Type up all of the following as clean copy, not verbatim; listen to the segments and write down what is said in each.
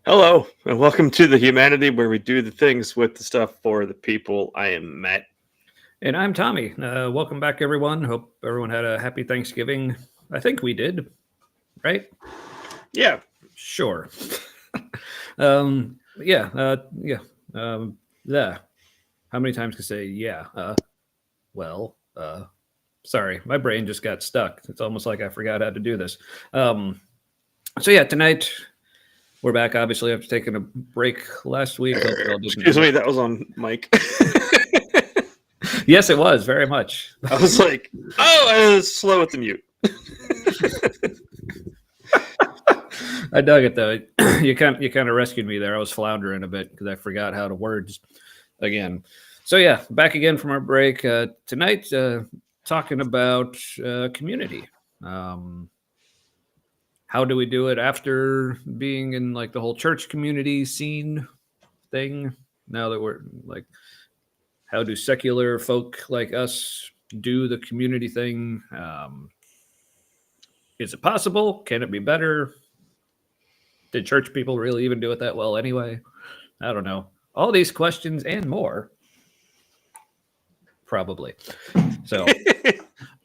Hello, and welcome to the humanity where we do the things with the stuff for the people. I am Matt. And I'm Tommy. Welcome back, everyone. Hope everyone had a happy Thanksgiving. I think we did, right? Yeah, Sure. Yeah. Yeah. Yeah. How many times can I say yeah? Well, sorry, my brain just got stuck. It's almost like I forgot how to do this. Um, so yeah, tonight we're back. Obviously, after taking a break last week. Hope you all didn't excuse end up. me, that was on Mike. Yes, it was very much. I was like, oh, I was slow at the mute. I dug it though. You kind of rescued me there. I was floundering a bit because I forgot how to words again. So yeah, back again from our break tonight, talking about community. Um, how do we do it after being in like the whole church community scene thing? Now that we're like, how do secular folk like us do the community thing? Is it possible? Can it be better? Did church people really even do it that well anyway? I don't know. All these questions and more, probably. So,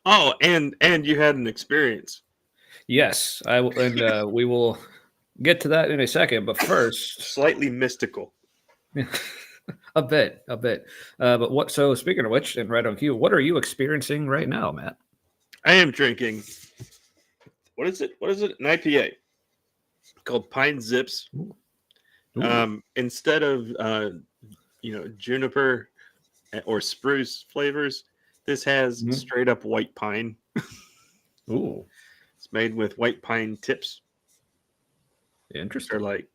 Oh, and you had an experience. yes, we will get to that in a second. But first, Slightly mystical. a bit. But what? So, speaking of which, and right on cue, what are you experiencing right now, Matt? I am drinking. What is it? What is it? An IPA called Pine Zips. Ooh. Instead of juniper or spruce flavors, this has Mhm. straight up white pine. Ooh, It's made with white pine tips. They're interesting. like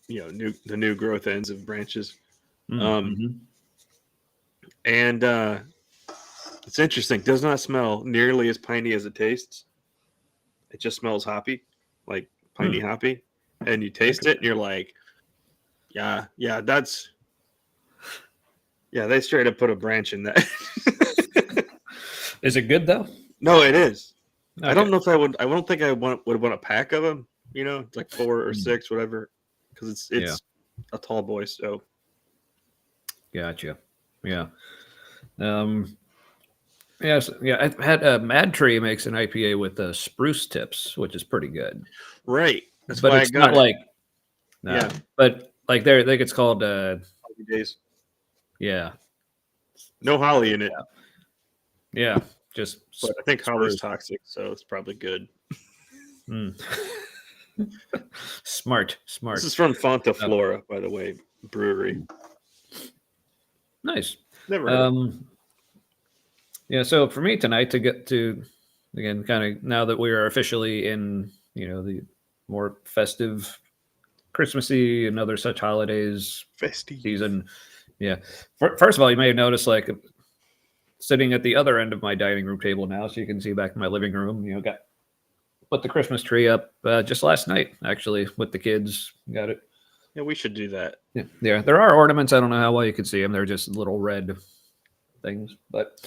the new growth ends of branches. Mm-hmm. And it's interesting. Does not smell nearly as piney as it tastes. It just smells hoppy, like piney hoppy. And you taste it, and you're like, yeah, they straight up put a branch in that. Is it good though? No, it is. Okay. I don't know if I would. I don't think I would want a pack of them. It's like 4 or Mm. 6, whatever, because it's a tall boy. So Gotcha. Yeah. Um, yes. Yeah. I've had Mad Tree makes an IPA with spruce tips, which is pretty good. right, that's But why I it's got not it. like Yeah, but like there, I think it's called Happy days. yeah, No holly in it, yeah, just but I think holly's spruce. toxic, so it's probably good. Mm. Smart. This is from Fonta Uh, Flora, by the way, brewery. nice. Never heard of it. Um, yeah. So for me tonight to get to again, kind of now that we are officially in the more festive, Christmassy and other such holidays Festive. season. Yeah. First of all, you may have noticed like sitting at the other end of my dining room table now, so you can see back in my living room. Got put the Christmas tree up just last night, actually, with the kids. Got it. Yeah, we should do that. Yeah. There are ornaments. I don't know how well you can see them. They're just little red things, but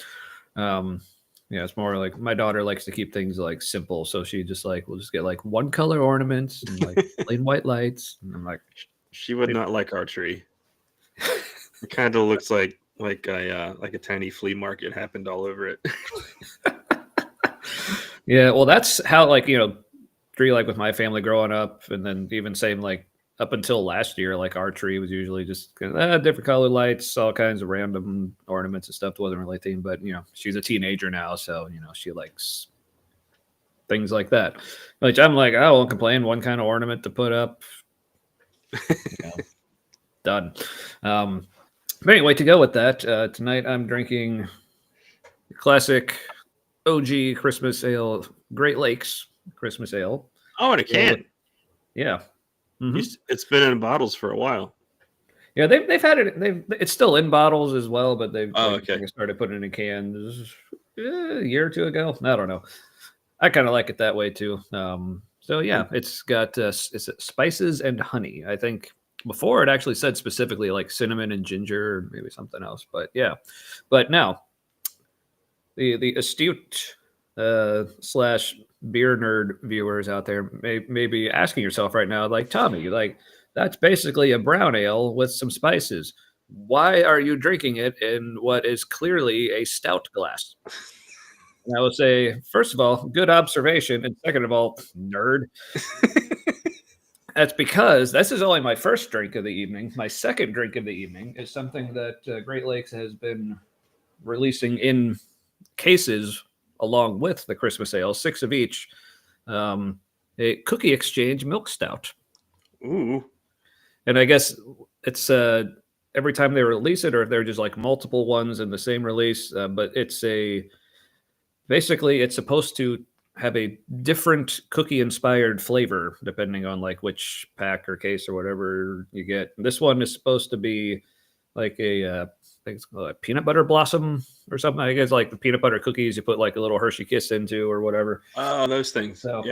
um, yeah, it's more like my daughter likes to keep things like simple, so she just like will just get like one color ornaments and like plain white lights. And I'm like, She would not like our tree. It kind of looks like a tiny flea market happened all over it. yeah, well, that's how like tree like with my family growing up, and then even same like up until last year, like our tree was usually just different colored lights, all kinds of random ornaments and stuff. It wasn't really themed, but she's a teenager now, so she likes things like that. Which I'm like, I won't complain. One kind of ornament to put up, done. But anyway, to go with that, tonight I'm drinking classic OG Christmas ale, Great Lakes Christmas ale. Oh, and a can. Yeah. Mhm. It's been in bottles for a while. Yeah, they've had it. It's still in bottles as well, but they've Okay. started putting it in cans a year or two ago. I don't know. I kind of like it that way too. So yeah, it's got it's spices and honey. I think before it actually said specifically like cinnamon and ginger, or maybe something else. But yeah, but now the astute slash beer nerd viewers out there may be asking yourself right now, like, Tommy, like, that's basically a brown ale with some spices. Why are you drinking it in what is clearly a stout glass? And I would say, first of all, good observation. And second of all, nerd. That's because this is only my first drink of the evening. My second drink of the evening is something that Great Lakes has been releasing in cases along with the Christmas ale, 6 of each. A Cookie Exchange Milk Stout. Ooh. And I guess it's every time they release it, or if they're just like multiple ones in the same release, but basically it's supposed to have a different cookie inspired flavor depending on like which pack or case or whatever you get. This one is supposed to be like I think it's called a peanut butter blossom or something. I guess like the peanut butter cookies you put like a little Hershey Kiss into or whatever. Oh, those things. So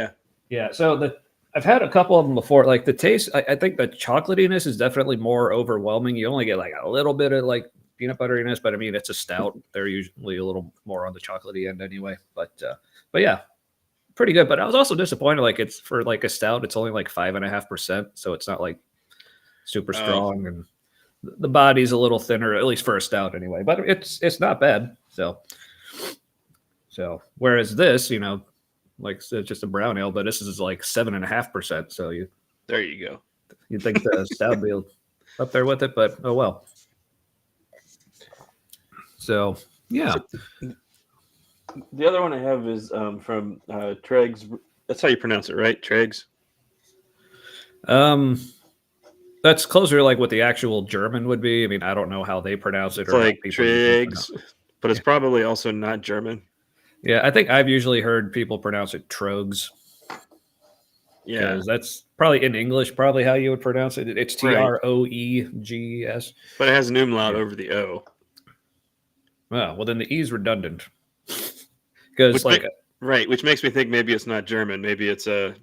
yeah. So I've had a couple of them before. Like the taste, I think the chocolatiness is definitely more overwhelming. You only get like a little bit of like peanut butteriness, but I mean it's a stout. They're usually a little more on the chocolatey end anyway. But yeah, pretty good. But I was also disappointed. Like it's for like a stout, it's only like 5.5%, so it's not like super strong, and the body's a little thinner, at least for a stout anyway. But it's not bad. So whereas this, like it's just a brown ale, but this is like 7.5%. So there you go. You'd think the stout would be up there with it, but oh well. So yeah. The other one I have is from Tregs. That's how you pronounce it, right? Tregs. That's closer to like what the actual German would be. I mean, I don't know how they pronounce it. It's like Tregs, but it's probably also not German. Yeah, I think I've usually heard people pronounce it Trogs. Yeah, that's probably in English, probably how you would pronounce it. It's Troeges. But it has an umlaut over the O. Well, then the E is redundant. Because which makes me think maybe it's not German. Maybe it's a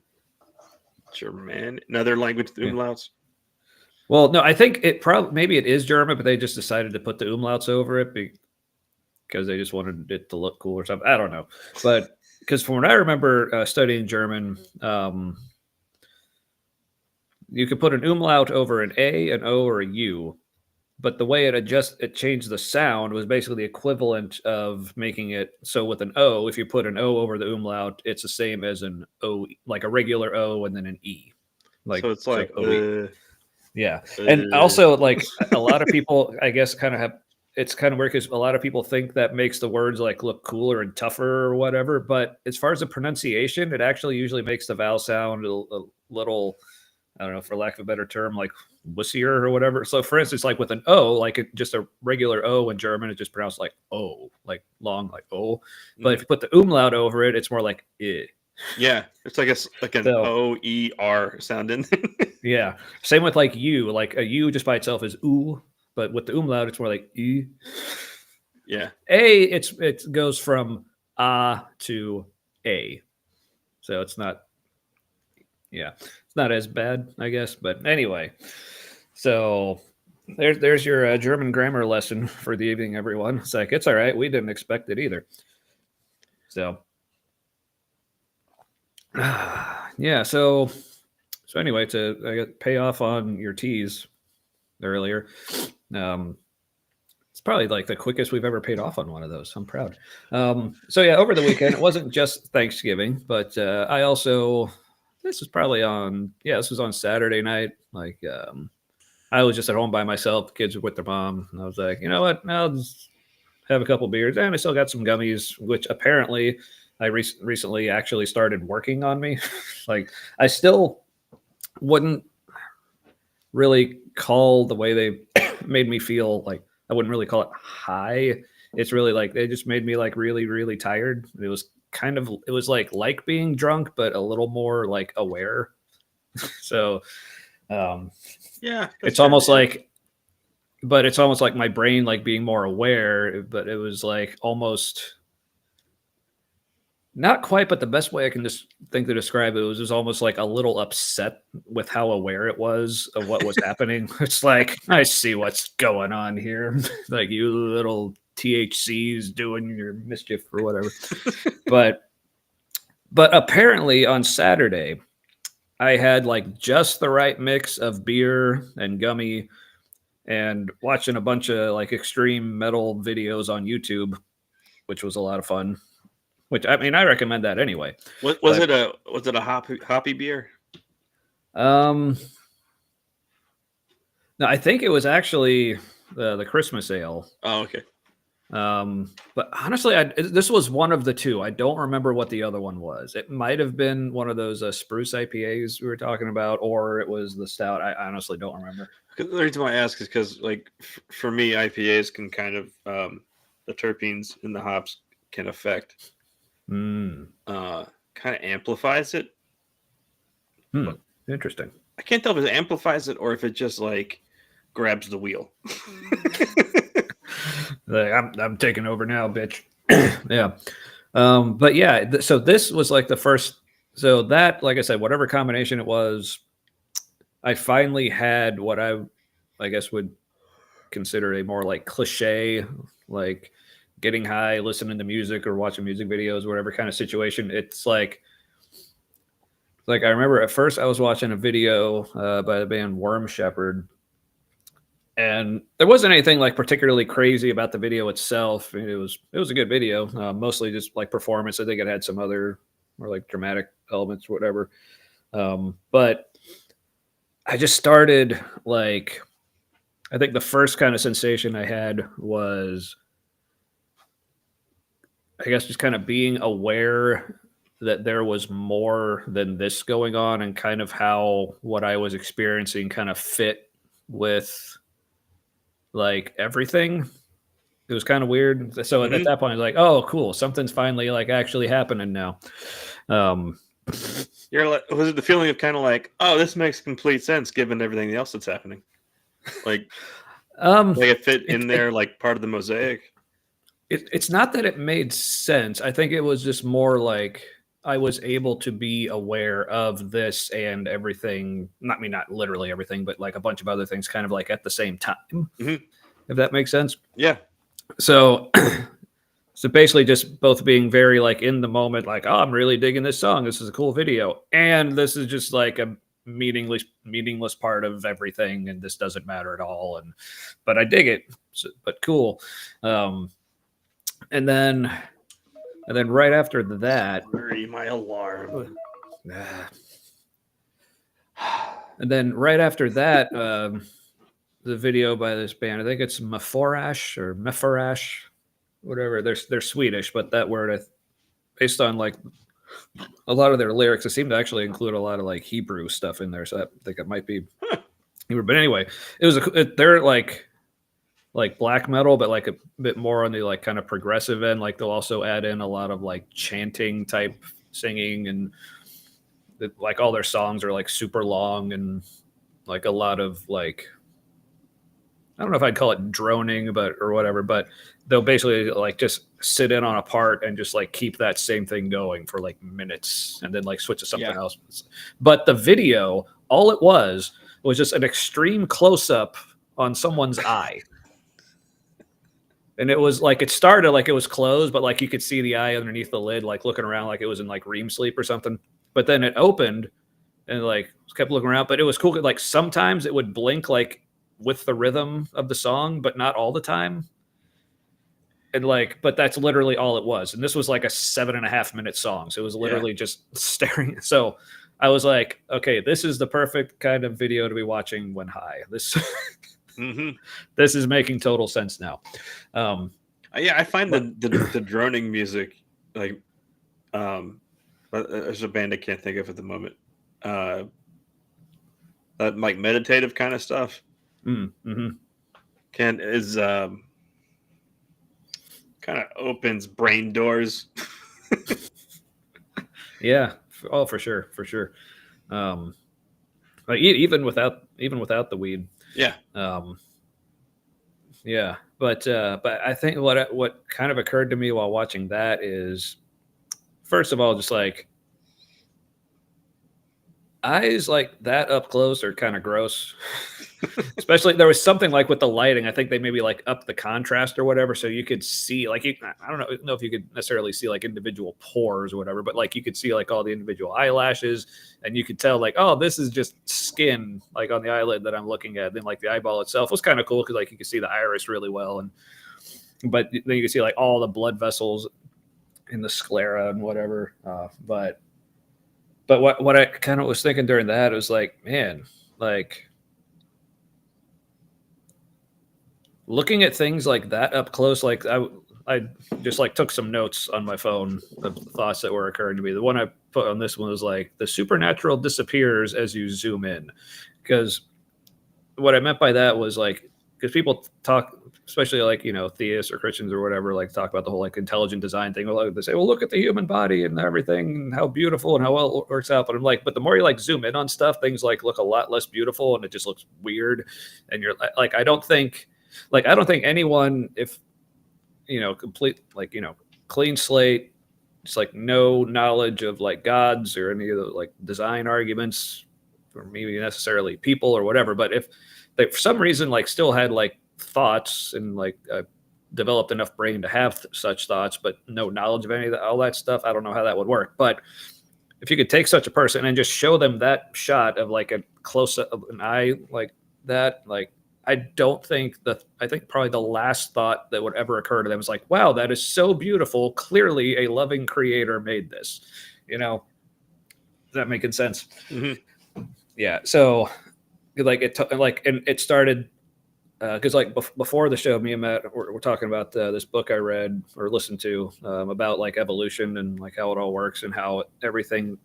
German, another language with umlauts. Well, no, I think maybe it is German, but they just decided to put the umlauts over it because they just wanted it to look cool or something. I don't know. But because from what I remember studying German, you could put an umlaut over an A, an O, or a U. But the way it changed the sound was basically the equivalent of making it so with an O, if you put an O over the umlaut, it's the same as an O, like a regular O and then an E. So it's like yeah. And also like a lot of people, I guess, it's kind of weird because a lot of people think that makes the words like look cooler and tougher or whatever. But as far as the pronunciation, it actually usually makes the vowel sound a little, I don't know, for lack of a better term, like wussier or whatever. So for instance, like with an O, like just a regular O in German, it's just pronounced like O, like long, like O. But if you put the umlaut over it, it's more like I. Yeah, it's like an O-E-R sound in there. Yeah. Same with like U. Like a U just by itself is oo, but with the umlaut, it's more like E. Yeah. A, it goes from to A. So it's not, it's not as bad, I guess. But anyway, so there's your German grammar lesson for the evening, everyone. It's like, it's all right. We didn't expect it either. So, yeah. So anyway, to pay off on your teas earlier, it's probably like the quickest we've ever paid off on one of those. I'm proud. So yeah, over the weekend, it wasn't just Thanksgiving, but I also, this was on Saturday night. Like, I was just at home by myself. The kids were with their mom. And I was like, you know what? I'll just have a couple beers. And I still got some gummies, which apparently I recently actually started working on me. Like, I still wouldn't really call the way they made me feel, like, I wouldn't really call it high. It's really like they just made me like really, really tired. It was like being drunk, but a little more like aware. So, yeah, it's almost like my brain like being more aware, but it was like almost not quite, but the best way I can just think to describe it was almost like a little upset with how aware it was of what was happening. It's like, I see what's going on here. Like, you little THCs doing your mischief or whatever. But But apparently on Saturday, I had like just the right mix of beer and gummy and watching a bunch of like extreme metal videos on YouTube, which was a lot of fun. Which I mean, I recommend that anyway. What But was it a hoppy beer? um, no, I think it was actually the Christmas ale. Oh, okay. But honestly, this was one of the two. I don't remember what the other one was. It might have been one of those spruce IPAs we were talking about, or it was the stout. I honestly don't remember. The reason why I ask is because, like, for me, IPAs can kind of the terpenes in the hops can affect, kind of amplifies it. Interesting. I can't tell if it amplifies it or if it just like grabs the wheel. Like, I'm taking over now, bitch. Yeah. But yeah, so this was like the first. So that, like I said, whatever combination it was, I finally had what I guess would consider a more like cliche, like getting high, listening to music or watching music videos, whatever kind of situation. It's like I remember at first I was watching a video by the band Worm Shepherd, and there wasn't anything like particularly crazy about the video itself. I mean, it was a good video, mostly just like performance. I think it had some other more like dramatic elements, whatever. But I just started like, I think the first kind of sensation I had was, I guess, just kind of being aware that there was more than this going on, and kind of how what I was experiencing kind of fit with like everything. It was kind of weird. So at that point, I was like, "Oh, cool! Something's finally like actually happening now." You're like, was it the feeling of kind of like, oh, this makes complete sense given everything else that's happening? Like it fit in there like part of the mosaic. It's not that it made sense. I think it was just more like I was able to be aware of this and everything. Not literally everything, but like a bunch of other things, kind of like at the same time. If that makes sense. Yeah. So, so basically, just both being very like in the moment, like, oh, I'm really digging this song. This is a cool video, and this is just like a meaningless part of everything, and this doesn't matter at all. But I dig it. But cool. And then right after that, my alarm. And then right after that, the video by this band, I think it's Mefarash, whatever. They're Swedish, but that word, based on like a lot of their lyrics, it seemed to actually include a lot of like Hebrew stuff in there. So I think it might be Hebrew. But anyway, they're like black metal, but like a bit more on the like kind of progressive end. Like they'll also add in a lot of like chanting type singing, and like all their songs are like super long and like a lot of like, I don't know if I'd call it droning, or whatever, but they'll basically like just sit in on a part and just like keep that same thing going for like minutes and then like switch to something else. But the video, all it was just an extreme close up on someone's eye. And it was like, it started like it was closed, but like you could see the eye underneath the lid, like looking around like it was in like REM sleep or something. But then it opened and like kept looking around. But it was cool. Like sometimes it would blink like with the rhythm of the song, but not all the time. And like, but that's literally all it was. And this was like a 7.5 minute song. So it was literally just staring. So I was like, okay, this is the perfect kind of video to be watching when high. This this is making total sense now. I find the droning music like there's a band I can't think of at the moment. Like meditative kind of stuff. Is kind of opens brain doors. Yeah. Oh, for sure. Like even without the weed. Yeah. Yeah. But I think what kind of occurred to me while watching that is, first of all, just like eyes like that up close are kind of gross. Especially there was something like with the lighting. I think they maybe like up the contrast or whatever, so you could see like I don't know if you could necessarily see like individual pores or whatever, but like you could see like all the individual eyelashes, and you could tell like, oh, this is just skin like on the eyelid that I'm looking at. Then like the eyeball itself was kind of cool because like you could see the iris really well, and but then you could see like all the blood vessels in the sclera and whatever. But what I kind of was thinking during that, it was like, man, like looking at things like that up close, like I just like took some notes on my phone of thoughts that were occurring to me. The one I put on this one was like the supernatural disappears as you zoom in, because what I meant by that was like because people talk, especially like theists or Christians or whatever, like talk about the whole like intelligent design thing. Well, they say, well, look at the human body and everything, and how beautiful and how well it works out. But I'm like, but the more you like zoom in on stuff, things like look a lot less beautiful, and it just looks weird. And you're like, I don't think anyone, if complete like clean slate, just like no knowledge of like gods or any of the like design arguments, or maybe necessarily people or whatever, but if they for some reason like still had like thoughts and like developed enough brain to have such thoughts, but no knowledge of any of all that stuff, I don't know how that would work. But if you could take such a person and just show them that shot of like a close up of an eye like that, like I think probably the last thought that would ever occur to them is like, wow, that is so beautiful. Clearly a loving creator made this, Is that making sense? Mm-hmm. Yeah. So like and it started because like before the show, me and Matt we're talking about this book I read or listened to about like evolution and like how it all works and how everything,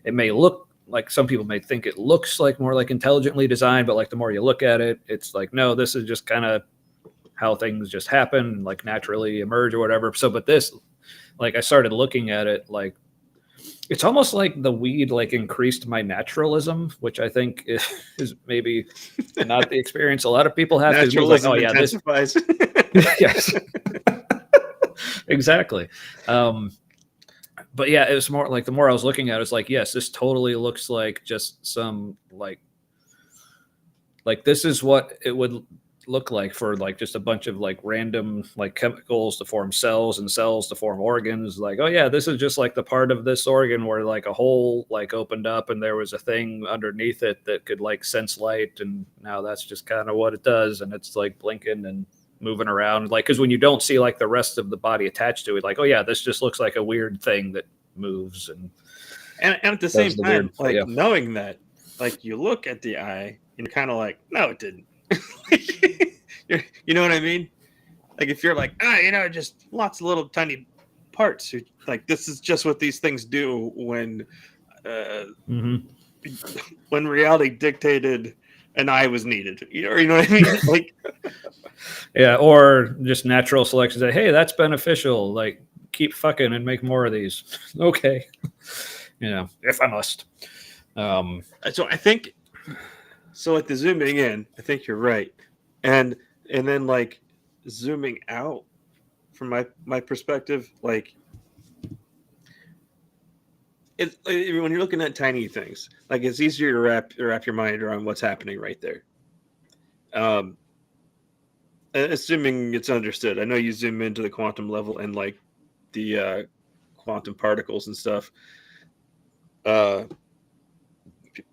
it may look like some people may think it looks like more like intelligently designed, but like the more you look at it, it's like, no, this is just kind of how things just happen, like naturally emerge or whatever. So, but this, like I started looking at it, like it's almost like the weed like increased my naturalism, which I think is maybe not the experience a lot of people have. Naturalism like, oh yeah, intensifies. Yes, exactly. But yeah, it was more like the more I was looking at it, it's like, yes, this totally looks like just some like this is what it would look like for like just a bunch of like random like chemicals to form cells and cells to form organs. Like, oh yeah, this is just like the part of this organ where like a hole like opened up and there was a thing underneath it that could like sense light, and now that's just kind of what it does, and it's like blinking and moving around, like because when you don't see like the rest of the body attached to it, like, oh yeah, this just looks like a weird thing that moves and at the same time, like knowing that, like you look at the eye and you're kind of like, no, it didn't. You know what I mean? Like if you're like, just lots of little tiny parts. Like this is just what these things do when when reality dictated an eye was needed. You know what I mean? Like, yeah, or just natural selection. Say, hey, that's beneficial. Like, keep fucking and make more of these. Okay, if I must. So I think, like the zooming in, I think you're right, and then like zooming out from my perspective, like when you're looking at tiny things, like it's easier to wrap your mind around what's happening right there. Assuming it's understood. I know you zoom into the quantum level and like the quantum particles and stuff.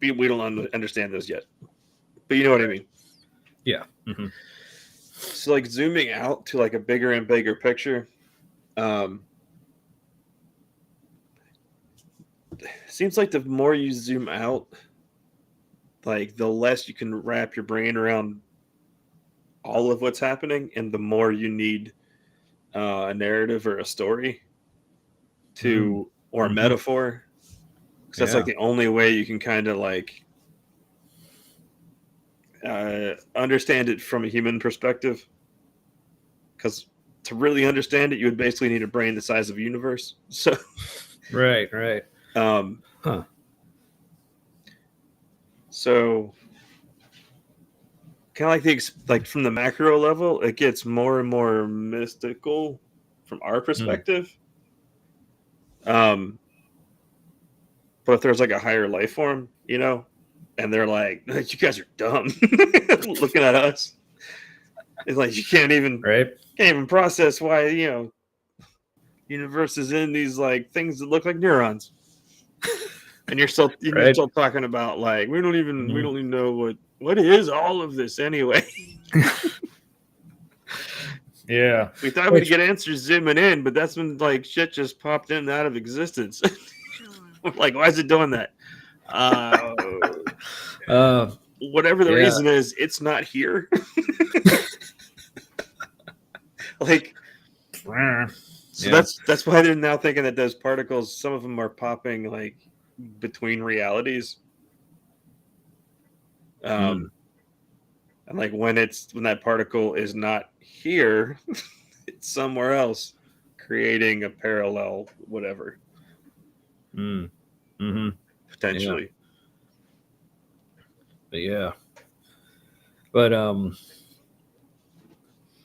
We don't understand those yet, but you know what I mean. Yeah. Mm-hmm. So like zooming out to like a bigger and bigger picture. Seems like the more you zoom out, like the less you can wrap your brain around all of what's happening, and the more you need a narrative or a story or a metaphor, because that's like the only way you can kind of like understand it from a human perspective. Because to really understand it, you would basically need a brain the size of a universe. So right. So kind of like from the macro level, it gets more and more mystical from our perspective. But if there's like a higher life form, and they're like, "You guys are dumb," looking at us. It's like you can't even process why universe is in these like things that look like neurons, and you're still talking about like we don't even know what is all of this anyway. Yeah, we thought we'd get answers zooming in, but that's when like shit just popped in and out of existence. Like, why is it doing that? Whatever the reason is, it's not here. Like, so that's why they're now thinking that those particles, some of them are popping like between realities. And like when that particle is not here, it's somewhere else, creating a parallel whatever. Potentially. But all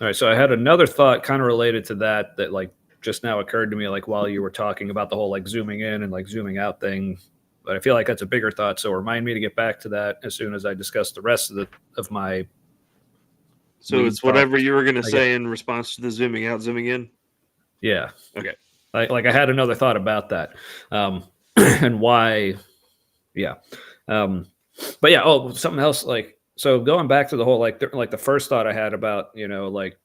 right, so I had another thought kind of related to that like just now occurred to me, like while you were talking about the whole like zooming in and like zooming out thing. But I feel like that's a bigger thought, so remind me to get back to that as soon as I discuss the rest of my. So it's whatever you were going to say in response to the zooming out, zooming in. Yeah. Okay. Like I had another thought about that, and why. Yeah. But yeah. Oh, something else. Like, so going back to the whole like the first thought I had about like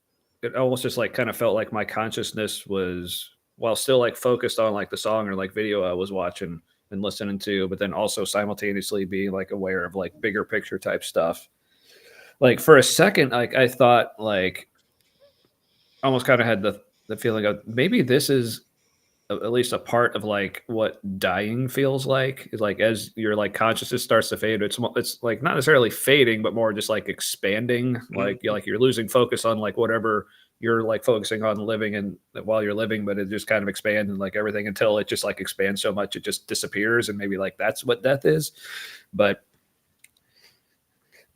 it almost just like kind of felt like my consciousness was, while still like focused on like the song or like video I was watching and listening to, but then also simultaneously being like aware of like bigger picture type stuff. Like for a second, like I thought like almost kind of had the feeling of maybe this is at least a part of like what dying feels like, is like as your like consciousness starts to fade, it's like not necessarily fading, but more just like expanding. Like you're losing focus on like whatever you're like focusing on living and while you're living, but it just kind of expands and like everything until it just like expands so much it just disappears, and maybe like that's what death is. But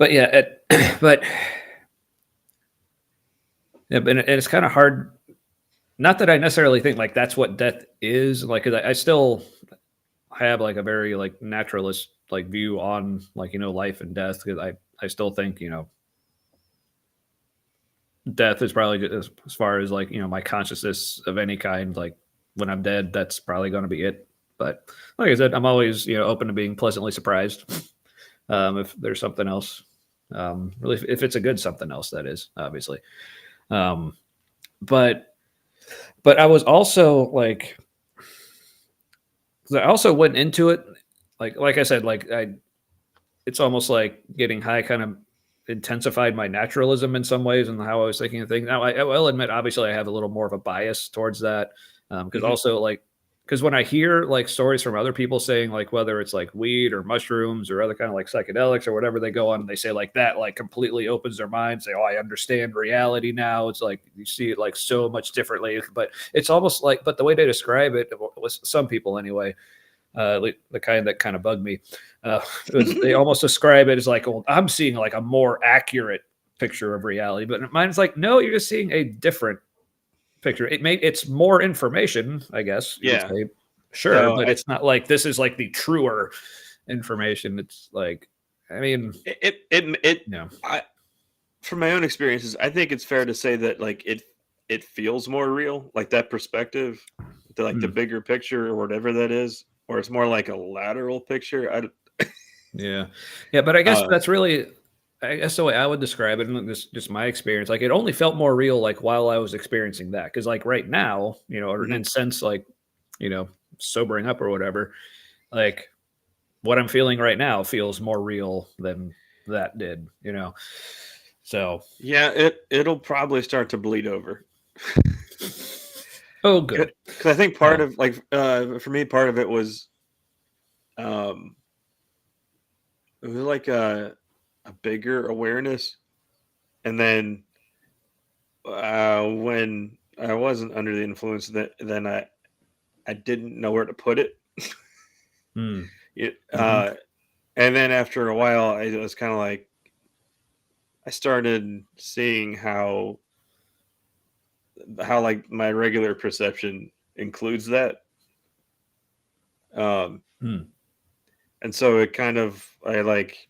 yeah, but it's kind of hard. Not that I necessarily think like that's what death is, like, 'cause I still have like a very like naturalist like view on like life and death, because I still think death is probably just, as far as like my consciousness of any kind, like when I'm dead, that's probably going to be it. But like I said, I'm always open to being pleasantly surprised if there's something else, really, if it's a good something else, that is, obviously. But I was also like, I also went into it like I said, like it's almost like getting high kind of intensified my naturalism in some ways and how I was thinking of things. Now I will admit, obviously, I have a little more of a bias towards that, because also like, because when I hear like stories from other people saying like whether it's like weed or mushrooms or other kind of like psychedelics or whatever they go on, and they say like that like completely opens their mind, say, oh, I understand reality now. It's like you see it like so much differently. But it's almost like, but the way they describe it was, some people anyway, the kind that kind of bugged me, they almost describe it as like, well, I'm seeing like a more accurate picture of reality. But mine's like, no, you're just seeing a different picture. It's more information, I guess. Yeah. Sure, so but it's not like this is like the truer information. It's like, I mean, from my own experiences, I think it's fair to say that like it feels more real, like that perspective, the bigger picture or whatever that is, or it's more like a lateral picture. Yeah, but I guess that's really, I guess the way I would describe it, and this just my experience, like it only felt more real like while I was experiencing that, because like right now, or in a sense, like sobering up or whatever, like what I'm feeling right now feels more real than that did, So yeah, it'll probably start to bleed over. Oh, good. Because I think part of like for me, part of it was it was like a bigger awareness, and then when I wasn't under the influence, then I didn't know where to put it. And then after a while, it was kind of like I started seeing how like my regular perception includes that. And And so it kind of I like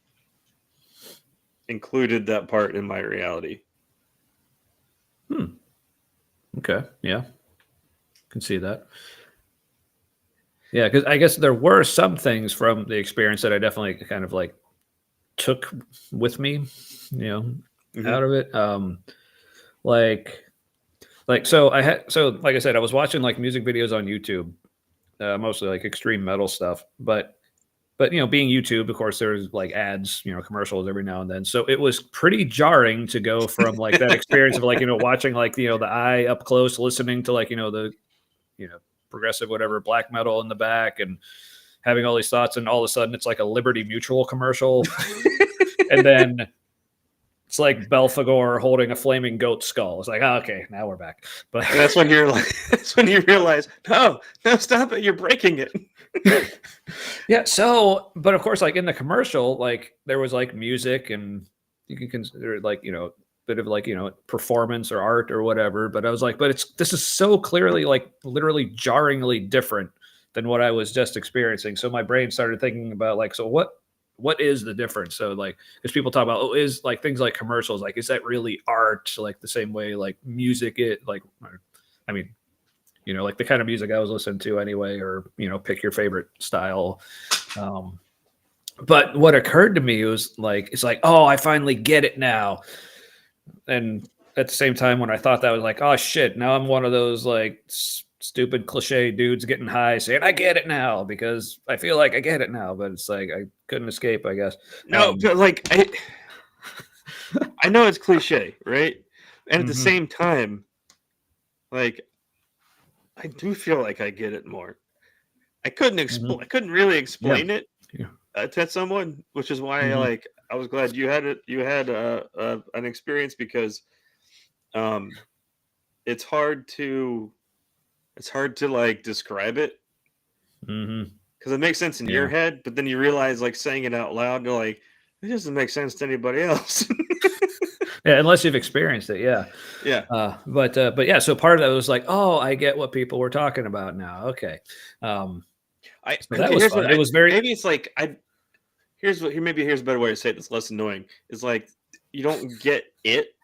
included that part in my reality. Okay. Yeah. Can see that. Yeah, because I guess there were some things from the experience that I definitely kind of like took with me, you know, Mhm. out of it. Like, so I had like I said, I was watching like music videos on YouTube, mostly like extreme metal stuff, but being YouTube, of course, there's like ads, commercials every now and then. So it was pretty jarring to go from like that experience of like watching like the eye up close, listening to like the progressive whatever black metal in the back, and having all these thoughts, and all of a sudden it's like a Liberty Mutual commercial, and then it's like Belphegor holding a flaming goat skull. It's like, oh, okay, now we're back. But And that's when you're like, that's when you realize, no, stop it, you're breaking it. yeah. So, but of course, like in the commercial, like there was like music, and you can consider it like bit of like performance or art or whatever. But I was like, but this is so clearly like literally jarringly different than what I was just experiencing. So my brain started thinking about like, so what is the difference? So like, because people talk about is like things like commercials, like is that really art? Like the same way like music, I mean, like the kind of music I was listening to anyway, or pick your favorite style. But what occurred to me was like, it's like, oh, I finally get it now. And at the same time, when I thought that, was like, oh shit, now I'm one of those like stupid cliche dudes getting high saying I get it now because I feel like I get it now, but it's like I couldn't escape, I guess. No, but like I know it's cliche, right? And at the same time, like I do feel like I get it more. I couldn't I couldn't really explain it to someone, which is why I was glad you had it. You had an experience because it's hard to like describe it because it makes sense in your head, but then you realize like saying it out loud, you're like, it doesn't make sense to anybody else. Yeah, unless you've experienced it, yeah. But yeah, so part of that was like, oh, I get what people were talking about now. Okay, so that was fun. It was very maybe it's like here's a better way to say it that's less annoying. Is like you don't get it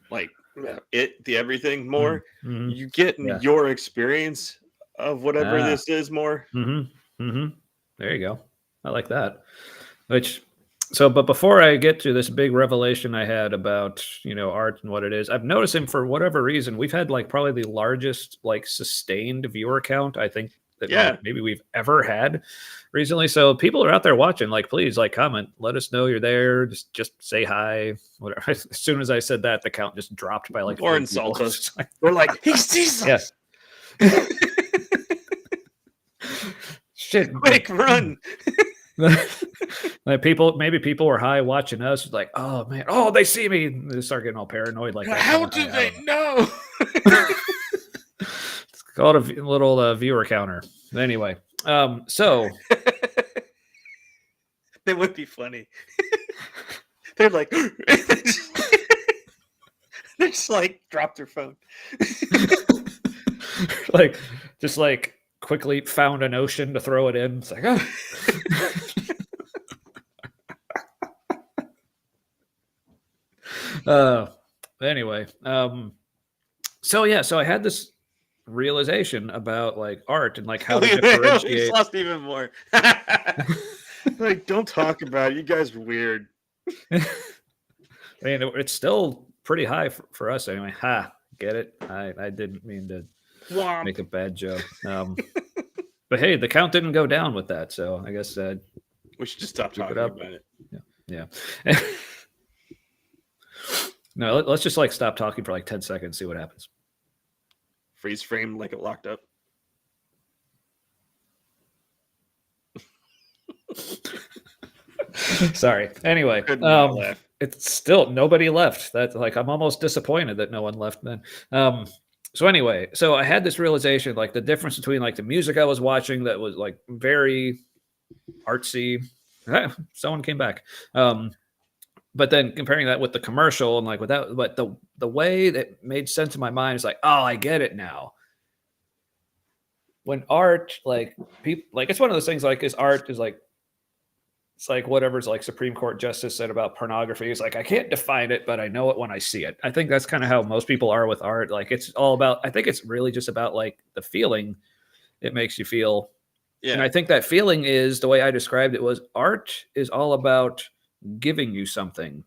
like the everything more. You get your experience of whatever this is more. There you go. I like that. But before I get to this big revelation I had about art and what it is, I've noticed him for whatever reason. We've had like probably the largest like sustained viewer count I think that maybe we've ever had recently. So people are out there watching. Like, please, like, comment, let us know you're there. Just say hi. Whatever. As soon as I said that, the count just dropped by like or insult us. We're like, he sees us. Shit, quick, run. Like maybe people were high watching us, like, oh man, oh they see me. They start getting all paranoid. Like, how do they know? It's called a little viewer counter. Anyway, so that would be funny. They're like, they just like drop their phone, like just like quickly found an ocean to throw it in. It's like, oh. Anyway, so I had this realization about like art and like how to differentiate. Lost even more. Like, don't talk about it. You guys are weird. I mean, it's still pretty high for us anyway. Get it? I didn't mean to make a bad joke. But hey, the count didn't go down with that, so I guess we should just stop talking about it. Yeah. No, let's just like stop talking for like 10 seconds, see what happens. Freeze frame like it locked up. Sorry. Anyway, it's still nobody left. That's like I'm almost disappointed that no one left then. So anyway, so I had this realization, like the difference between like the music I was watching that was like very artsy. Someone came back. But then comparing that with the commercial and like without, but the way that made sense in my mind is like, oh, I get it now. When art, like people, like it's one of those things like is art is like it's like whatever's like Supreme Court justice said about pornography. It's like I can't define it, but I know it when I see it. I think that's kind of how most people are with art. Like it's all about. I think it's really just about like the feeling it makes you feel. And Yeah. I think that feeling is the way I described it was art is all about giving you something.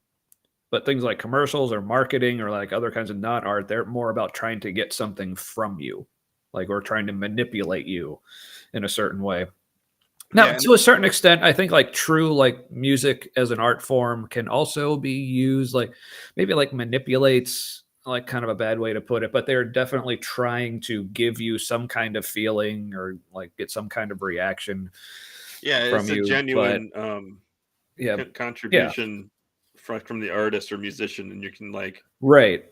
But things like commercials or marketing or like other kinds of non art, they're more about trying to get something from you, like or trying to manipulate you in a certain way. Now, Yeah. to a certain extent, I think like true like music as an art form can also be used like maybe like manipulates like kind of a bad way to put it, but they're definitely trying to give you some kind of feeling or like get some kind of reaction Yeah. from It's a you. But genuine yeah, yeah, contribution from the artist or musician, and you can like, right.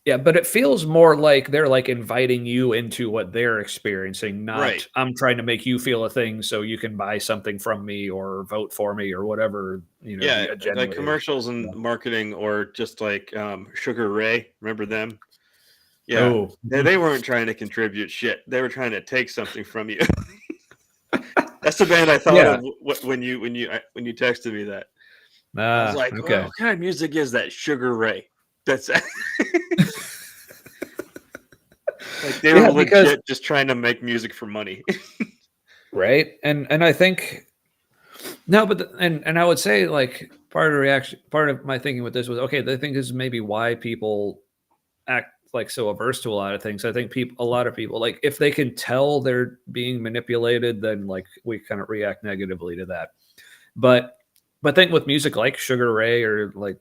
Yeah, but it feels more like they're like inviting you into what they're experiencing, right. not I'm trying to make you feel a thing so you can buy something from me or vote for me or whatever, the Yeah, agenda like is. commercials and marketing, or just like Sugar Ray. Remember them? Yeah, Oh, they weren't trying to contribute shit. They were trying to take something from you. That's the band I thought yeah. of when you texted me that. I was Ah, like, well, okay. what kind of music is that? Sugar Ray. That's like they were Yeah, because legit just trying to make music for money. right, and I think no, but and I would say like part of my thinking with this was okay. I think this is maybe why people act like so averse to a lot of things. I think a lot of people, like if they can tell they're being manipulated, then like we kind of react negatively to that. But I think with music like Sugar Ray or like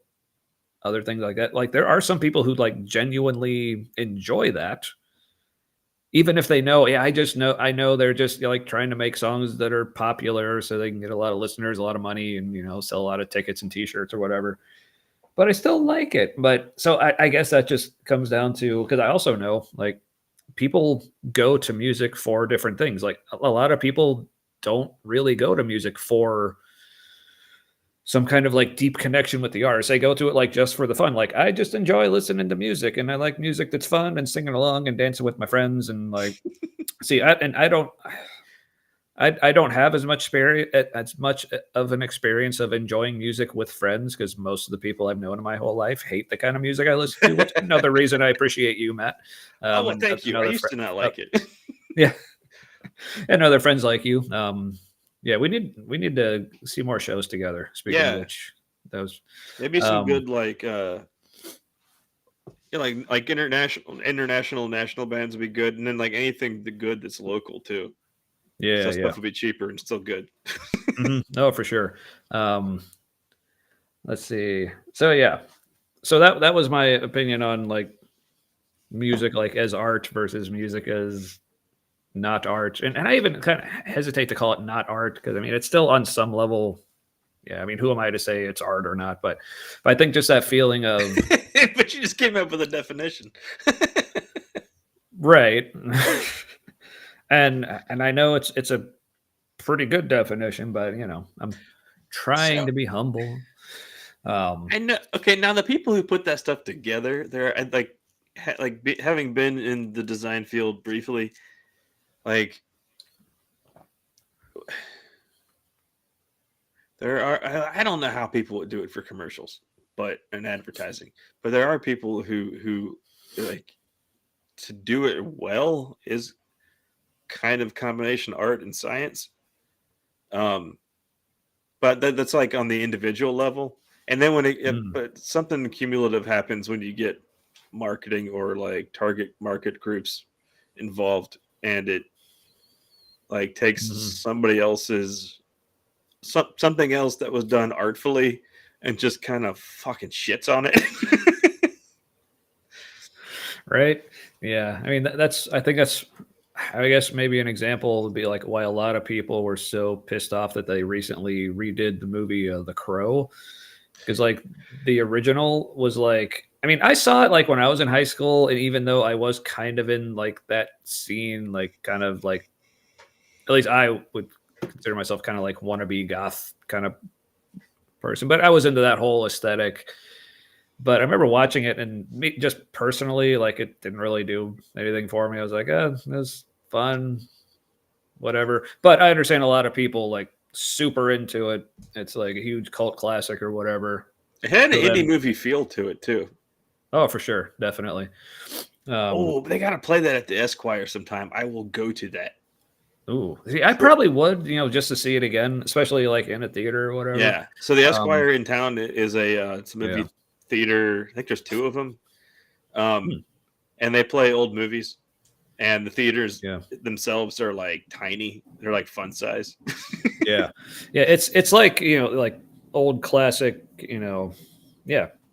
other things like that, like there are some people who like genuinely enjoy that, even if they know, yeah, I know they're just like trying to make songs that are popular so they can get a lot of listeners, a lot of money, and sell a lot of tickets and T-shirts or whatever. But I still like it. But so I guess that just comes down to because I also know like people go to music for different things. Like a lot of people don't really go to music for some kind of like deep connection with the artist. They go to it like just for the fun. Like I just enjoy listening to music and I like music that's fun and singing along and dancing with my friends and like see I don't have as much of an experience of enjoying music with friends because most of the people I've known in my whole life hate the kind of music I listen to. Which is another reason I appreciate you, Matt. Oh, well, And thank you. I another used friend, to not like it. yeah, and other friends like you. Yeah, we need to see more shows together. Speaking of Yeah, which, those, maybe some um, good like yeah, like international national bands would be good, and then like anything the good that's local too. So yeah, that yeah, stuff will be cheaper and still good. no, for sure. Um, let's see. So yeah, so that was my opinion on like music, like as art versus music as not art, and I even kind of hesitate to call it not art because I mean it's still on some level. Yeah, I mean, who am I to say it's art or not? But I think just that feeling of But you just came up with a definition. right, and I know it's a pretty good definition, but I'm trying So to be humble. I know. Okay, now the people who put that stuff together, they're like, having been in the design field briefly, like there are. I don't know how people would do it for commercials, but and advertising, but there are people who like to do it well is kind of combination art and science. Um, but that's like on the individual level, and then Mm, but something cumulative happens when you get marketing or like target market groups involved, and it like takes mhm. somebody else's something else that was done artfully and just kind of fucking shits on it. Right? Yeah. I mean, I think that's, I guess maybe an example would be like why a lot of people were so pissed off that they recently redid the movie The Crow. Because like the original was like, I mean, I saw it like when I was in high school. And even though I was kind of in like that scene, like kind of like, at least I would consider myself kind of like wannabe goth kind of person, but I was into that whole aesthetic. But I remember watching it and me just personally, like it didn't really do anything for me. I was like, it was fun, whatever. But I understand a lot of people like super into it. It's like a huge cult classic or whatever. It had an So indie then- movie feel to it too. Oh, for sure, definitely. Oh, they got to play that at the Esquire sometime. I will go to that. Ooh, see, I probably would, just to see it again, especially like in a theater or whatever. Yeah. So the Esquire in town is it's a movie Yeah. theater. I think there's two of them. And they play old movies, and the theaters themselves are like tiny. They're like fun size. yeah. It's like like old classic,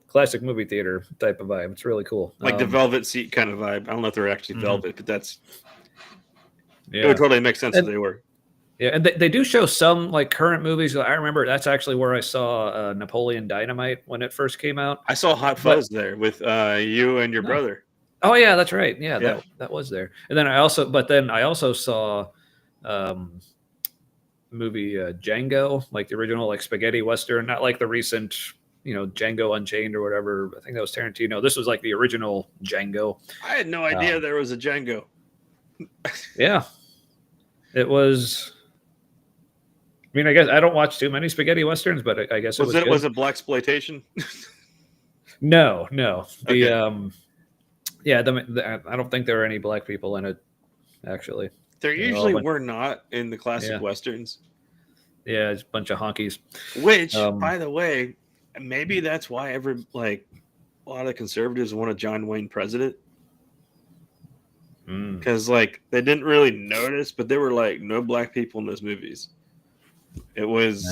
classic movie theater type of vibe. It's really cool. Like the velvet seat kind of vibe. I don't know if they're actually velvet, but it yeah. would totally make sense if they were. Yeah, and they do show some like current movies. I remember that's actually where I saw Napoleon Dynamite when it first came out. I saw Hot Fuzz there with you and your brother. Oh yeah, that's right. Yeah. That was there. And then I also saw movie Django, like the original like spaghetti western, not like the recent Django Unchained or whatever. I think that was Tarantino. This was like the original Django. I had no idea there was a Django. Yeah, it was. I mean, I guess I don't watch too many spaghetti westerns, but I guess was it blaxploitation? No. The Okay. I don't think there are any black people in it. Actually, there usually were not in the classic westerns. Yeah, it's a bunch of honkies. Which, by the way, maybe that's why a lot of conservatives want a John Wayne president. Because they didn't really notice, but there were like no black people in those movies. It was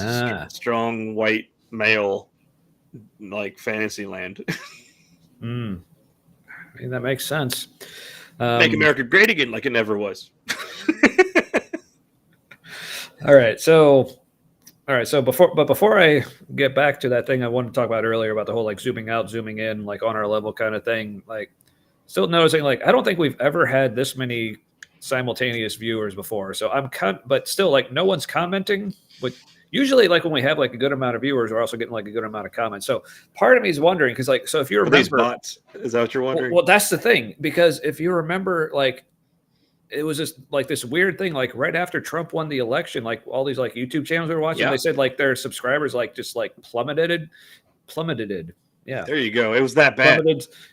strong white male, like fantasy land. I mean, that makes sense. Make America great again, like it never was. All right, so before I get back to that thing I wanted to talk about earlier about the whole like zooming out, zooming in, like on our level kind of thing, like still noticing like I don't think we've ever had this many simultaneous viewers before. So but still like no one's commenting. But usually like when we have like a good amount of viewers, we're also getting like a good amount of comments. So part of me is wondering because like if you remember these bots, is that what you're wondering? Well, that's the thing because if you remember like. It was just like this weird thing, like right after Trump won the election, like all these like YouTube channels we were watching, they said like their subscribers like just like plummeted. Yeah. There you go. It was that bad.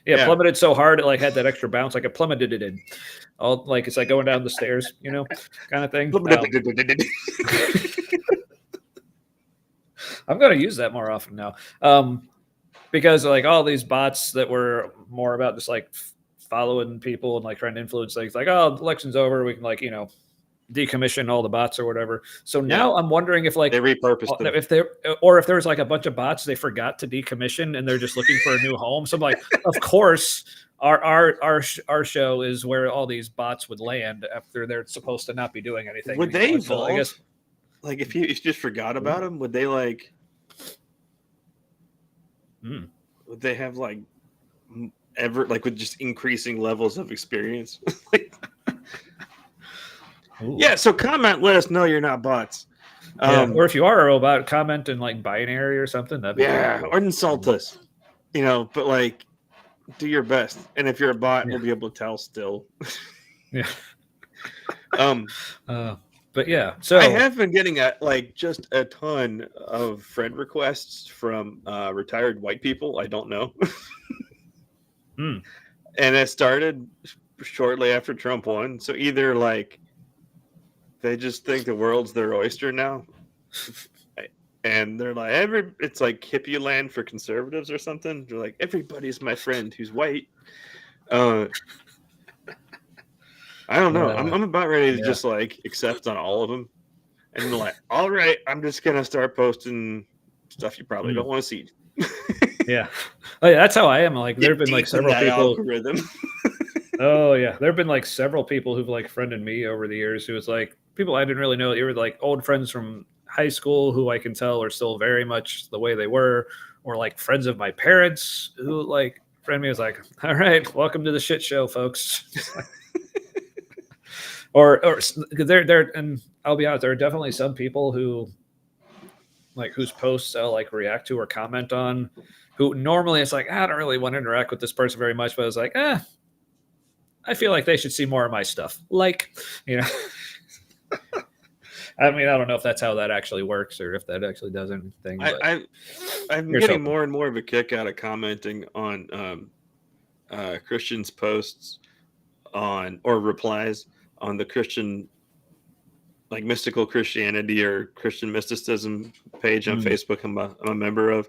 Plummeted so hard it like had that extra bounce, like it plummeted it in. All like it's like going down the stairs, kind of thing. I'm gonna use that more often now. Because like all these bots that were more about just like following people and like trying to influence things like, oh, the election's over, we can like decommission all the bots or whatever. So now I'm wondering if like they repurposed them. if there's like a bunch of bots they forgot to decommission and they're just looking for a new home. So I'm like, of course our show is where all these bots would land after they're supposed to not be doing anything. Would they evolve? So I guess like if you just forgot about them, would they like would they have like ever like with just increasing levels of experience? Yeah, so comment, let us know you're not bots. Or if you are a robot, comment in like binary or something. That'd be cool. Or insult us. But like do your best. And if you're a bot, we'll be able to tell still. Yeah. But yeah, so I have been getting just a ton of friend requests from retired white people I don't know. And it started shortly after Trump won. So either like they just think the world's their oyster now, and they're like it's like hippie land for conservatives or something. They're like everybody's my friend who's white. I don't know. I'm about ready to just like accept on all of them, and like, all right, I'm just gonna start posting stuff you probably don't want to see. Yeah. Oh, yeah, that's how I am. Like, there have been like several people. Algorithm. Oh yeah, there have been like several people who've like friended me over the years. Who was like people I didn't really know. They were like old friends from high school who I can tell are still very much the way they were, or like friends of my parents who like friend me was like, all right, welcome to the shit show, folks. or there, and I'll be honest, there are definitely some people who like whose posts I'll like react to or comment on. Who normally it's like, I don't really want to interact with this person very much, but I was like, I feel like they should see more of my stuff. Like, I mean, I don't know if that's how that actually works or if that actually does anything. But I'm here's getting hoping. more and more of a kick out of commenting on Christians' posts on or replies on the Christian, like mystical Christianity or Christian mysticism page on Facebook. I'm a member of.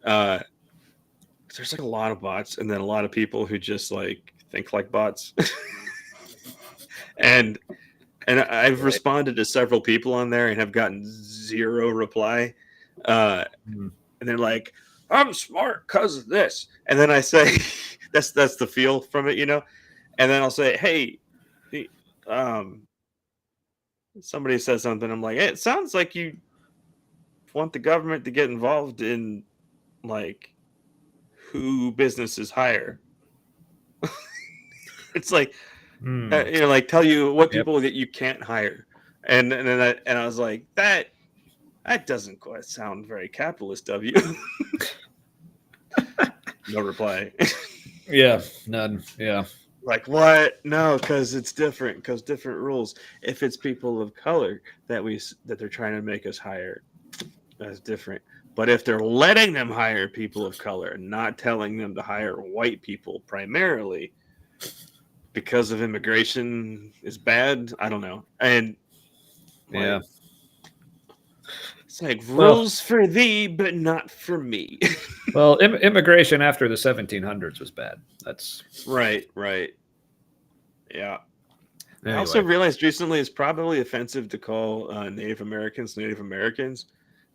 There's like a lot of bots, and then a lot of people who just like think like bots. and I've responded to several people on there and have gotten zero reply. And they're like, "I'm smart because of this," and then I say, "That's the feel from it, you know." And then I'll say, "Hey, somebody says something." I'm like, hey, "It sounds like you want the government to get involved in like who businesses hire." It's like, like tell you what people that you can't hire, and I was like, that doesn't quite sound very capitalist of you. No reply. Yeah, none. Yeah. Like what? No, because it's different. Because different rules. If it's people of color that they're trying to make us hire, that's different. But if they're letting them hire people of color and not telling them to hire white people primarily because of immigration is bad, I don't know. And Yeah. It's like rules for thee, but not for me. Well, immigration after the 1700s was bad. That's right. Yeah. Anyway. I also realized recently it's probably offensive to call Native Americans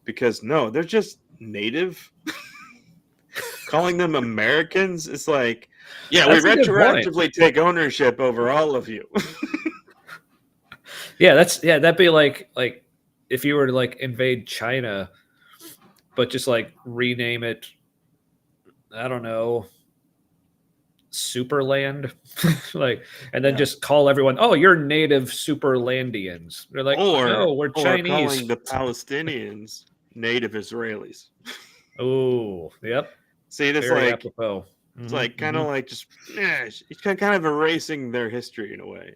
because no, they're just native. Calling them Americans is like, yeah, we retroactively take ownership over all of you. That'd be like if you were to like invade China, but just like rename it, I don't know, Superland, like, and then just call everyone, "Oh, you're native Superlandians." They're like, "No, we're Chinese." Calling the Palestinians native Israelis. Oh, yep. See, that's very like apropos. It's like kind of like just it's kind of erasing their history in a way.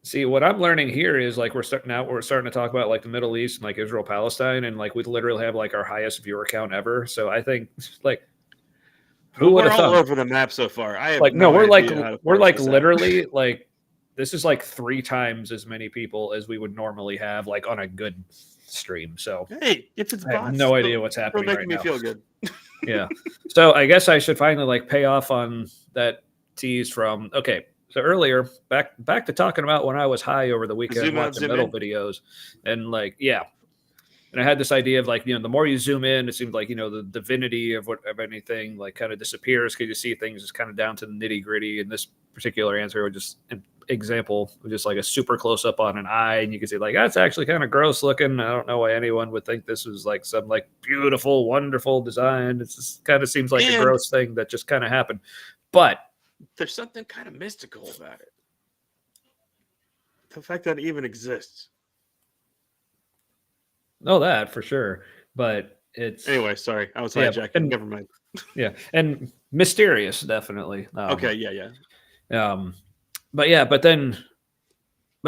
See, what I'm learning here is like we're starting to talk about like the Middle East and like Israel, Palestine, and like we literally have like our highest viewer count ever. So I think like who would have thought? We're all over the map so far. I have like no we're idea how to we're like this literally like this is like 3 times as many people as we would normally have like on a good stream. So hey, if it's I have no idea what's happening right now. Making me feel good. Yeah. So I guess I should finally like pay off on that tease from So earlier, back to talking about when I was high over the weekend watching metal videos, and like and I had this idea of like the more you zoom in, it seems like the divinity of anything like kind of disappears because you see things just kind of down to the nitty gritty. And this particular answer would just example just like a super close up on an eye, and you can see like that's actually kind of gross looking. I don't know why anyone would think this was like some like beautiful, wonderful design. It just kind of seems like a gross thing that just kind of happened, but there's something kind of mystical about it. The fact that it even exists. No, that for sure. But it's anyway. Sorry, I was hijacking. Never mind. Yeah, and mysterious, definitely. Okay, yeah. But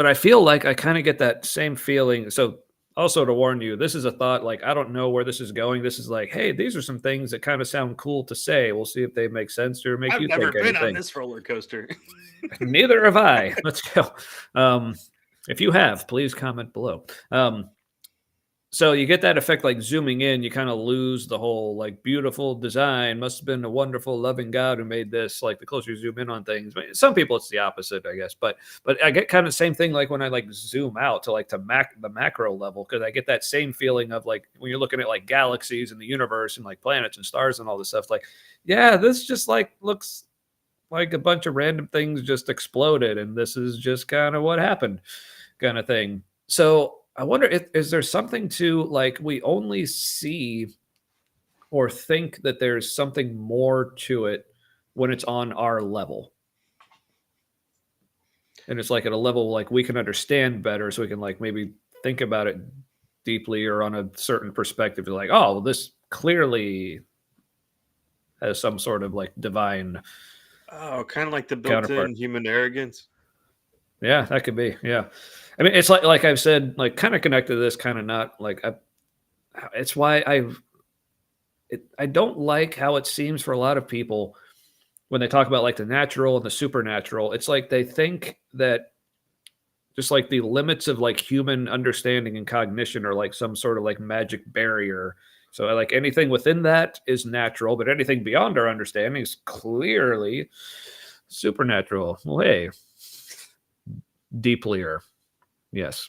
I feel like I kind of get that same feeling. So also to warn you, this is a thought. Like I don't know where this is going. This is like, hey, these are some things that kind of sound cool to say. We'll see if they make sense or make you think anything. I've never been on this roller coaster. Neither have I. Let's go. If you have, please comment below. So you get that effect like zooming in, you kind of lose the whole like beautiful design. Must have been a wonderful, loving God who made this. Like the closer you zoom in on things, some people it's the opposite, I guess. But I get kind of the same thing like when I like zoom out to like the macro level, because I get that same feeling of like when you're looking at like galaxies and the universe and like planets and stars and all this stuff. Like, yeah, this just like looks like a bunch of random things just exploded, and this is just kind of what happened, kind of thing. So I wonder is there something to like we only see or think that there's something more to it when it's on our level, and it's like at a level like we can understand better, so we can like maybe think about it deeply or on a certain perspective. Like, oh, well, this clearly has some sort of like divine. Oh, kind of like the built-in human arrogance. Yeah, that could be. Yeah. I mean, it's like I've said, like kind of connected to this, kind of not. Like it's why I don't like how it seems for a lot of people when they talk about like the natural and the supernatural. It's like they think that just like the limits of like human understanding and cognition are like some sort of like magic barrier. So like anything within that is natural, but anything beyond our understanding is clearly supernatural. Well, hey, deeplier. Yes.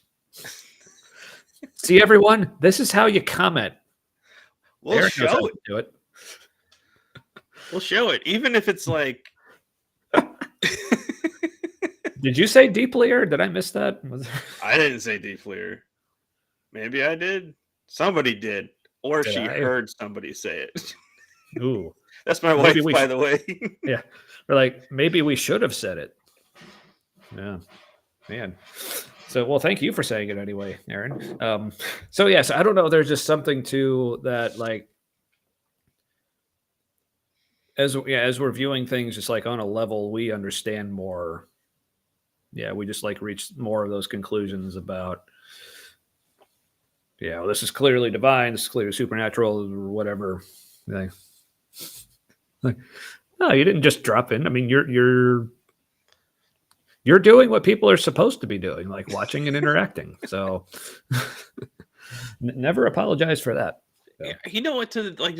See, everyone, this is how you comment. We'll Eric knows how show to it. do it. We'll show it, even if it's like. Did you say deeply, or did I miss that? I didn't say defleer. Maybe I did. Somebody did, or Did she I? heard somebody say it. Ooh, That's my Maybe wife, we by should- the way. yeah. We're like, maybe we should have said it. Yeah, man. So, well, thank you for saying it anyway, Aaron. So yes, I don't know. There's just something to that, like, as we're viewing things, just like on a level we understand more. Yeah, we just like reach more of those conclusions about. Yeah, well, this is clearly divine. This is clearly supernatural, or whatever. Like, no, you didn't just drop in. I mean, you're doing what people are supposed to be doing, like watching and interacting. So never apologize for that. So. Yeah, you know what? To like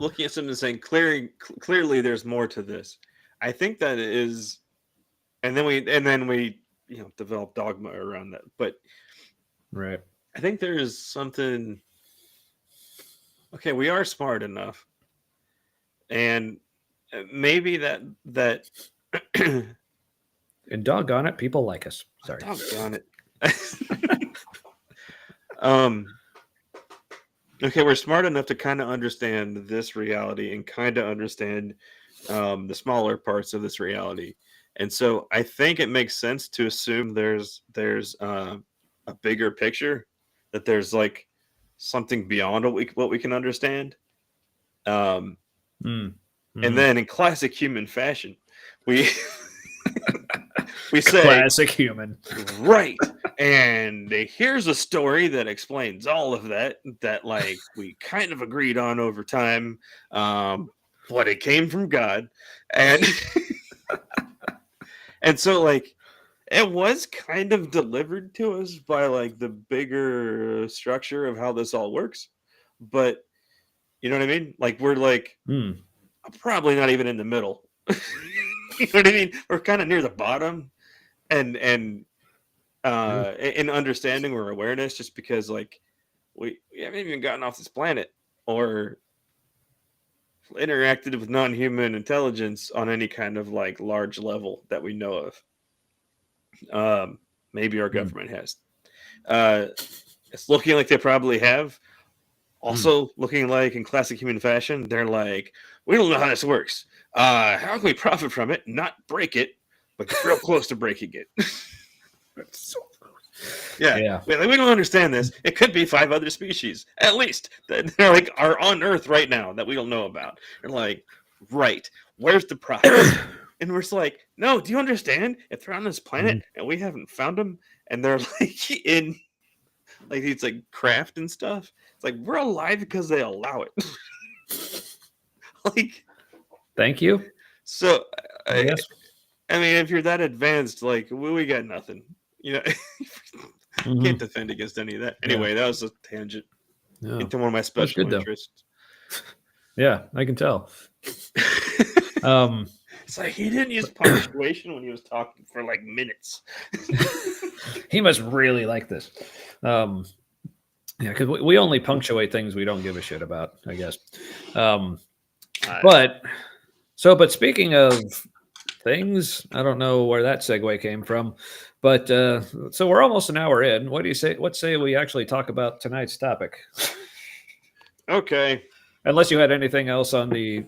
looking at something and saying clearly, there's more to this. I think that is, and then we develop dogma around that. But Right. I think there is something. Okay, we are smart enough, and maybe that. And doggone it, people like us. Sorry. Doggone it. Okay, we're smart enough to kind of understand this reality and kind of understand the smaller parts of this reality, and so I think it makes sense to assume there's a bigger picture, that there's like something beyond what we can understand. Um, And then in classic human fashion, we we say classic human. right. And here's a story that explains all of that like we kind of agreed on over time. But it came from God. And and so like it was kind of delivered to us by like the bigger structure of how this all works. But you know what I mean? Like we're like probably not even in the middle. You know what I mean? We're kind of near the bottom, and in understanding or awareness, just because like we haven't even gotten off this planet or interacted with non-human intelligence on any kind of like large level that we know of. Maybe our government has. It's looking like they probably have. Also, looking like in classic human fashion, they're like, we don't know how this works. How can we profit from it? Not break it, but get real close to breaking it. Yeah. We don't understand this. It could be 5 other species, at least, that they're like are on Earth right now that we don't know about. They're like, right, where's the profit? And we're just like, no, do you understand? If they're on this planet and we haven't found them, and they're like in like these like craft and stuff, it's like we're alive because they allow it. Like, thank you. So I guess. I mean, if you're that advanced, like we got nothing. You know, can't defend against any of that. Anyway, that was a tangent into one of my special interests. Yeah, I can tell. It's like he didn't use punctuation when he was talking for like minutes. He must really like this. Yeah, because we only punctuate things we don't give a shit about, I guess. But speaking of things, I don't know where that segue came from, but so we're almost an hour in. What do you say? What say we actually talk about tonight's topic? Okay. Unless you had anything else on the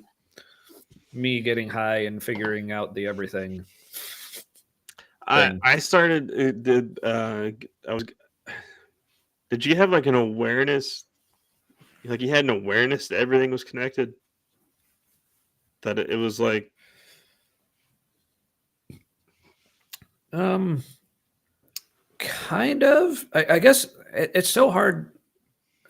me getting high and figuring out the everything. I started. Did you have like an awareness? Like you had an awareness that everything was connected. That it was like. kind of. I guess it's so hard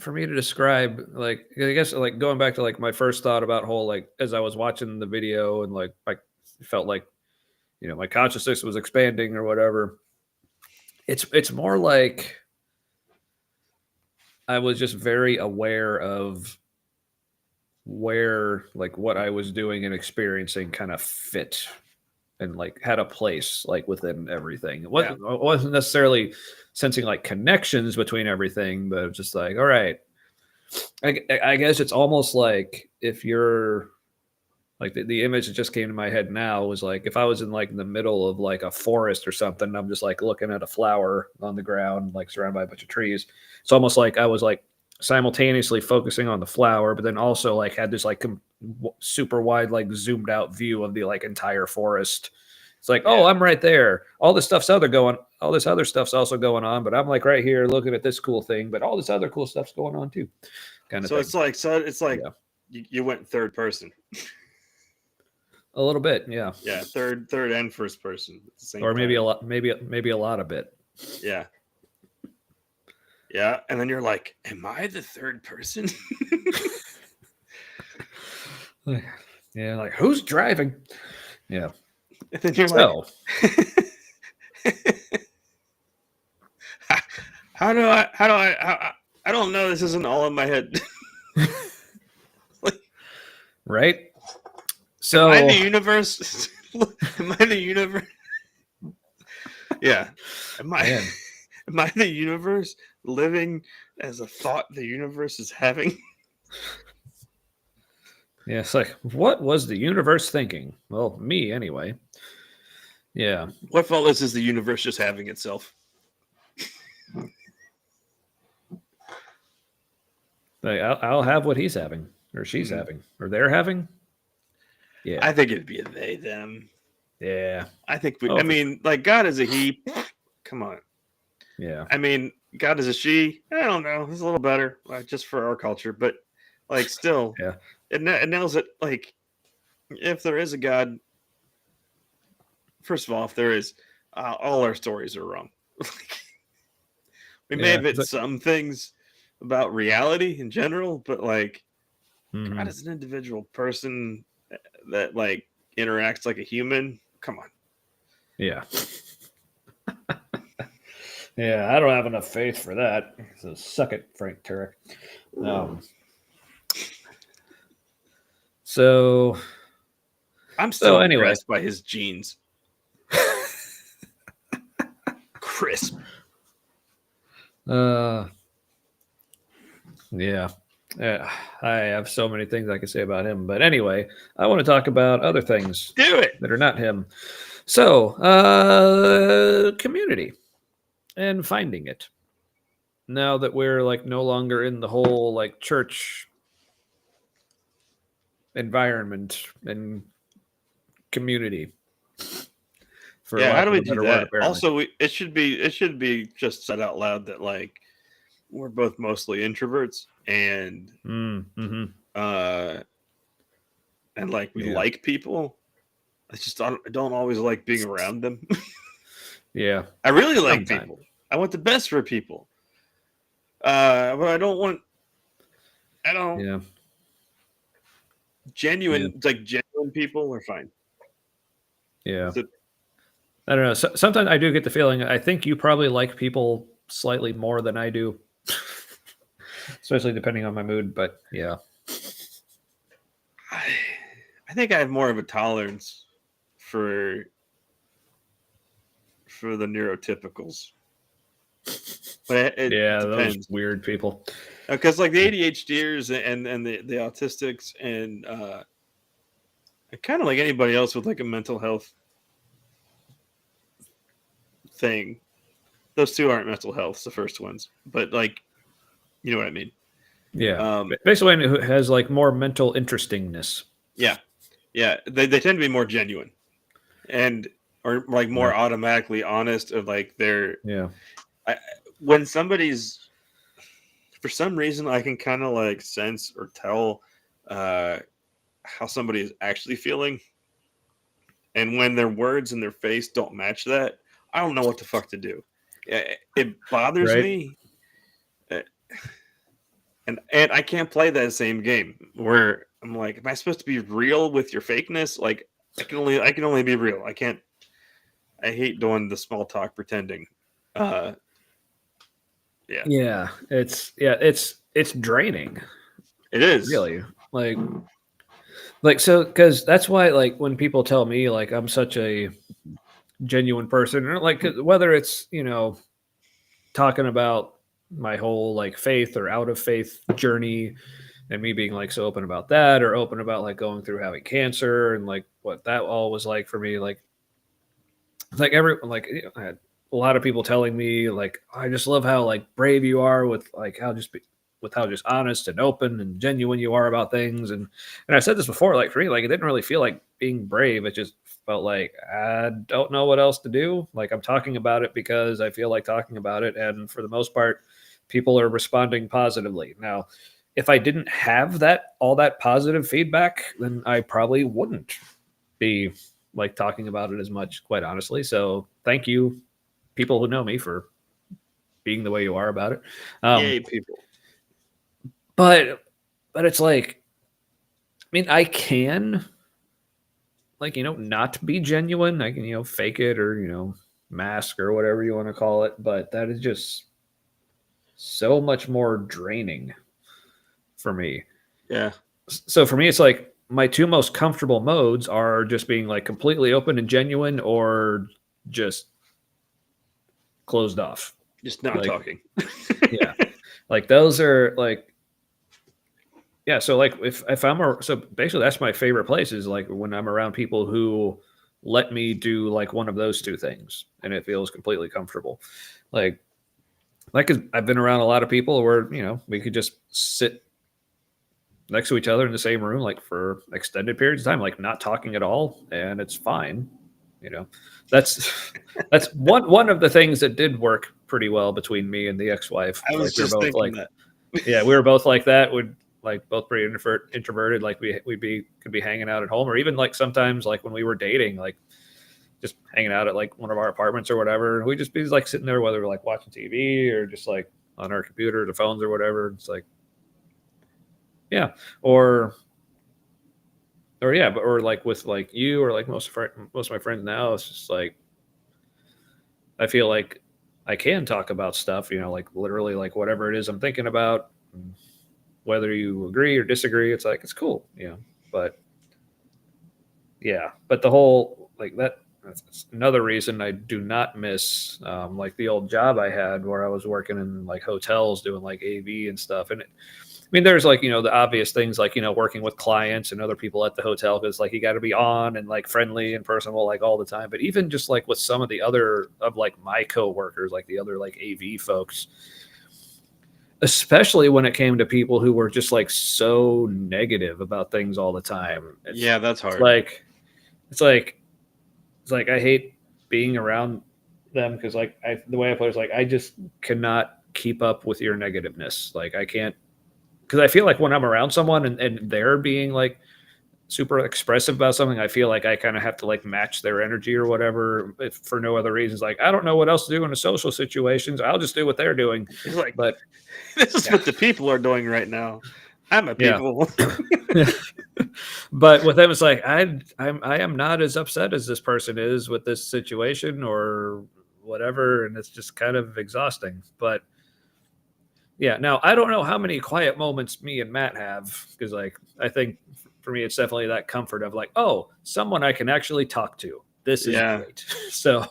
for me to describe. Like, I guess like going back to like my first thought about whole like as I was watching the video and like I felt like my consciousness was expanding or whatever. It's more like I was just very aware of where like what I was doing and experiencing kind of fit and like had a place like within everything. It wasn't necessarily sensing like connections between everything, but it was just like, all right. I guess it's almost like if you're like the image that just came to my head now was like if I was in like the middle of like a forest or something, I'm just like looking at a flower on the ground, like surrounded by a bunch of trees. It's almost like I was like simultaneously focusing on the flower, but then also like had this like super wide, like zoomed out view of the like entire forest. It's like, oh, I'm right there. All this other stuff's also going on, but I'm like right here looking at this cool thing, but all this other cool stuff's going on too. Kind of So thing. it's like Yeah. you went third person. A little bit, yeah. Yeah, third and first person at the same Or maybe time. a lot, maybe a lot of it. Yeah. Yeah, and then you're like, am I the third person? Yeah, like who's driving? Yeah. And then you're So, like, how do I don't know, this isn't all in my head. right? So, am I the universe? Am I the universe? Yeah. man, Am I the universe living as a thought the universe is having? yeah, it's like, what was the universe thinking? Well, me anyway. Yeah. What fault is the universe just having itself? Like, I'll have what he's having, or she's having, or they're having. Yeah. I think it'd be a they, them. Yeah. I think, Oh, I mean, like, God is a he. Come on. Yeah. I mean, God is a she. I don't know. It's a little better, like, just for our culture, but like, still, Yeah. it nails it. Like, if there is a God, first of all, if there is, all our stories are wrong. We may have hit some things about reality in general, but like, God is an individual person that like interacts like a human. Come on. Yeah. Yeah, I don't have enough faith for that. So suck it, Frank Turek. So I'm still anyway, impressed by his genes. Crisp. Yeah. I have so many things I could say about him, but anyway, I want to talk about other things Do it that are not him. So, community and finding it. Now that we're like no longer in the whole like church environment and community. Yeah, how do we do that? Also, it should be just said out loud that like we're both mostly introverts and and like we like people. I just I don't always like being around them. Yeah, I really like people. I want the best for people. But I don't. Yeah. Genuine people are fine. Yeah. I don't know. Sometimes I do get the feeling. I think you probably like people slightly more than I do, especially depending on my mood. But yeah, I think I have more of a tolerance for the neurotypicals. But it depends. Those weird people. Because like the ADHDers and the autistics and kind of like anybody else with like a mental health thing, those two aren't mental health, the first ones, but like, you know what I mean? Yeah. Basically, who has like more mental interestingness. Yeah. Yeah. They tend to be more genuine and or like more automatically honest of like their, when somebody's, for some reason, I can kind of like sense or tell how somebody is actually feeling. And when their words and their face don't match that, I don't know what the fuck to do. it bothers Right. me. And I can't play that same game where I'm like, am I supposed to be real with your fakeness? Like I can only be real. I can't. I hate doing the small talk pretending. Yeah. Yeah, it's draining, It is. really. Like so, because that's why, like, when people tell me like I'm such a genuine person, or like whether it's talking about my whole like faith or out of faith journey, and me being like so open about that, or open about like going through having cancer and like what that all was like for me, like I had a lot of people telling me like, I just love how like brave you are with like with how just honest and open and genuine you are about things. And I said this before, like for me, like it didn't really feel like being brave. It just felt like I don't know what else to do. Like I'm talking about it because I feel like talking about it, and for the most part, people are responding positively. Now, if I didn't have all that positive feedback, then I probably wouldn't be like talking about it as much, quite honestly. So thank you, people who know me, for being the way you are about it. Yay, people. But it's like, I mean, I can like not be genuine. I can fake it, or mask, or whatever you want to call it. But that is just so much more draining for me. Yeah. So for me, it's like my two most comfortable modes are just being like completely open and genuine, or just closed off. Just not talking. Yeah. Like those are like, yeah. So like if so basically that's my favorite place, is like when I'm around people who let me do like one of those two things, and it feels completely comfortable. Like 'cause I've been around a lot of people where, we could just sit next to each other in the same room, like for extended periods of time, like not talking at all. And it's fine. That's one of the things that did work pretty well between me and the ex-wife. I was Like we were just both thinking like, that. yeah, we were both like that. Would like both pretty introverted. Like could be hanging out at home, or even like sometimes like when we were dating, like just hanging out at like one of our apartments or whatever. We just be like sitting there, whether we're like watching TV or just like on our computer, the phones or whatever. It's like, yeah, or yeah, but or like with like you, or like most of my friends now, it's just like I feel like I can talk about stuff, like literally like whatever it is I'm thinking about, whether you agree or disagree. It's like it's cool, But yeah, but the whole like that's another reason I do not miss like the old job I had, where I was working in like hotels doing like AV and stuff. And I mean, there's like, the obvious things like, working with clients and other people at the hotel, because like you got to be on and like friendly and personal like all the time. But even just like with some of the other of like my coworkers, like the other like AV folks, especially when it came to people who were just like so negative about things all the time. Yeah, that's hard. It's like I hate being around them, because like the way I put it is like I just cannot keep up with your negativeness. Like I can't, because I feel like when I'm around someone and they're being like super expressive about something, I feel like I kind of have to like match their energy or whatever, if for no other reasons. Like I don't know what else to do in a social situations. I'll just do what they're doing. It's like, but this is what the people are doing right now. I'm a people. Yeah. But with them, it's like I am not as upset as this person is with this situation or whatever, and it's just kind of exhausting. But yeah, now I don't know how many quiet moments me and Matt have, because like I think for me it's definitely that comfort of like, oh, someone I can actually talk to. This is great. So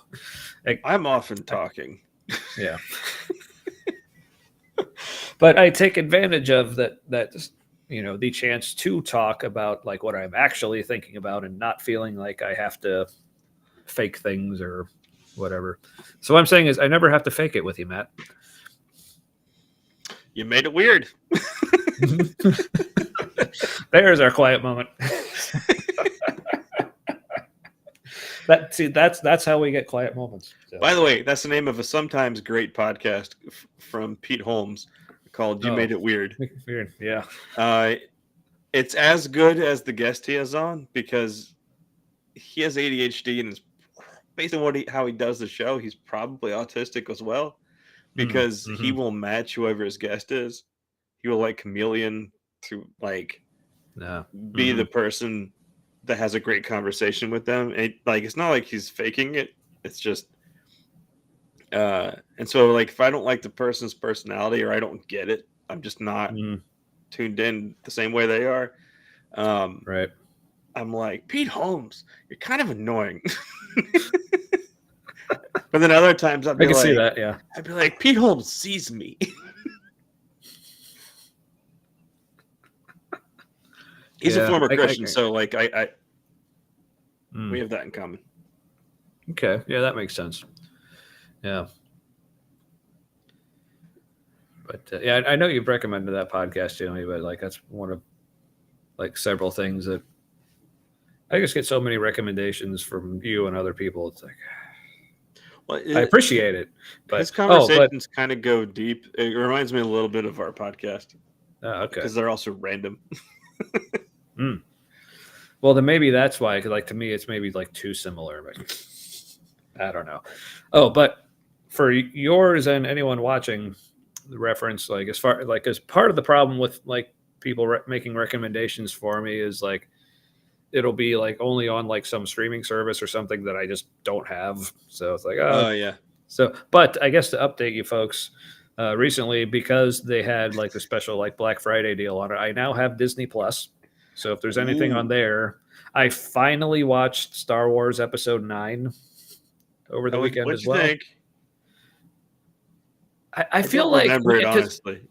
like, I'm often talking. Yeah. But I take advantage of that the chance to talk about like what I'm actually thinking about, and not feeling like I have to fake things or whatever. So what I'm saying is I never have to fake it with you, Matt. You made it weird. There's our quiet moment. That's how we get quiet moments. So. By the way, that's the name of a sometimes great podcast from Pete Holmes called "You Made It Weird." Weird, yeah. It's as good as the guest he has on, because he has ADHD and is based on how he does the show, he's probably autistic as well, because he will match whoever his guest is. He will like chameleon to like be the person that has a great conversation with them. And like it's not like he's faking it. It's just and so like if I don't like the person's personality or I don't get it, I'm just not tuned in the same way they are. Right. I'm like, Pete Holmes, you're kind of annoying. But then other times I'd be like, see that, yeah. I'd be like, Pete Holmes sees me. He's a former Christian, so like we have that in common. Okay, yeah, that makes sense. Yeah, but yeah, I know you've recommended that podcast to me, but like that's one of like several things that I just get so many recommendations from you and other people. It's like, well, I appreciate it, but his conversations kind of go deep. It reminds me a little bit of our podcast. Okay, because they're also random. Well, then maybe that's why. Cause like to me, it's maybe like too similar, but I don't know. Oh, but for yours and anyone watching, the reference, like as far like as part of the problem with like people making recommendations for me is like it'll be like only on like some streaming service or something that I just don't have. So it's like, oh yeah. So, but I guess to update you folks, recently because they had like the special like Black Friday deal on it, I now have Disney Plus. So if there's anything on there, I finally watched Star Wars Episode 9 over the weekend as well. Think? I feel like remember it honestly.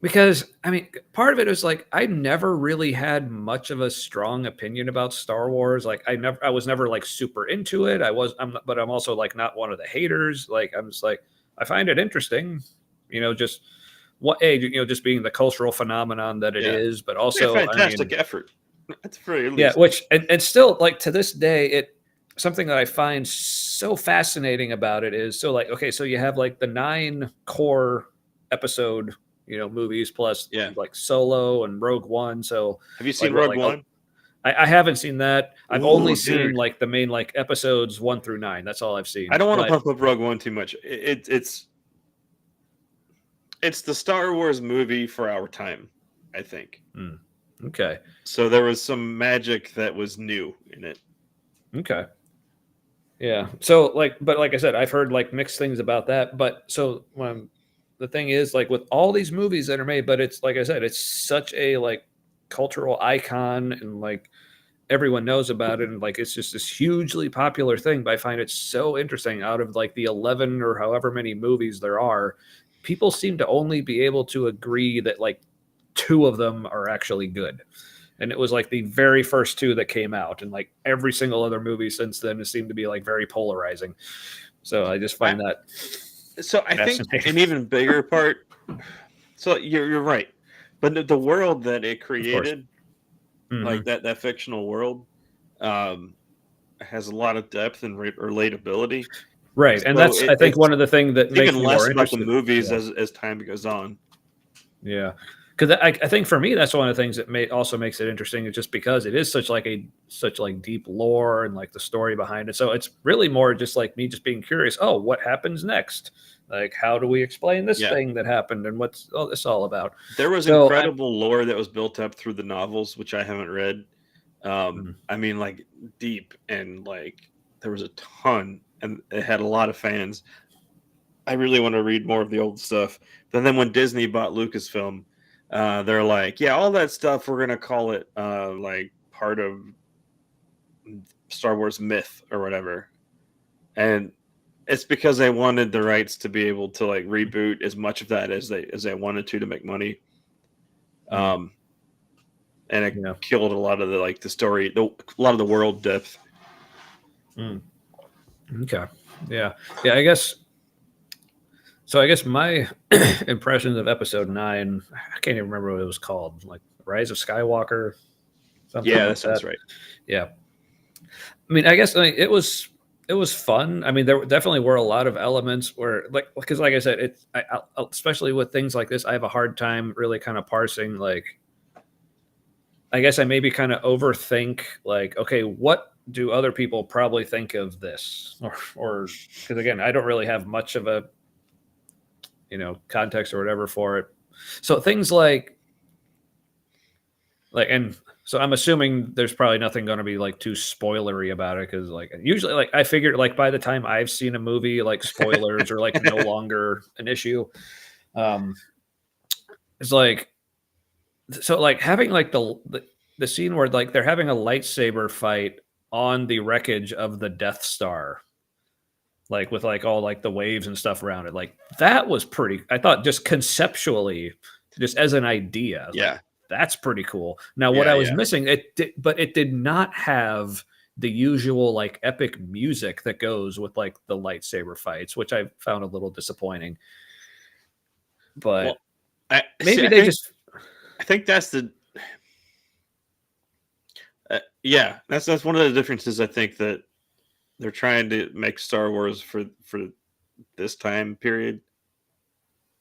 Because I mean, part of it is like I never really had much of a strong opinion about Star Wars. Like I was never like super into it. But I'm also like not one of the haters. Like I'm just like I find it interesting, just just being the cultural phenomenon that it is, but also fantastic effort. That's very which and still like to this day something that I find so fascinating about it is so like okay, so you have like the 9 core episode movies plus like Solo and Rogue One. So have you seen Rogue One? I haven't seen that. I've only seen like the main like episodes 1 through 9. That's all I've seen. I don't want to pump up Rogue One too much. It's the Star Wars movie for our time, I think. Okay. So there was some magic that was new in it. Okay. Yeah. So but like I said, I've heard like mixed things about that. But so the thing is like with all these movies that are made, but it's like I said, it's such a like cultural icon and like everyone knows about it. And like, it's just this hugely popular thing, but I find it so interesting out of like the 11 or however many movies there are, people seem to only be able to agree that like 2 of them are actually good. And it was like the very first 2 that came out, and like every single other movie since then has seemed to be like very polarizing. So I just find that. So I think an even bigger part. So you're right, but the world that it created, like that fictional world, has a lot of depth and relatability. Right, and that's I think one of the things that makes me less more about the movies as time goes on. Yeah. Because I think for me that's one of the things that also makes it interesting, is just because it is such deep lore and like the story behind it. So it's really more just like me just being curious. Oh, what happens next? Like, how do we explain this thing that happened, and what's all this all about? There was incredible lore that was built up through the novels, which I haven't read. I mean, like deep, and like there was a ton, and it had a lot of fans. I really want to read more of the old stuff. But then when Disney bought Lucasfilm, they're like, yeah, all that stuff, we're gonna call it like part of Star Wars myth or whatever, and it's because they wanted the rights to be able to like reboot as much of that as they wanted to make money. And it killed a lot of the like the story, a lot of the world depth. Okay, yeah. I guess. So I guess my impressions of Episode 9, I can't even remember what it was called, like Rise of Skywalker. Something like that sounds right. Yeah. I mean, I guess it was fun. I mean, there definitely were a lot of elements where because like I said, I especially with things like this, I have a hard time really kind of parsing, like, I guess I maybe kind of overthink like, okay, what do other people probably think of this, or because again, I don't really have much of a context or whatever for it. So things like and so I'm assuming there's probably nothing going to be like too spoilery about it because like usually like I figured like by the time I've seen a movie like spoilers are like no longer an issue. Um, it's like so like having like the scene where like they're having a lightsaber fight on the wreckage of the Death Star, like with like all like the waves and stuff around it. Like that was pretty. I thought just conceptually, just as an idea, I was like, Yeah. that's pretty cool. Now, what Yeah, I was yeah. missing, but it did not have the usual like epic music that goes with like the lightsaber fights, which I found a little disappointing. But Well, maybe they just I think that's the yeah, that's one of the differences. I think that they're trying to make Star Wars for this time period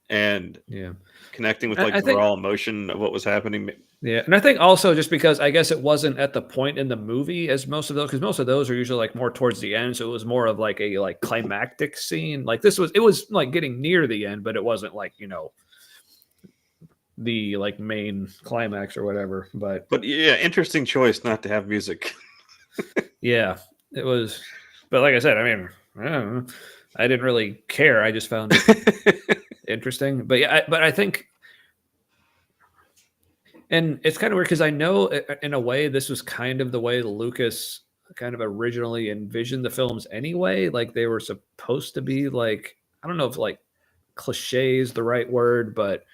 and yeah. connecting with I, like I the think raw emotion of what was happening. Yeah, and I think also just because I guess it wasn't at the point in the movie as most of those, because most of those are usually like more towards the end, so it was more of like a like climactic scene. Like it was like getting near the end, but it wasn't like the like main climax or whatever. But But yeah, interesting choice not to have music. yeah, it was. But like I said, I mean, I don't know. I didn't really care. I just found it interesting. But yeah, but I think. And it's kind of weird because I know in a way this was kind of the way Lucas kind of originally envisioned the films anyway. Like they were supposed to be like, I don't know if like cliche is the right word, but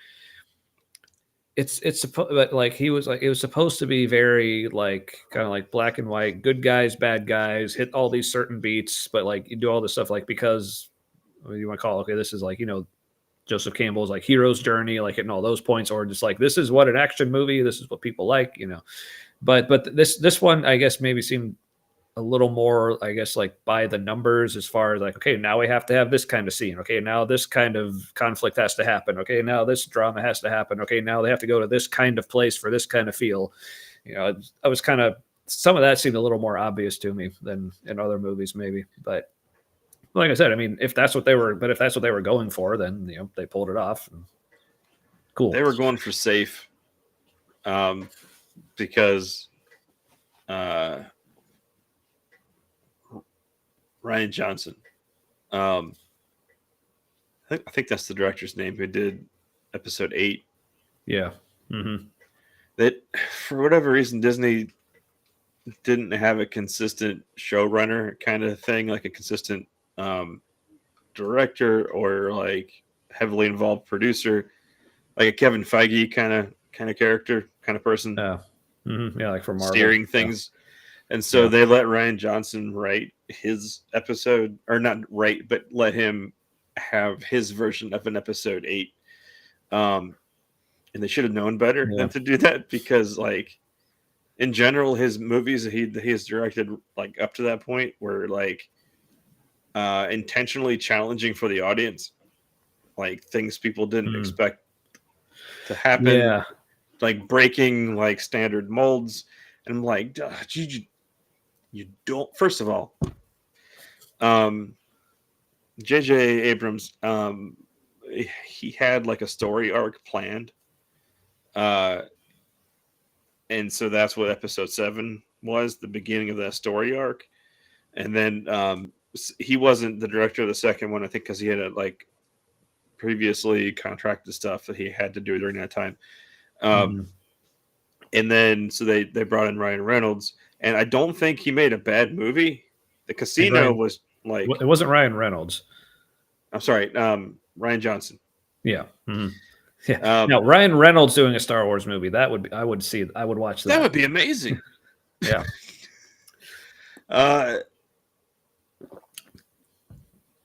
it's supposed, but like he was like, it was supposed to be very like kind of like black and white, good guys, bad guys, hit all these certain beats, but like you do all this stuff like because what do you want to call it? Okay, this is like, Joseph Campbell's like hero's journey, like hitting all those points, or just like this is what an action movie, this is what people like. But this one, I guess, maybe seemed a little more, I guess, like by the numbers as far as like, okay, now we have to have this kind of scene. Okay, now this kind of conflict has to happen. Okay, now this drama has to happen. Okay, now they have to go to this kind of place for this kind of feel. I was kind of some of that seemed a little more obvious to me than in other movies, maybe, but like I said, I mean, if that's what they were going for, then they pulled it off. Cool. They were going for safe, because Ryan Johnson, I think that's the director's name who did episode 8. Yeah. Mm-hmm. That for whatever reason Disney didn't have a consistent showrunner kind of thing, like a consistent director or like heavily involved producer, like a Kevin Feige kind of character, kind of person, Mm-hmm. Yeah, like for Marvel steering things. Yeah. And so they let Ryan Johnson write his episode, or not write, but let him have his version of an episode 8. And they should have known better than to do that, because like in general, his movies that he has directed like up to that point were like intentionally challenging for the audience, like things people didn't expect to happen, like breaking like standard molds. And I'm like, you don't. First of all, J.J. Abrams, he had like a story arc planned, and so that's what episode 7 was, the beginning of that story arc. And then he wasn't the director of the second one, I think, because he had like previously contracted stuff that he had to do during that time. And then so they brought in Ryan Reynolds, and I don't think he made a bad movie. The Casino was like, it wasn't Ryan Reynolds. I'm sorry, Ryan Johnson. Yeah. Mm-hmm. Yeah. Now Ryan Reynolds doing a Star Wars movie, that would be, I would watch that. That would be amazing. Yeah.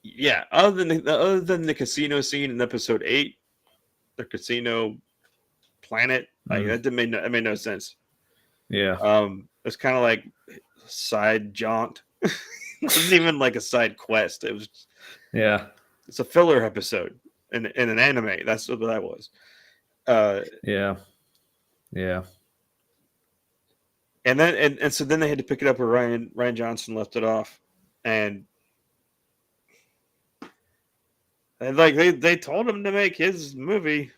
Yeah. Other than the casino scene in episode 8, the casino planet, like that made no sense. Yeah. It's kind of like side jaunt. It wasn't even like a side quest. It was it's a filler episode in an anime. That's what that was. Yeah. And then and so then they had to pick it up where Ryan Johnson left it off, and like they told him to make his movie,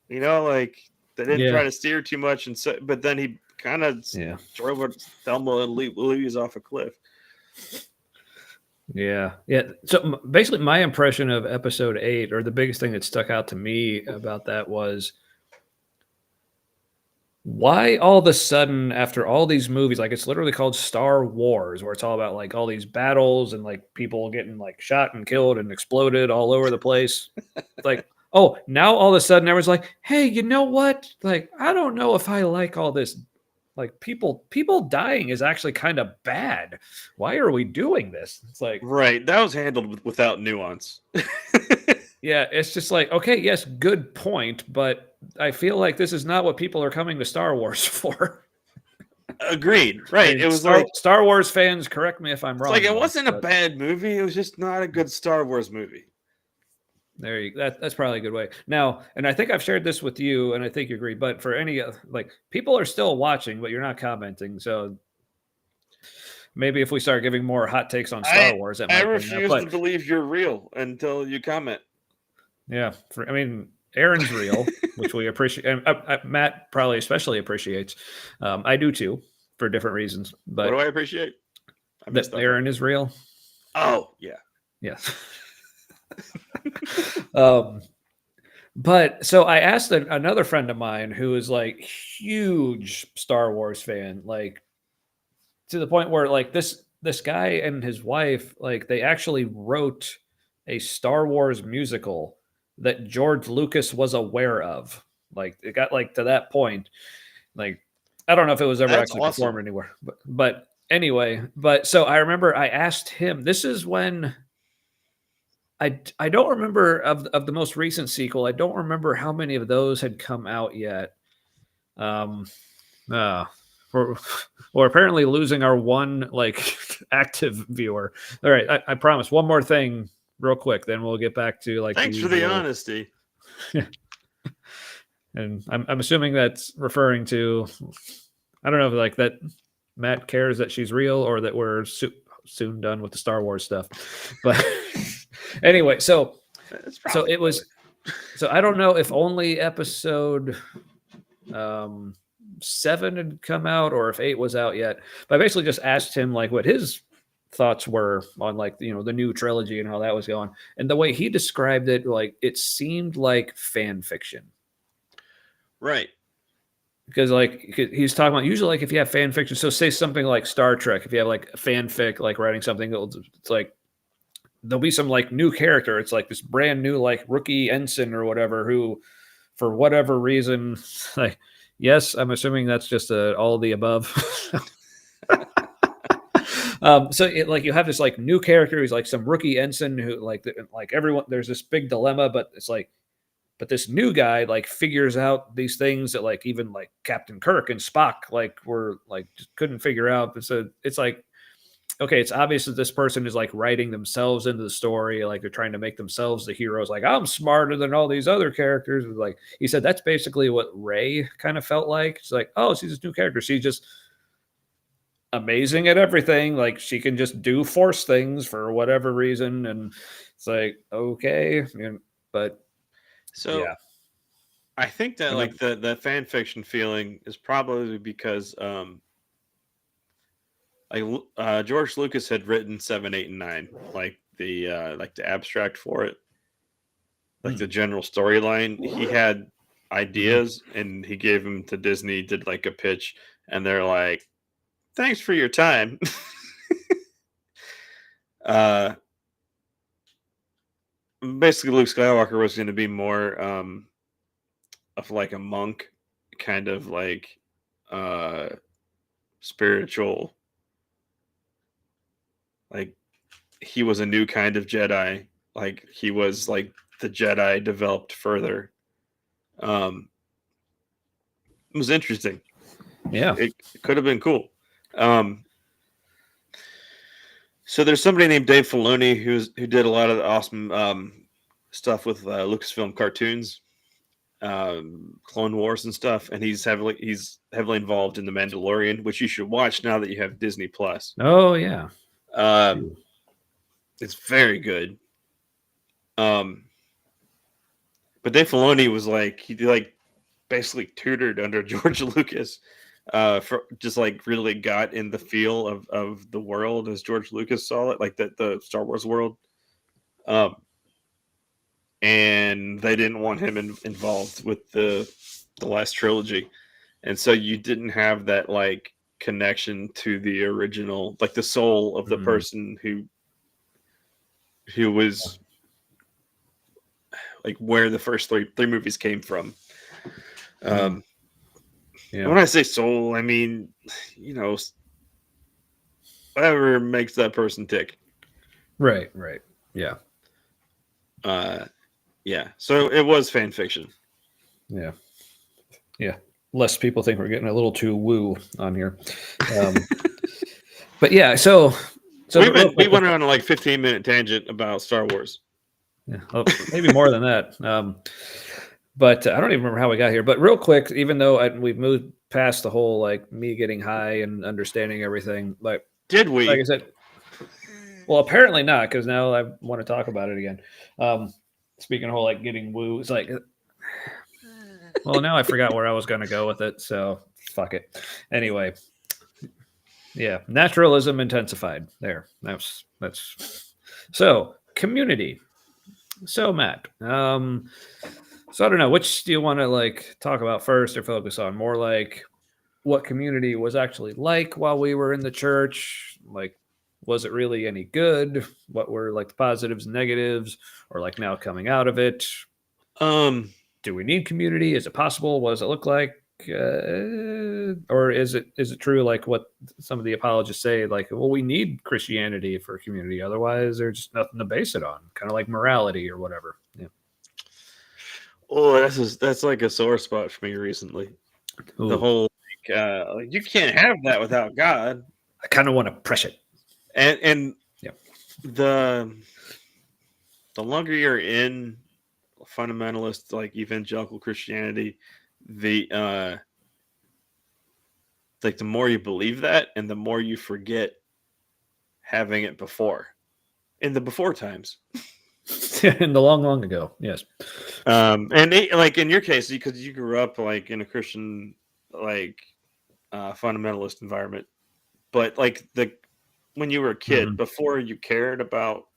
like they didn't try to steer too much, and so but then he kind of drove Thelma and Louise off a cliff. Yeah. So basically, my impression of episode 8, or the biggest thing that stuck out to me about that, was why all of a sudden, after all these movies, like it's literally called Star Wars, where it's all about like all these battles and like people getting like shot and killed and exploded all over the place. Like, oh, now all of a sudden everyone's like, hey, you know what? Like, I don't know if I like all this. Like people dying is actually kind of bad. Why are we doing this? It's like, right. That was handled without nuance. Yeah, it's just like, okay, yes, good point, but I feel like this is not what people are coming to Star Wars for. Agreed. Right. It was Star Wars fans, correct me if I'm wrong. Like it wasn't a bad movie. It was just not a good Star Wars movie. There you go. That's probably a good way. Now, and I think I've shared this with you, and I think you agree, but for any, like, people are still watching, but you're not commenting. So maybe if we start giving more hot takes on Star Wars, that might I refuse to believe you're real until you comment. Yeah. Aaron's real, which we appreciate. And Matt probably especially appreciates. I do too, for different reasons. But what do I appreciate? That Aaron is real. Oh, yeah. Yes. But so I asked another friend of mine who is like huge Star Wars fan, like to the point where like this guy and his wife, like they actually wrote a Star Wars musical that George Lucas was aware of. Like it got like to that point. Like I don't know if it was ever actually performed anywhere, but anyway. But so I remember I asked him. This is when I don't remember of the most recent sequel. I don't remember how many of those had come out yet. We're apparently losing our one like active viewer. All right, I promise. One more thing, real quick, then we'll get back to like. Thanks for the honesty. And I'm assuming that's referring to, I don't know if like that Matt cares that she's real or that we're soon done with the Star Wars stuff, but anyway, so it was. So I don't know if only episode 7 had come out or if 8 was out yet. But I basically just asked him like what his thoughts were on like the new trilogy and how that was going. And the way he described it, like it seemed like fan fiction. Right. Because like he's talking about usually like if you have fan fiction, so say something like Star Trek, if you have like fanfic, like writing something, it's like there'll be some like new character. It's like this brand new like rookie ensign or whatever who, for whatever reason, like yes, I'm assuming that's just all of the above. So like you have this like new character who's like some rookie ensign who like everyone, there's this big dilemma, but it's like, but this new guy like figures out these things that like even like Captain Kirk and Spock like were like just couldn't figure out. So it's like, okay, it's obvious that this person is like writing themselves into the story, like they're trying to make themselves the heroes. Like I'm smarter than all these other characters. Like he said, that's basically what Rey kind of felt like. It's like, oh, she's this new character. She's just amazing at everything. Like she can just do force things for whatever reason, and it's like okay, but so yeah. I think that like the fan fiction feeling is probably because George Lucas had written 7, 8, and 9, like the abstract for it, like the general storyline. He had ideas, and he gave them to Disney. Did like a pitch, and they're like, "Thanks for your time." Basically, Luke Skywalker was going to be more of like a monk, kind of like spiritual. Like he was a new kind of Jedi. Like he was like the Jedi developed further. It was interesting. Yeah, it could have been cool. So there's somebody named Dave Filoni who did a lot of the awesome stuff with Lucasfilm cartoons, Clone Wars and stuff, and he's heavily involved in the Mandalorian, which you should watch now that you have Disney Plus. Oh yeah. It's very good. But Dave Filoni was like, he like basically tutored under George Lucas, for just like really got in the feel of the world as George Lucas saw it, like the Star Wars world. And they didn't want him involved with the last trilogy, and so you didn't have that like connection to the original, like the soul of the person who was like where the first three movies came from. When I say soul, I mean, you know, whatever makes that person tick. Right. Yeah. Yeah. So it was fan fiction. Yeah. Less people think we're getting a little too woo on here. But yeah, so we went on a like 15-minute tangent about Star Wars. Yeah, maybe more than that. But I don't even remember how we got here. But real quick, even though we've moved past the whole like me getting high and understanding everything, like did we? Like I said, well, apparently not, because now I want to talk about it again. Speaking of whole like getting woo, it's like, well, now I forgot where I was going to go with it, so fuck it. Anyway, yeah, naturalism intensified. There, that's so community. So Matt, so I don't know, which do you want to like talk about first or focus on? More like what community was actually like while we were in the church? Like, was it really any good? What were like the positives and negatives, or like now coming out of it? Do we need community? Is it possible? What does it look like? Or is it true like what some of the apologists say, like, well, we need Christianity for community, otherwise there's just nothing to base it on, kind of like morality or whatever. Yeah. Oh, that's like a sore spot for me recently. Ooh. The whole like, you can't have that without God. I kind of want to press it. And yeah, the longer you're in fundamentalist like evangelical Christianity, the like the more you believe that, and the more you forget having it before, in the before times. In the long ago, yes. And like in your case, because you grew up like in a Christian like fundamentalist environment, but like when you were a kid, before you cared about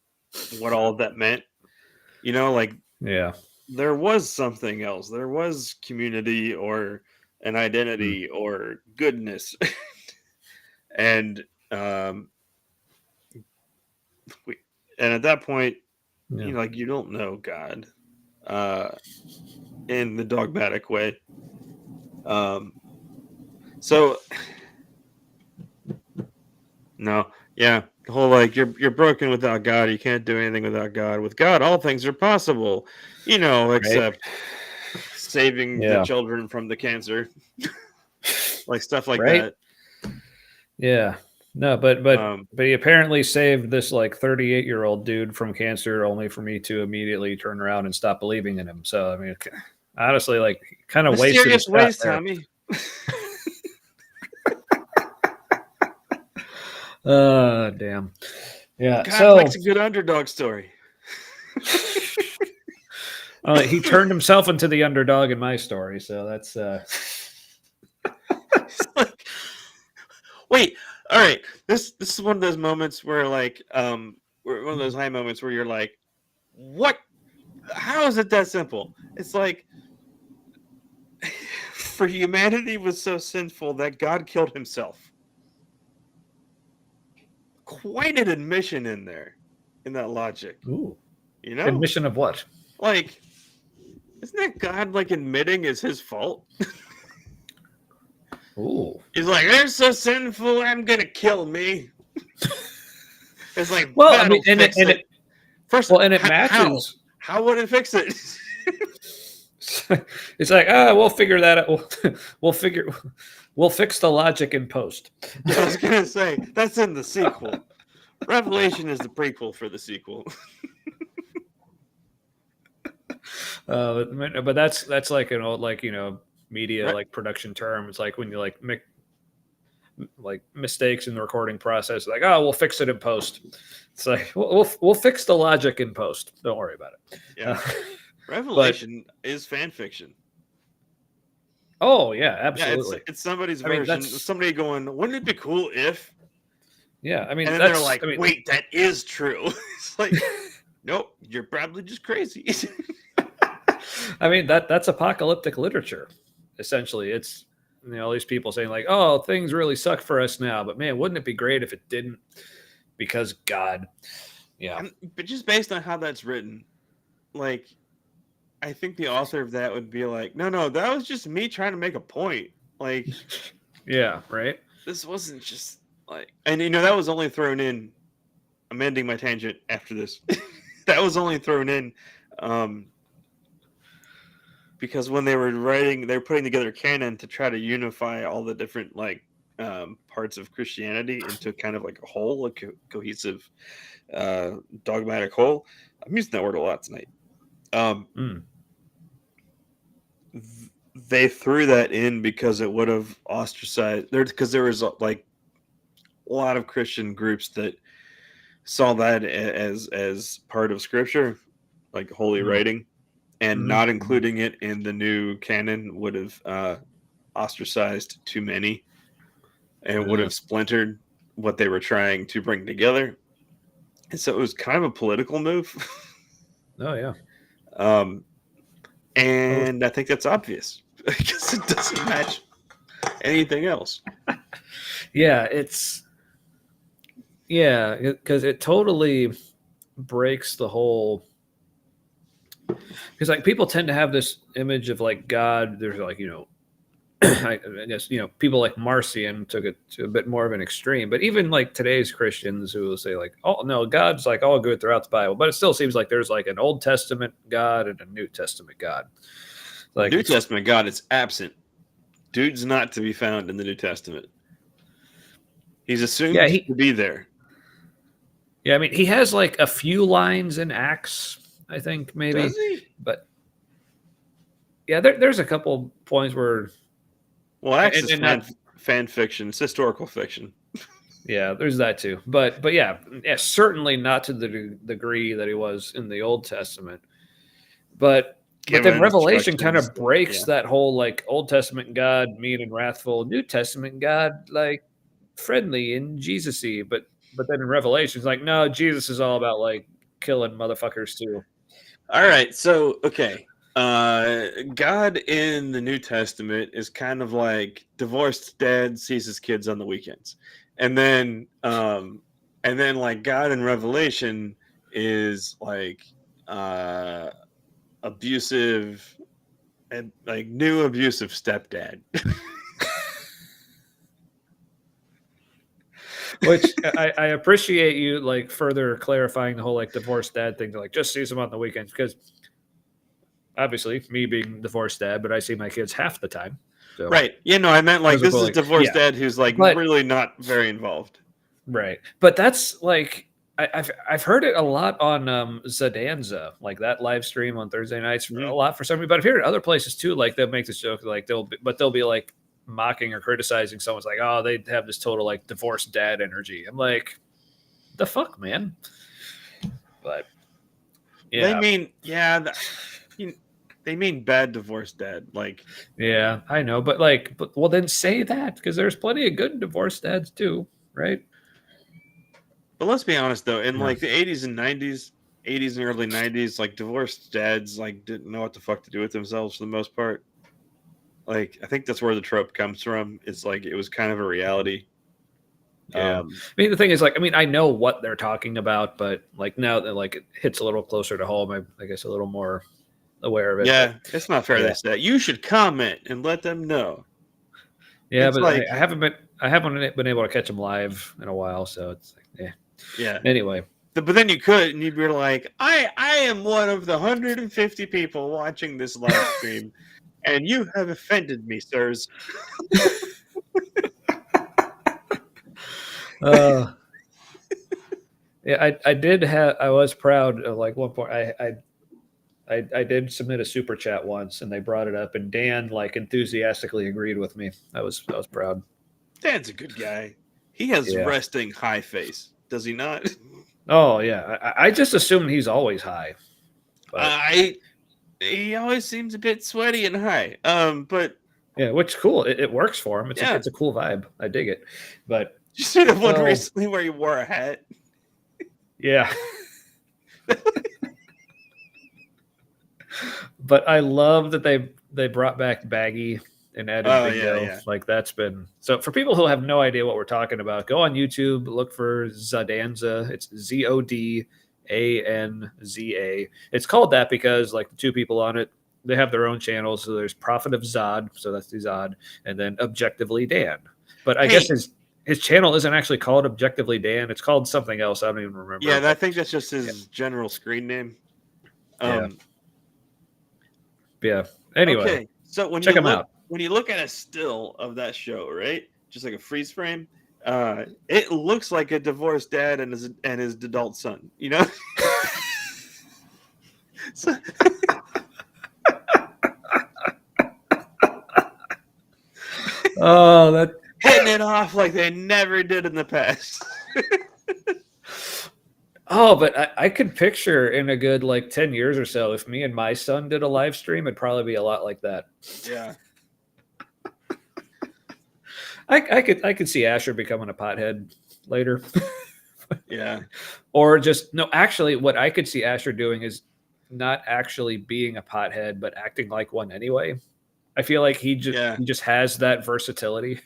what all of that meant, you know, like there was something else. There was community or an identity or goodness, and at that point, you know, like you don't know God in the dogmatic way. So no, yeah, the whole like you're broken without God. You can't do anything without God. With God, all things are possible. You know, except saving the children from the cancer, like stuff like that. Yeah. No, but he apparently saved this like 38-year-old dude from cancer, only for me to immediately turn around and stop believing in him. So I mean, honestly, like kind of wasted his ways, Tommy. Damn. Yeah. God likes a good underdog story. He turned himself into the underdog in my story, so that's wait, all right. This is one of those moments where like one of those high moments where you're like, what? How is it that simple? It's like for humanity was so sinful that God killed himself. Quite an admission in there, in that logic. Ooh. You know? Admission of what? Like, isn't that God like admitting it's his fault? Ooh. He's like, they're so sinful, I'm gonna kill me. It's like, well, I mean, and it first, well, and it matches. How would it fix it? It's like, we'll figure that out. We'll fix the logic in post. I was gonna say that's in the sequel. Revelation is the prequel for the sequel. But that's like an old like media Right. like production term. It's like when you like make like mistakes in the recording process, like oh we'll fix it in post. It's like we'll fix the logic in post. Don't worry about it. Yeah. But Revelation is fan fiction. oh yeah, Yeah, absolutely. it's somebody's I mean version. that's Somebody going, wouldn't it be cool if? yeah. I mean And then they're that's like, I mean wait, that is true. It's like, nope, you're probably just crazy. I mean that's apocalyptic literature. Essentially, it's all these people saying like, "Oh, things really suck for us now," but man, wouldn't it be great if it didn't? Because God, yeah, But just based on how that's written, like, I think the author of that would be like, no, that was just me trying to make a point. Like, yeah, right. this wasn't just like, and that was only thrown in. I'm ending my tangent after this. That was only thrown in because when they were writing, they were putting together canon to try to unify all the different like parts of Christianity into kind of like a whole, a cohesive, dogmatic whole. I'm using that word a lot tonight. They threw that in because it would have ostracized there, because there was like a lot of Christian groups that saw that as part of Scripture, like holy writing, and not including it in the new canon would have ostracized too many, and would have splintered what they were trying to bring together. And so it was kind of a political move. Oh yeah. And I think that's obvious because it doesn't match anything else. Yeah, because it totally breaks the whole. Because like people tend to have this image of like God. There's like I guess people like Marcion took it to a bit more of an extreme, but even like today's Christians who will say like, oh no, God's like all good throughout the Bible, but it still seems like there's like an Old Testament God and a New Testament God. Like New Testament God is absent. Dude's not to be found in the New Testament. He's assumed to be there. Yeah, I mean he has like a few lines in Acts, I think maybe. Does he? But yeah, there's a couple points where. Well, Acts is fan fiction. It's historical fiction. Yeah, there's that too. But yeah, certainly not to the degree that he was in the Old Testament. But then Revelation kind of breaks that whole like Old Testament God mean and wrathful, New Testament God like friendly and Jesus-y. But then in Revelation, it's like, no, Jesus is all about like killing motherfuckers too. All right, so okay. God in the New Testament is kind of like divorced dad sees his kids on the weekends. And then like God in Revelation is like abusive and like new abusive stepdad. Which I appreciate you like further clarifying the whole like divorced dad thing to like just sees them on the weekends, because obviously me being divorced dad, but I see my kids half the time. So. Right. Yeah, no, I meant like this is divorced dad who's like really not very involved. Right. But that's like I've heard it a lot on Zadanza, like that live stream on Thursday nights, a lot for somebody. But I've heard it other places too. Like they'll make this joke, like they'll be like mocking or criticizing someone's like, oh, they have this total like divorced dad energy. I'm like, the fuck, man. But yeah, they mean they mean bad divorced dad. Like, yeah, I know, but well, then say that, because there's plenty of good divorced dads too, right? But let's be honest though, in like the 80s and 90s, 80s and early 90s, like divorced dads like didn't know what the fuck to do with themselves for the most part. Like, I think that's where the trope comes from. It's like it was kind of a reality. Yeah. I mean, the thing is, like, I mean, I know what they're talking about, but like now that like it hits a little closer to home, I guess a little more aware of it. Yeah, it's not fair to say that. You should comment and let them know. Yeah, it's but like, I haven't been able to catch them live in a while, so it's like, yeah. Anyway, but then you could, and you'd be like, I am one of the 150 people watching this live stream, and you have offended me, sirs. Yeah, I was proud of like one point. I I did submit a super chat once, and they brought it up, and Dan like enthusiastically agreed with me. I was proud. Dan's a good guy. He has Yeah. resting high face, does he not? Oh yeah, I just assume he's always high. But He always seems a bit sweaty and high. But yeah, which cool. It works for him. yeah. It's a cool vibe. I dig it. But You see the one well, recently where he wore a hat? yeah. But I love that they brought back Baggy and added Oh, Bingo. yeah. Like that's been so for people who have no idea what we're talking about, go on YouTube, look for Zodanza. It's ZODANZA. It's called that because like the two people on it, they have their own channels. So there's Prophet of Zod, so that's the Zod, and then Objectively Dan. But I guess his channel isn't actually called Objectively Dan. It's called something else. I don't even remember. Yeah, I think that's just his general screen name. Yeah. Anyway, okay. So check him out. When you look at a still of that show, right, just like a freeze frame, it looks like a divorced dad and his adult son. You know. So, oh, that hitting it off like they never did in the past. Oh, but I could picture in a good like 10 years or so, if me and my son did a live stream, it'd probably be a lot like that. Yeah. I could see Asher becoming a pothead later. Yeah. Or just no, actually what I could see Asher doing is not actually being a pothead, but acting like one anyway. I feel like he just has that versatility.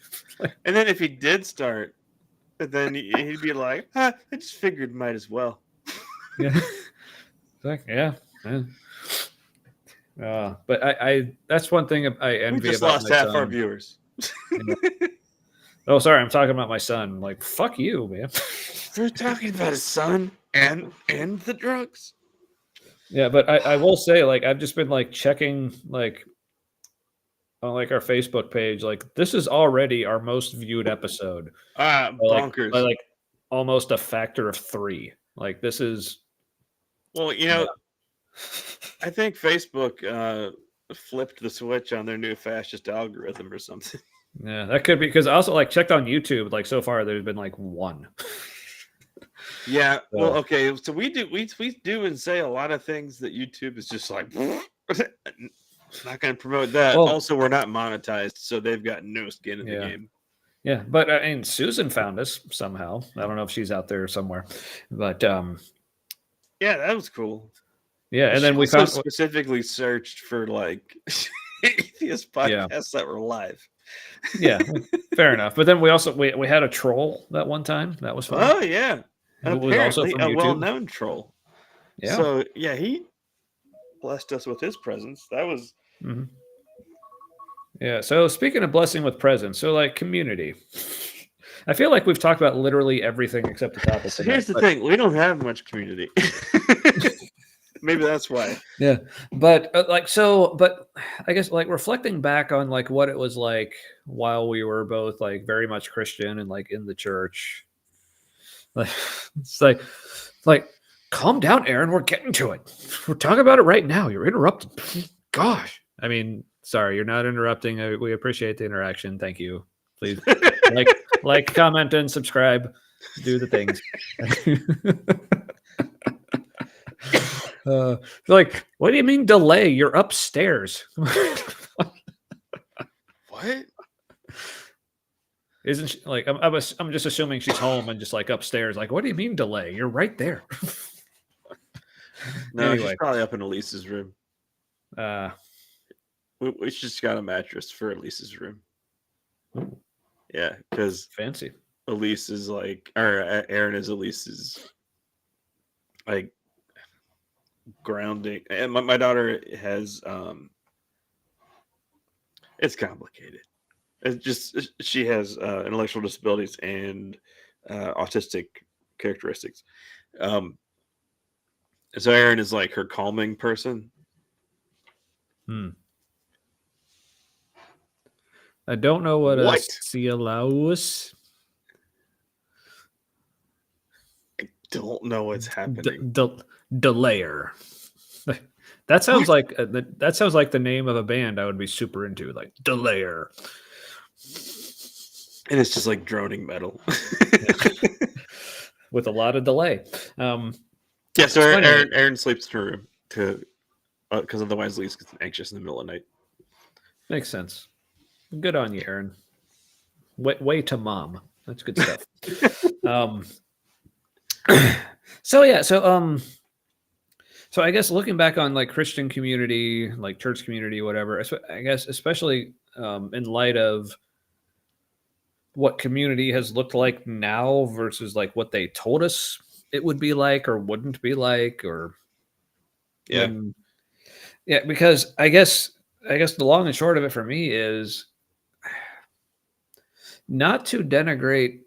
And then if he did start, then he'd be like, I just figured might as well. Yeah. Like, yeah. But I that's one thing I envy We just about lost my half son. our viewers. Oh, sorry, I'm talking about my son. Like, fuck you, man. We're talking about his son and the drugs. Yeah, but I will say, like, I've just been like checking like on like our Facebook page, like this is already our most viewed episode. Bonkers. By like almost a factor of 3. Like this is well, I think Facebook flipped the switch on their new fascist algorithm or something. Yeah, that could be because I also like checked on YouTube. Like so far, there's been like 1. Yeah. Well, okay. So we do and say a lot of things that YouTube is just like not going to promote that. Well, also, we're not monetized, so they've got no skin in the game. Yeah, but I mean, Susan found us somehow. I don't know if she's out there somewhere, but yeah, that was cool. Yeah, and then we found specifically searched for like atheist podcasts that were live. Yeah, fair enough. But then we also we had a troll that one time. That was fun. Oh yeah, and was also from a YouTube. well-known troll. Yeah. So yeah, he blessed us with his presence. That was. Mm-hmm. Yeah. So speaking of blessing with presence, so like community. I feel like we've talked about literally everything except the topic. So here's the thing: we don't have much community. Maybe that's why. Yeah, but but I guess like reflecting back on like what it was like while we were both like very much Christian and like in the church. Like it's like calm down, Aaron. We're getting to it. We're talking about it right now. You're interrupting. Gosh, I mean, sorry, you're not interrupting. We appreciate the interaction. Thank you. Please like, comment, and subscribe. Do the things. Like, what do you mean delay? You're upstairs. What? Isn't she like? I'm just assuming she's home and just like upstairs. Like, what do you mean delay? You're right there. No, anyway. She's probably up in Elise's room. We just got a mattress for Elise's room. Ooh. Yeah, because fancy. Elise is like, or Aaron is Elise's like grounding, and my daughter has it's complicated. It's just she has intellectual disabilities and autistic characteristics. So Aaron is like her calming person. I don't know what a Cielaus. I don't know what's happening. Delayer. That sounds like that sounds like the name of a band I would be super into, like Delayer. And it's just like droning metal. With a lot of delay. Yeah, so anyway. Aaron sleeps in her room because otherwise Lise gets anxious in the middle of the night. Makes sense. Good on you, Aaron. Way to mom. That's good stuff. So I guess looking back on like Christian community, like church community, whatever, I guess especially in light of what community has looked like now versus like what they told us it would be like or wouldn't be like, or Yeah. Because I guess the long and short of it for me is not to denigrate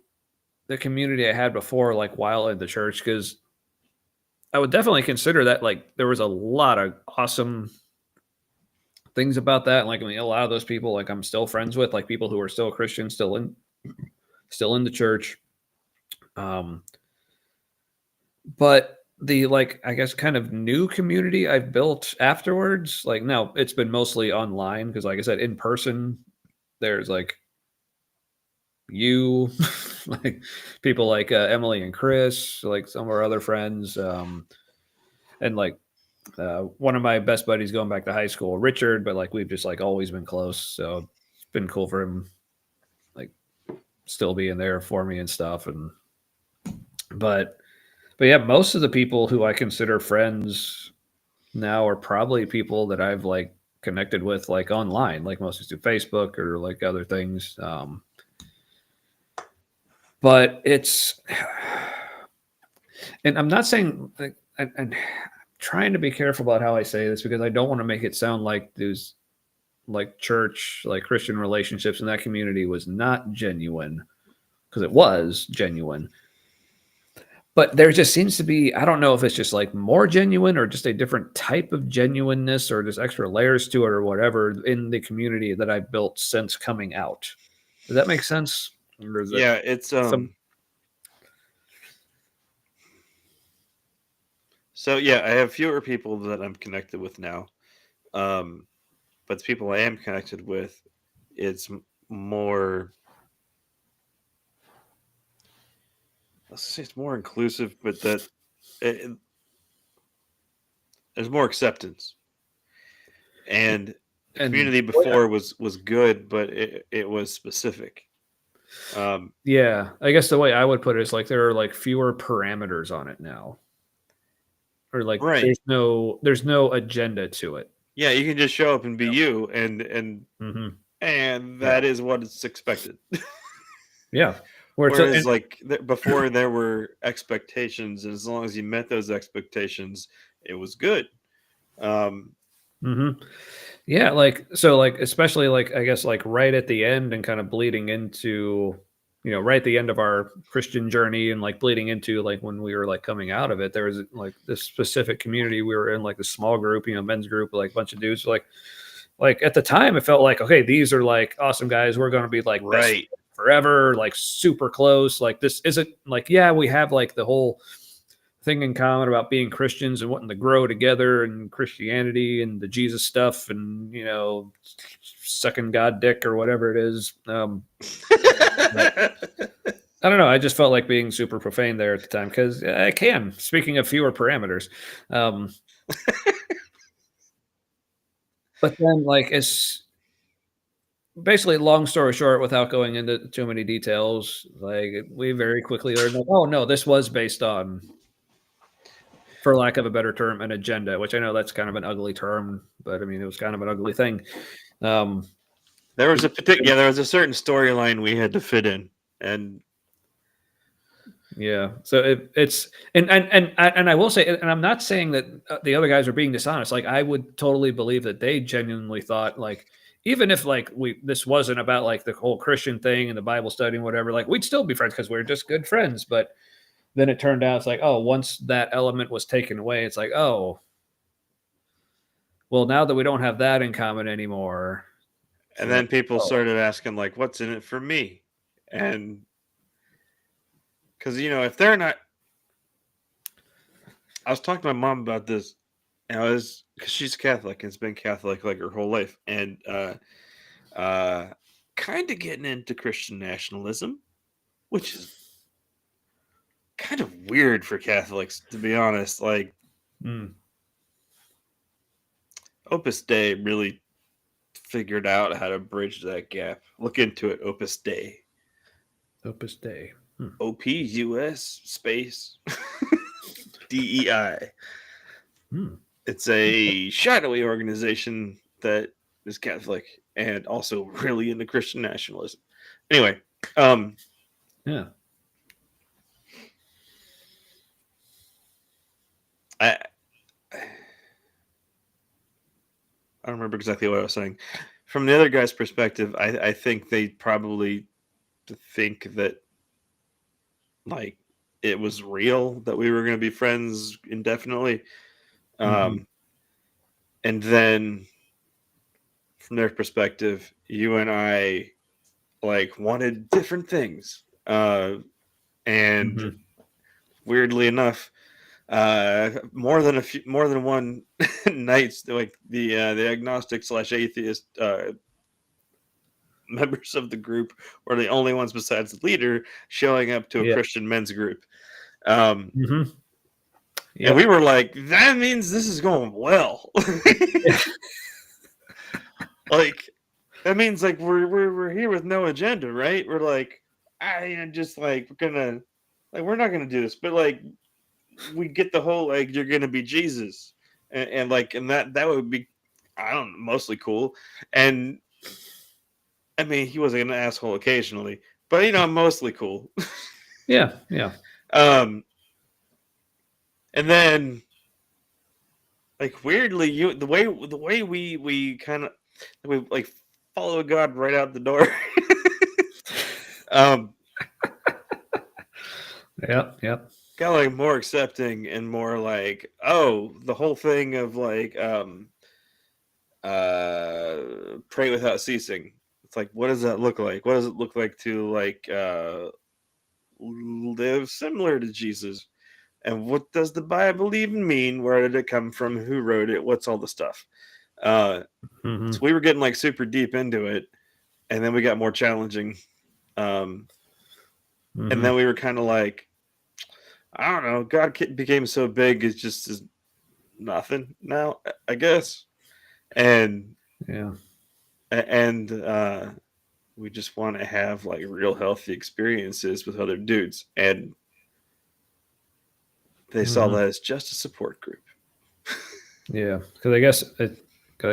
the community I had before, like while in the church, because I would definitely consider that like there was a lot of awesome things about that. Like, I mean, a lot of those people, like I'm still friends with, like people who are still Christian, still in the church. But the like, I guess, kind of new community I've built afterwards, like now it's been mostly online because, like I said, in person, there's like you, like people like Emily and Chris, like some of our other friends, and like one of my best buddies going back to high school, Richard, but like we've just like always been close. So it's been cool for him, like still being there for me and stuff. And but yeah, most of the people who I consider friends now are probably people that I've like connected with like online, like mostly through Facebook or like other things. But it's, and I'm not saying like, and trying to be careful about how I say this because I don't want to make it sound like there's like church, like Christian relationships in that community was not genuine, because it was genuine. But there just seems to be, I don't know if it's just like more genuine or just a different type of genuineness or just extra layers to it or whatever in the community that I've built since coming out. Does that make sense? Or is Yeah, it's So yeah, I have fewer people that I'm connected with now, but the people I am connected with, it's more. Let's say it's more inclusive, but that there's more acceptance, and the community before was good, but it was specific. Yeah, I guess the way I would put it is like there are like fewer parameters on it now, or like Right. there's no agenda to it. Yeah, you can just show up and be you, and that is what is expected. Yeah. Whereas, like before, there were expectations, and as long as you met those expectations, it was good. Yeah, like so, like especially like I guess like right at the end and kind of bleeding into, right at the end of our Christian journey and like bleeding into like when we were like coming out of it, there was like this specific community we were in, like the small group, men's group, like a bunch of dudes, like at the time it felt like, okay, these are like awesome guys, we're going to be like best forever, like super close. Like this isn't like, yeah, we have like the whole thing in common about being Christians and wanting to grow together and Christianity and the Jesus stuff and sucking God dick or whatever it is. I don't know. I just felt like being super profane there at the time because I can. Speaking of fewer parameters, but then like it's basically, long story short, without going into too many details, like we very quickly learned, like, oh no, this was based on, for lack of a better term, an agenda, which I know that's kind of an ugly term, but I mean, it was kind of an ugly thing. There was a certain storyline we had to fit in, and yeah, so it's and I will say, and I'm not saying that the other guys are being dishonest. Like I would totally believe that they genuinely thought, like, even if like this wasn't about like the whole Christian thing and the Bible study and whatever, like we'd still be friends because we're just good friends. But then it turned out it's like, oh, once that element was taken away, it's like, oh, well, now that we don't have that in common anymore. And then people started asking, like, what's in it for me? And because, if they're not, I was talking to my mom about this I was because she's Catholic and has been Catholic like her whole life, and kind of getting into Christian nationalism, which is kind of weird for Catholics, to be honest. Like Mm. Opus Opus Dei really figured out how to bridge that gap. Look into it, Opus Dei. Opus Dei. OPUS space DEI. Hmm. It's a shadowy organization that is Catholic and also really into Christian nationalism. Anyway, Yeah. I don't remember exactly what I was saying. From the other guy's perspective, I think they probably think that like it was real that we were going to be friends indefinitely. Mhm. And then from their perspective, you and I like wanted different things. And Mhm. weirdly enough, more than one nights, like the agnostic / atheist members of the group were the only ones besides the leader showing up to a Yeah. Christian men's group. Um, Mhm. and Yep. we were like, that means this is going well. Yeah. Like that means like we're here with no agenda, right? We're like, I just like we're not gonna do this, but like we get the whole like you're gonna be Jesus, and like and that would be I don't know, mostly cool. And I mean, he was an asshole occasionally, but mostly cool. Yeah. Yeah. um, and then like weirdly, the way we kind of we like follow God right out the door. um, Yep. Yep. got like more accepting and more like the whole thing of like pray without ceasing. It's like what does that look like? What does it look like to like live similar to Jesus? And what does the Bible even mean? Where did it come from? Who wrote it? What's all the stuff? So Mhm. we were getting like super deep into it, and then we got more challenging. Um, and then Mhm. we were kind of like, I don't know. God became so big, it's just is nothing now, I guess. And Yeah. and we just want to have like real healthy experiences with other dudes, and they saw Mhm. that as just a support group. Yeah. Because I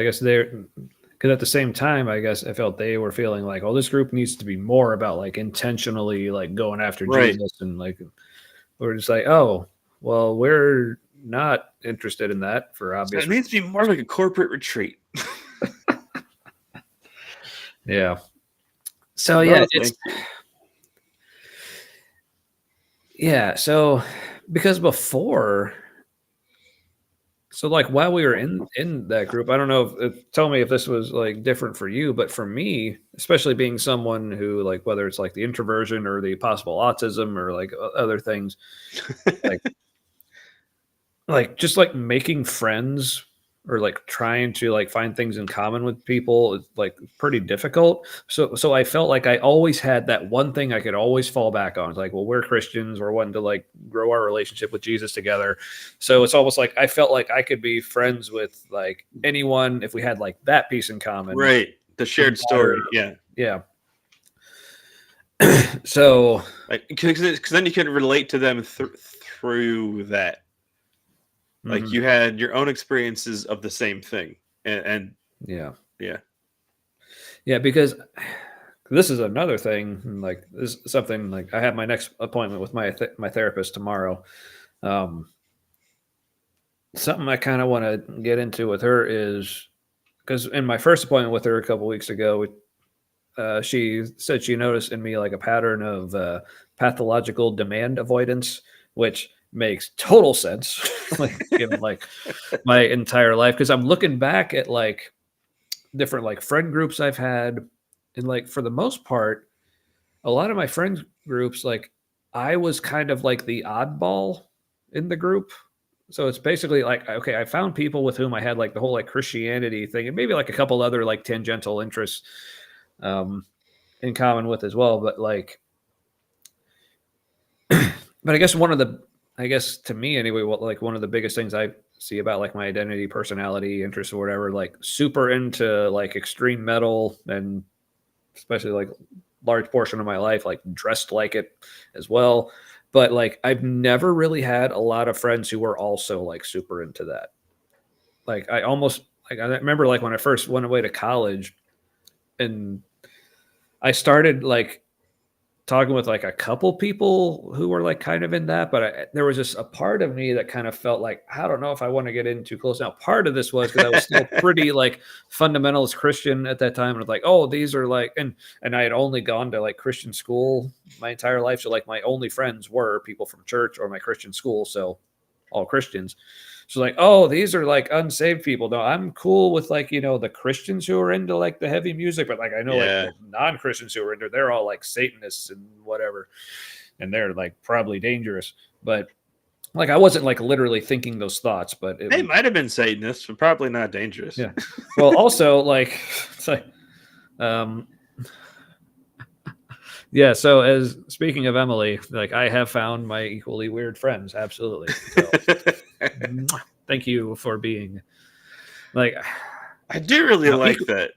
guess they're because at the same time, I guess I felt they were feeling like, oh, this group needs to be more about like intentionally like going after Right. Jesus and like we're just like, oh, well, we're not interested in that for So it obvious needs reasons. to be more like a corporate retreat. Yeah. So yeah, No, it's thank you. yeah. So because before, so like while we were in that group, I don't know if tell me if this was like different for you, but for me, especially being someone who like whether it's like the introversion or the possible autism or like other things, like just like making friends or like trying to like find things in common with people is like pretty difficult. So I felt like I always had that one thing I could always fall back on. It's like, well, we're Christians, we're wanting to like grow our relationship with Jesus together. So it's almost like I felt like I could be friends with like anyone if we had like that piece in common. Right. The No shared matter, story. Yeah. yeah. So Like, because then you can relate to them through that. Like, mhm, you had your own experiences of the same thing. And yeah. yeah. Yeah, because this is another thing. Like this is something like I have my next appointment with my therapist tomorrow. Um, Something I kind of want to get into with her is because in my first appointment with her a couple weeks ago, she said she noticed in me like a pattern of pathological demand avoidance, which makes total sense, like given like my entire life. Because I'm looking back at like different like friend groups I've had, and like for the most part, a lot of my friend groups, like I was kind of like the oddball in the group. So it's basically like, okay, I found people with whom I had like the whole like Christianity thing and maybe like a couple other like tangential interests um, in common with as well. But like, but I guess I guess to me anyway, what like one of the biggest things I see about like my identity, personality, interests, or whatever, like super into like extreme metal and especially like large portion of my life, like dressed like it as well. But like I've never really had a lot of friends who were also like super into that. Like I almost like I remember like when I first went away to college and I started like talking with like a couple people who were like kind of in that, but there was just a part of me that kind of felt like I don't know if I want to get in too close. Now, part of this was because I was still pretty like fundamentalist Christian at that time, and was like, oh, these are like, and I had only gone to like Christian school my entire life, so like my only friends were people from church or my Christian school, so all Christians. So like, oh, these are like unsaved people. No, I'm cool with like, the Christians who are into like the heavy music, but like I know like Yeah. the non-Christians who are into, they're all like Satanists and whatever. And they're like probably dangerous. But like I wasn't like literally thinking those thoughts, but They might have been Satanists, but probably not dangerous. yeah. Well, also like it's like yeah, so as speaking of Emily, like I have found my equally weird friends, absolutely. So thank you for being like I do really Now, like that.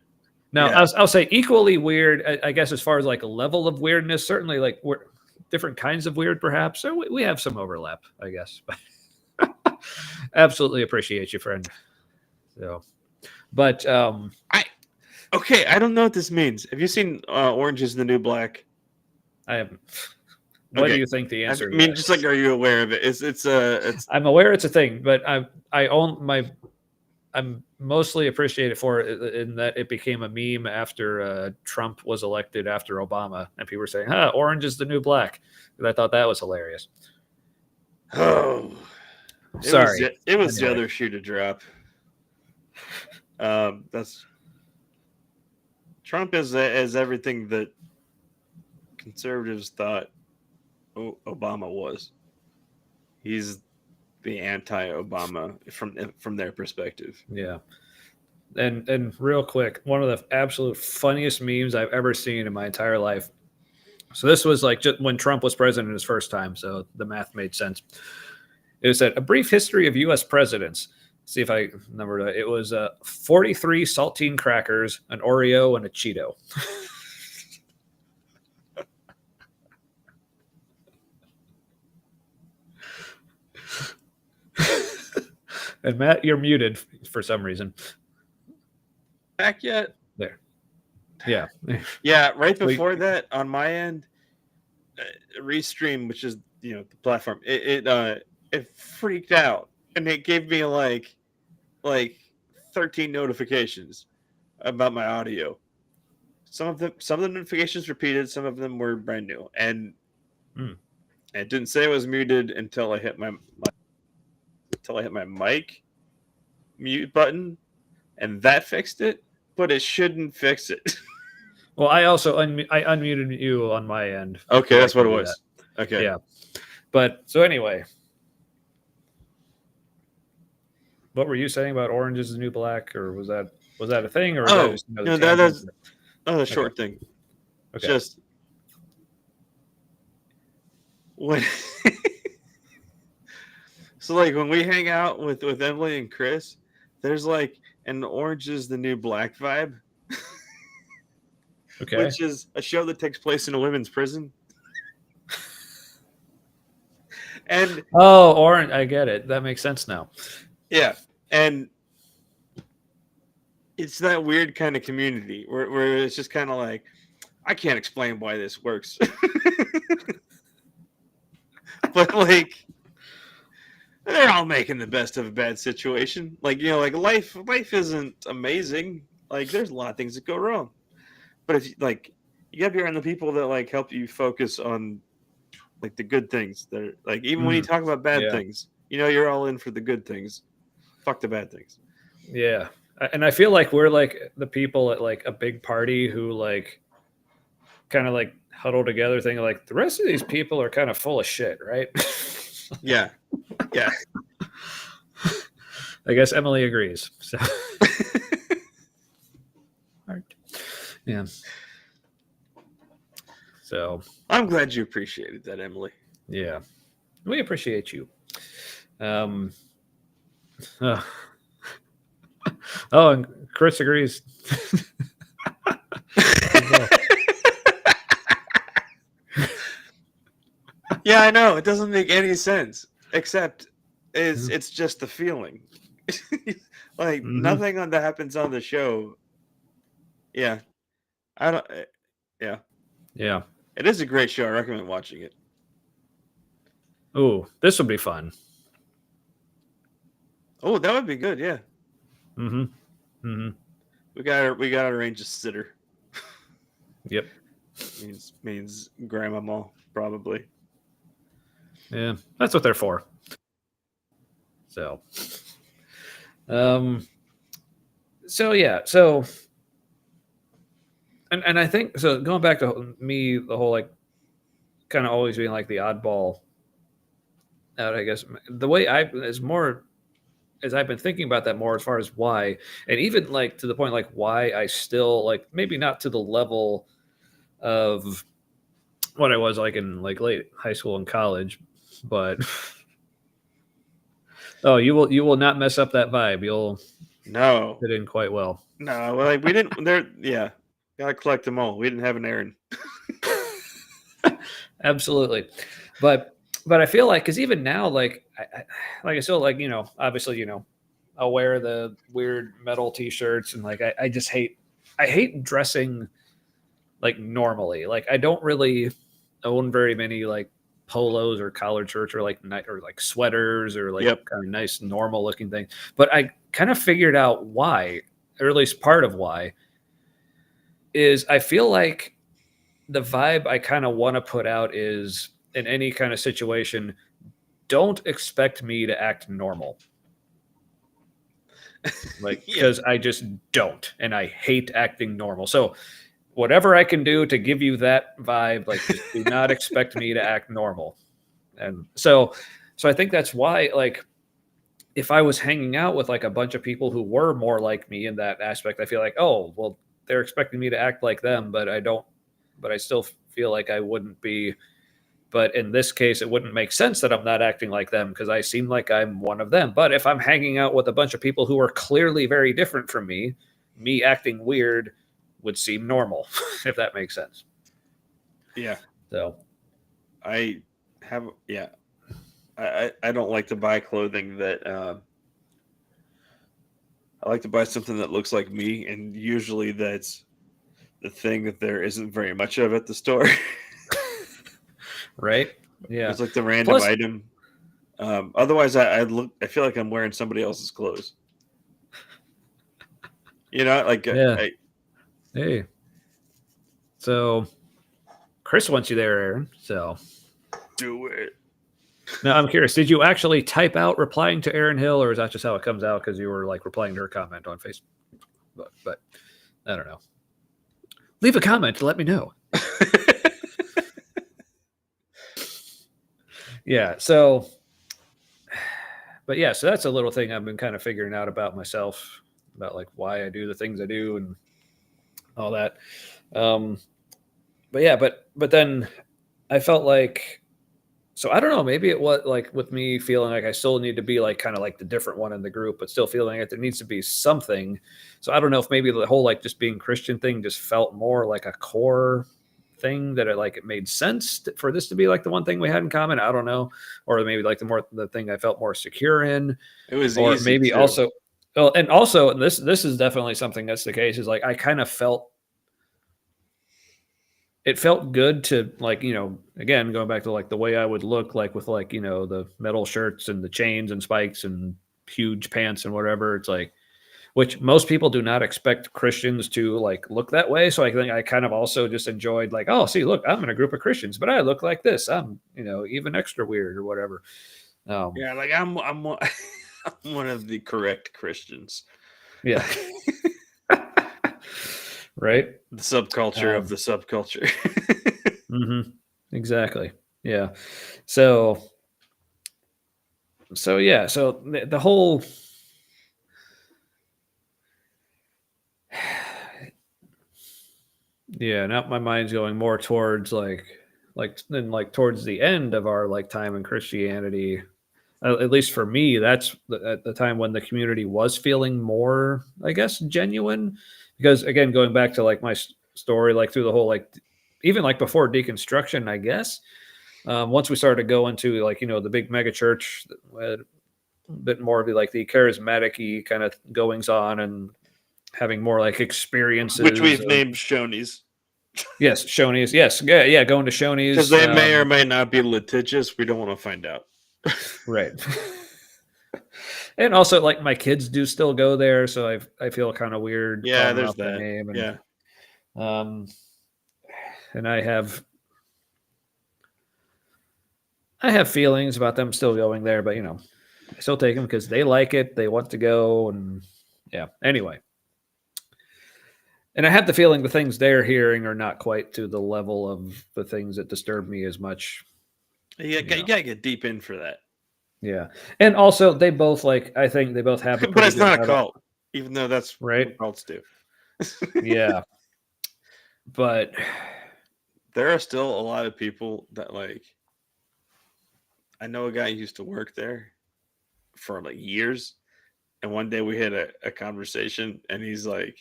now Yeah. I'll say equally weird. I guess as far as like a level of weirdness, certainly like we're different kinds of weird, perhaps. So we have some overlap, I guess. Absolutely appreciate you, friend. So, but Okay, I don't know what this means. Have you seen Orange is the New Black? I haven't. What do Okay. you think the I answer? to mean, that just is? like, are you aware of it? It's I'm aware it's a thing, but I own my. I'm mostly appreciated for it in that it became a meme after Trump was elected after Obama, and people were saying, "Huh, orange is the new black." And I thought that was hilarious. oh, Sorry. it was the Anyway. other shoe to drop. That's Trump is everything that conservatives thought Obama was. He's the anti-Obama from their perspective. Yeah. And real quick, one of the absolute funniest memes I've ever seen in my entire life. So this was like just when Trump was president his first time, so the math made sense. It said a brief history of U.S. presidents. See if I numbered it. It was 43 saltine crackers, an Oreo, and a Cheeto. And Matt, you're muted for some reason. Back yet? There. Yeah. Yeah, right before that, on my end, Restream, which is the platform, it freaked out and it gave me like 13 notifications about my audio. Some of the notifications repeated, some of them were brand new, and it didn't say I was muted until I hit my mic mute button, and that fixed it, but it shouldn't fix it. Well, I also I unmuted you on my end. Okay, that's what it was. That. Okay. Yeah. But so anyway, what were you saying about Orange is the New Black, or was that a thing, or was that just another that's a short thing. Okay. Just when so like when we hang out with Emily and Chris, there's like an Orange is the New Black vibe. Okay. Which is a show that takes place in a women's prison. And Orange, I get it. That makes sense now. Yeah, and it's that weird kind of community where it's just kind of like, I can't explain why this works, but like they're all making the best of a bad situation. Like like life isn't amazing. Like there's a lot of things that go wrong, but if you gotta be around the people that like help you focus on like the good things. That are, like even when you talk about bad things, you're all in for the good things. Fuck the bad things. Yeah. And I feel like we're like the people at like a big party who like kind of like huddle together thinking like the rest of these people are kind of full of shit, right? Yeah. I guess Emily agrees. So, yeah. So, I'm glad you appreciated that, Emily. yeah, we appreciate you. Uh, oh, and Chris agrees. Yeah, I know. It doesn't make any sense, except it's just the feeling. Like nothing on that happens on the show. Yeah. I don't yeah. Yeah. It is a great show. I recommend watching it. Ooh, this would be fun. Oh, that would be good, yeah. Mm-hmm. Mm-hmm. We gotta arrange a sitter. Yep. Means grandmama, probably. Yeah, that's what they're for. So, yeah, and I think so. Going back to me, the whole like kind of always being like the oddball out. I guess the way I've been thinking about that more as far as why, and even like to the point like why I still like maybe not to the level of what I was like in like late high school and college, but oh, you will not mess up that vibe. You'll fit in quite well. No, like we didn't. Yeah, gotta collect them all. We didn't have an Aaron. Absolutely, but I feel like because even now, like I still like obviously I'll wear the weird metal T-shirts and like I just hate dressing like normally. Like I don't really own very many like polos or collared shirts or like sweaters or like kind of nice normal looking things. But I kind of figured out why, or at least part of why, is I feel like the vibe I kind of want to put out is in any kind of situation, don't expect me to act normal. Like, because I just don't, and I hate acting normal. So whatever I can do to give you that vibe, like just do not expect me to act normal. And so I think that's why, like, if I was hanging out with like a bunch of people who were more like me in that aspect, I feel like, oh, well, they're expecting me to act like them, but I still feel like I wouldn't be. But in this case, it wouldn't make sense that I'm not acting like them because I seem like I'm one of them. But if I'm hanging out with a bunch of people who are clearly very different from me acting weird would seem normal, if that makes sense. Yeah. So I don't like to buy clothing that I like to buy something that looks like me, and usually that's the thing that there isn't very much of at the store. Right? Yeah. It's like the random item. Otherwise, I feel like I'm wearing somebody else's clothes. Like hey. So Chris wants you there, Aaron. So do it. Now I'm curious. Did you actually type out replying to Aaron Hill, or is that just how it comes out because you were like replying to her comment on Facebook? But I don't know. Leave a comment to let me know. Yeah. So, but yeah. So that's a little thing I've been kind of figuring out about myself, about like why I do the things I do and all that. But yeah. But then I felt like. So I don't know, maybe it was like with me feeling like I still need to be like kind of like the different one in the group, but still feeling like there needs to be something. So I don't know if maybe the whole like just being Christian thing just felt more like a core thing that it made sense for this to be like the one thing we had in common. I don't know. Or maybe like the thing I felt more secure in. It was or easy maybe too. also, well, and also this is definitely something that's the case is like I kind of felt it felt good to like, again, going back to like the way I would look like with like, the metal shirts and the chains and spikes and huge pants and whatever. It's like, which most people do not expect Christians to like look that way. So I think I kind of also just enjoyed like, oh, see, look, I'm in a group of Christians, but I look like this. I'm, even extra weird or whatever. Yeah. Like I'm one of the correct Christians. Yeah. Right. The subculture of the subculture. Mm-hmm. Exactly. Yeah. So yeah. So the whole, Yeah, now my mind's going more towards towards the end of our like time in Christianity. At least for me, that's at the time when the community was feeling more, I guess, genuine. Because again, going back to like my story, like through the whole like even like before deconstruction, I guess. Once we started to go into like the big mega church, a bit more of the charismatic kind of goings on and having more like experiences, which we've named Shoney's. Yes, Shoney's. Yes, yeah, going to Shoney's Because they may or may not be litigious. We don't want to find out. right. And also, like my kids do still go there, so I feel kind of weird. Yeah, calling there's out their that. name and, Yeah, and I have feelings about them still going there, but I still take them because they like it, they want to go, and yeah. Anyway, and I have the feeling the things they're hearing are not quite to the level of the things that disturb me as much. you gotta get deep in for that. Yeah, and also they both I think they both have, but it's not a cult, even though that's right. What cults do. Yeah, but there are still a lot of people that like. I know a guy who used to work there for like years, and one day we had a conversation, and he's like,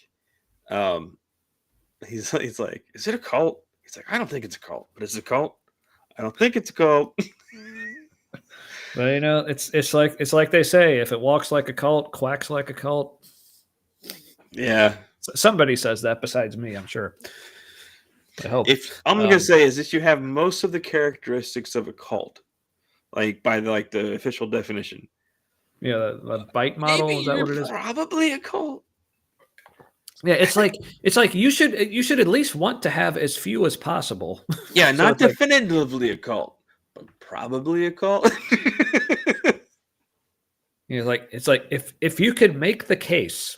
he's like, "Is it a cult?" He's like, "I don't think it's a cult, but it's a cult. I don't think it's a cult." Well, it's like they say, if it walks like a cult, quacks like a cult. Yeah, somebody says that besides me, I'm sure. I hope. If I'm gonna say is if you have most of the characteristics of a cult, like by the official definition. Yeah, the bite model, maybe is that what it is? Probably a cult. Yeah, it's like you should at least want to have as few as possible. Yeah, So not it's like- definitively a cult, but probably a cult. It's like if you could make the case,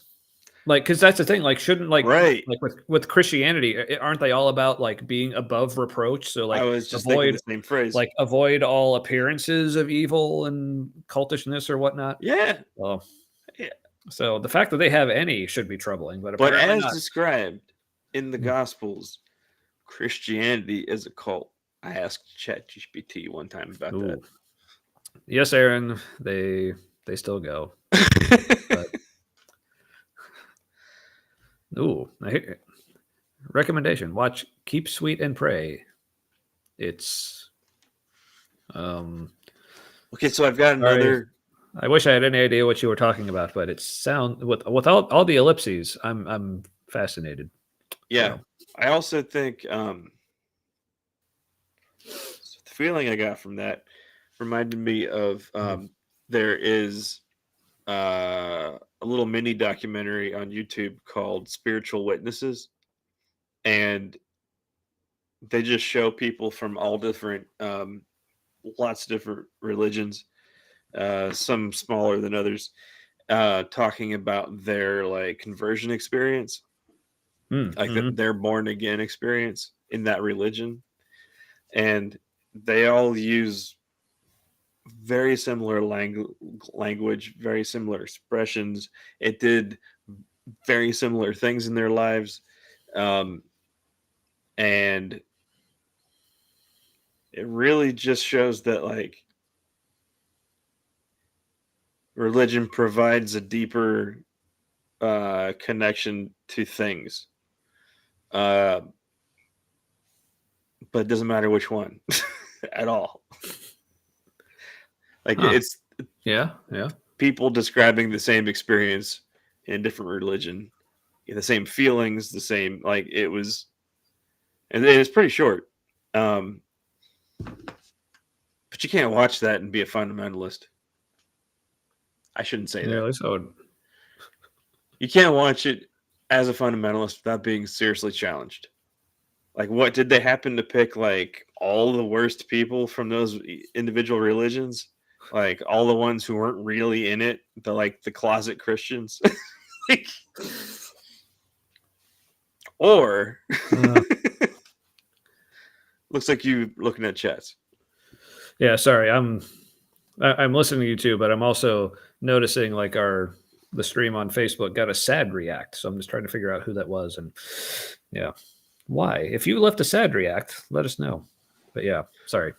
like, because that's the thing, like, shouldn't Right. like with Christianity, aren't they all about like being above reproach? So like I was just thinking the same phrase. like avoid all appearances of evil and cultishness or whatnot. Yeah. Well, Yeah. so the fact that they have any should be troubling, but But apparently as not. described in the Gospels, Christianity is a cult. I asked ChatGPT one time about that. Ooh. Yes, Aaron, they still go. But, recommendation: watch Keep Sweet and Pray. It's okay, so I've got another. I wish I had any idea what you were talking about, but it sounds with all the ellipses, I'm fascinated. Yeah, so. I also think the feeling I got from that reminded me of there is a little mini documentary on YouTube called Spiritual Witnesses, and they just show people from all different lots of different religions, some smaller than others, talking about their like conversion experience, their born again experience in that religion, and they all use very similar language, very similar expressions. It did very similar things in their lives, and it really just shows that like religion provides a deeper connection to things, but it doesn't matter which one at all. Like it's people describing the same experience in different religion, the same feelings, the same, like it was, and it's pretty short. But you can't watch that and be a fundamentalist. I shouldn't say that. So you can't watch it as a fundamentalist without being seriously challenged. Like, what did they happen to pick? Like all the worst people from those individual religions, like all the ones who weren't really in it, the closet Christians, like, or looks like you looking at chats. Yeah, sorry, I'm listening to you too, but I'm also noticing like the stream on Facebook got a sad react, so I'm just trying to figure out who that was, and yeah. Why? If you left a sad react, let us know. But yeah, sorry.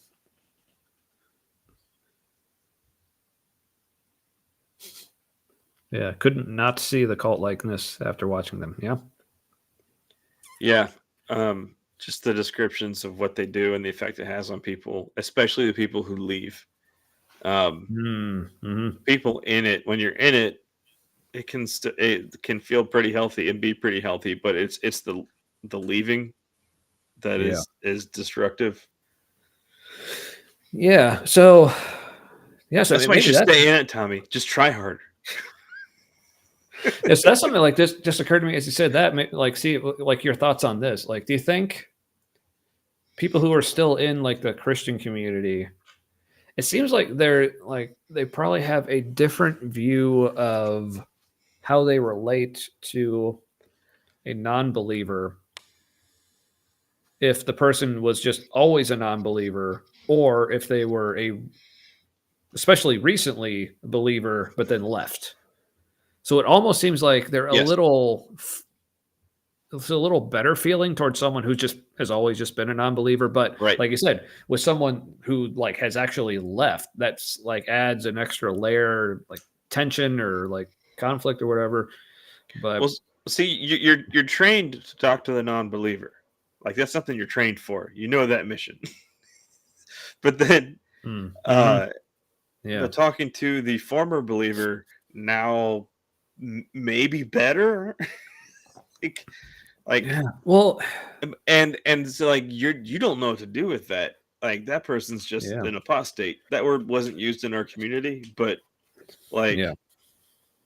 Yeah, couldn't not see the cult likeness after watching them. Yeah. Yeah. Just the descriptions of what they do and the effect it has on people, especially the people who leave. Mm-hmm. People in it, when you're in it, it can feel pretty healthy and be pretty healthy, but it's the leaving that Yeah. is destructive. Yeah. So, yeah. So That's why you maybe should that's stay in it, Tommy. Just try harder. yeah, so that's something like this just occurred to me as you said that. Like, see, like your thoughts on this. Like, do you think people who are still in like the Christian community, it seems like they probably have a different view of how they relate to a non-believer if the person was just always a non-believer or if they were especially recently a believer but then left. So it almost seems like they're Yes. it's a little better feeling towards someone who just has always just been a non-believer. But Right. like you said, with someone who like has actually left, that's like adds an extra layer like tension or like conflict or whatever. But Well, see, you're trained to talk to the non-believer. Like that's something you're trained for. You know that mission. But then mm-hmm. Yeah. the talking to the former believer now maybe better. like Yeah. Well, and so like you don't know what to do with that. Like that person's just yeah. an apostate. That word wasn't used in our community, but like Yeah.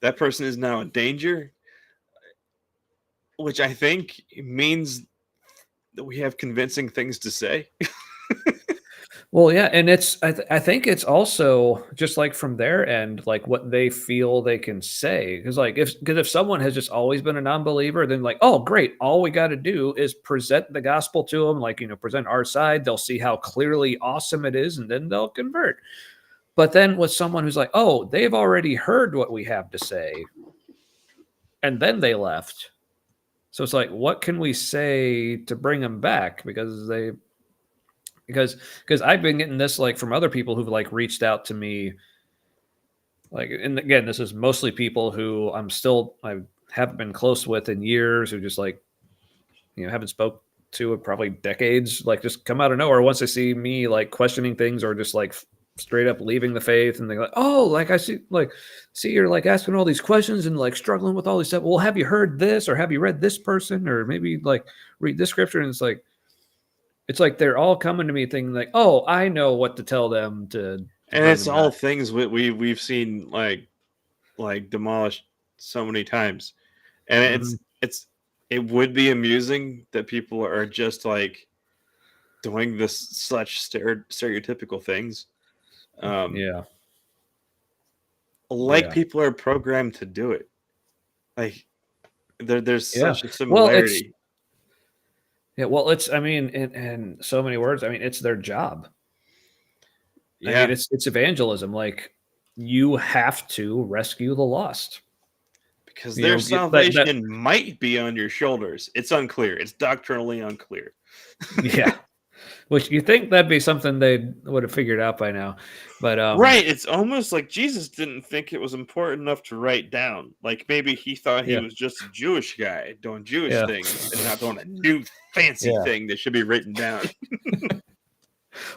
that person is now in danger, which I think means that we have convincing things to say. Well, yeah, and I think it's also just like from their end, like what they feel they can say. Because if someone has just always been a non-believer, then like, oh, great, all we got to do is present the gospel to them, like present our side. They'll see how clearly awesome it is, and then they'll convert. But then with someone who's like, oh, they've already heard what we have to say, and then they left. So it's like, what can we say to bring them back? Because I've been getting this like from other people who've like reached out to me, like, and again, this is mostly people who I haven't been close with in years, who just like haven't spoke to in probably decades, like just come out of nowhere once they see me like questioning things or just like straight up leaving the faith, and they're like, oh, like I see you're like asking all these questions and like struggling with all these stuff. Well, have you heard this, or have you read this person, or maybe like read this scripture? And it's like they're all coming to me thinking like, oh, I know what to tell them to And bring it's them all back. things we've seen like demolished so many times. And it would be amusing that people are just like doing this such stereotypical things. Yeah. Like Yeah. people are programmed to do it. Like there's Yeah. such a Well, it's similarity. I mean, in so many words, I mean, it's their job. I mean, Yeah, it's evangelism. Like you have to rescue the lost. because You their know, that salvation might be on your shoulders. It's unclear. It's doctrinally unclear. yeah. Which you think that'd be something they would have figured out by now. But Right. It's almost like Jesus didn't think it was important enough to write down. Like maybe he thought he yeah. was just a Jewish guy doing Jewish Yeah. things and not doing a new fancy Yeah. thing that should be written down.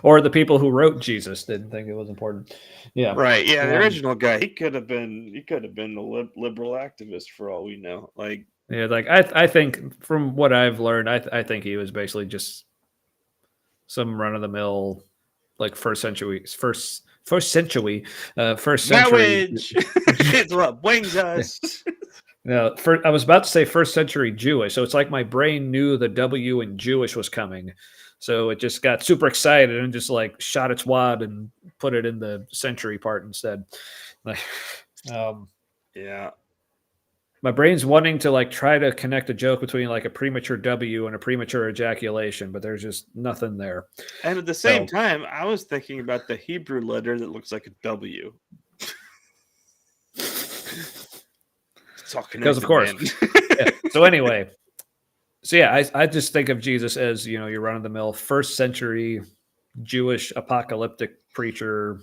Or the people who wrote Jesus didn't think it was important. Yeah. Right. Yeah. The original guy, he could have been a liberal activist for all we know. Like, Yeah, like I think from what I've learned, I think he was basically just some run of the mill, like first century. marriage is what brings Yeah. us. No, I was about to say first century Jewish, so it's like my brain knew the W in Jewish was coming, so it just got super excited and just like shot its wad and put it in the century part instead. Like, Yeah. my brain's wanting to like try to connect a joke between like a premature W and a premature ejaculation, but there's just nothing there. And at the same So time, I was thinking about the Hebrew letter that looks like a W. It's all connected, because of course. man. Yeah. So anyway, So yeah, I just think of Jesus as, you know, your run of the mill first century Jewish apocalyptic preacher,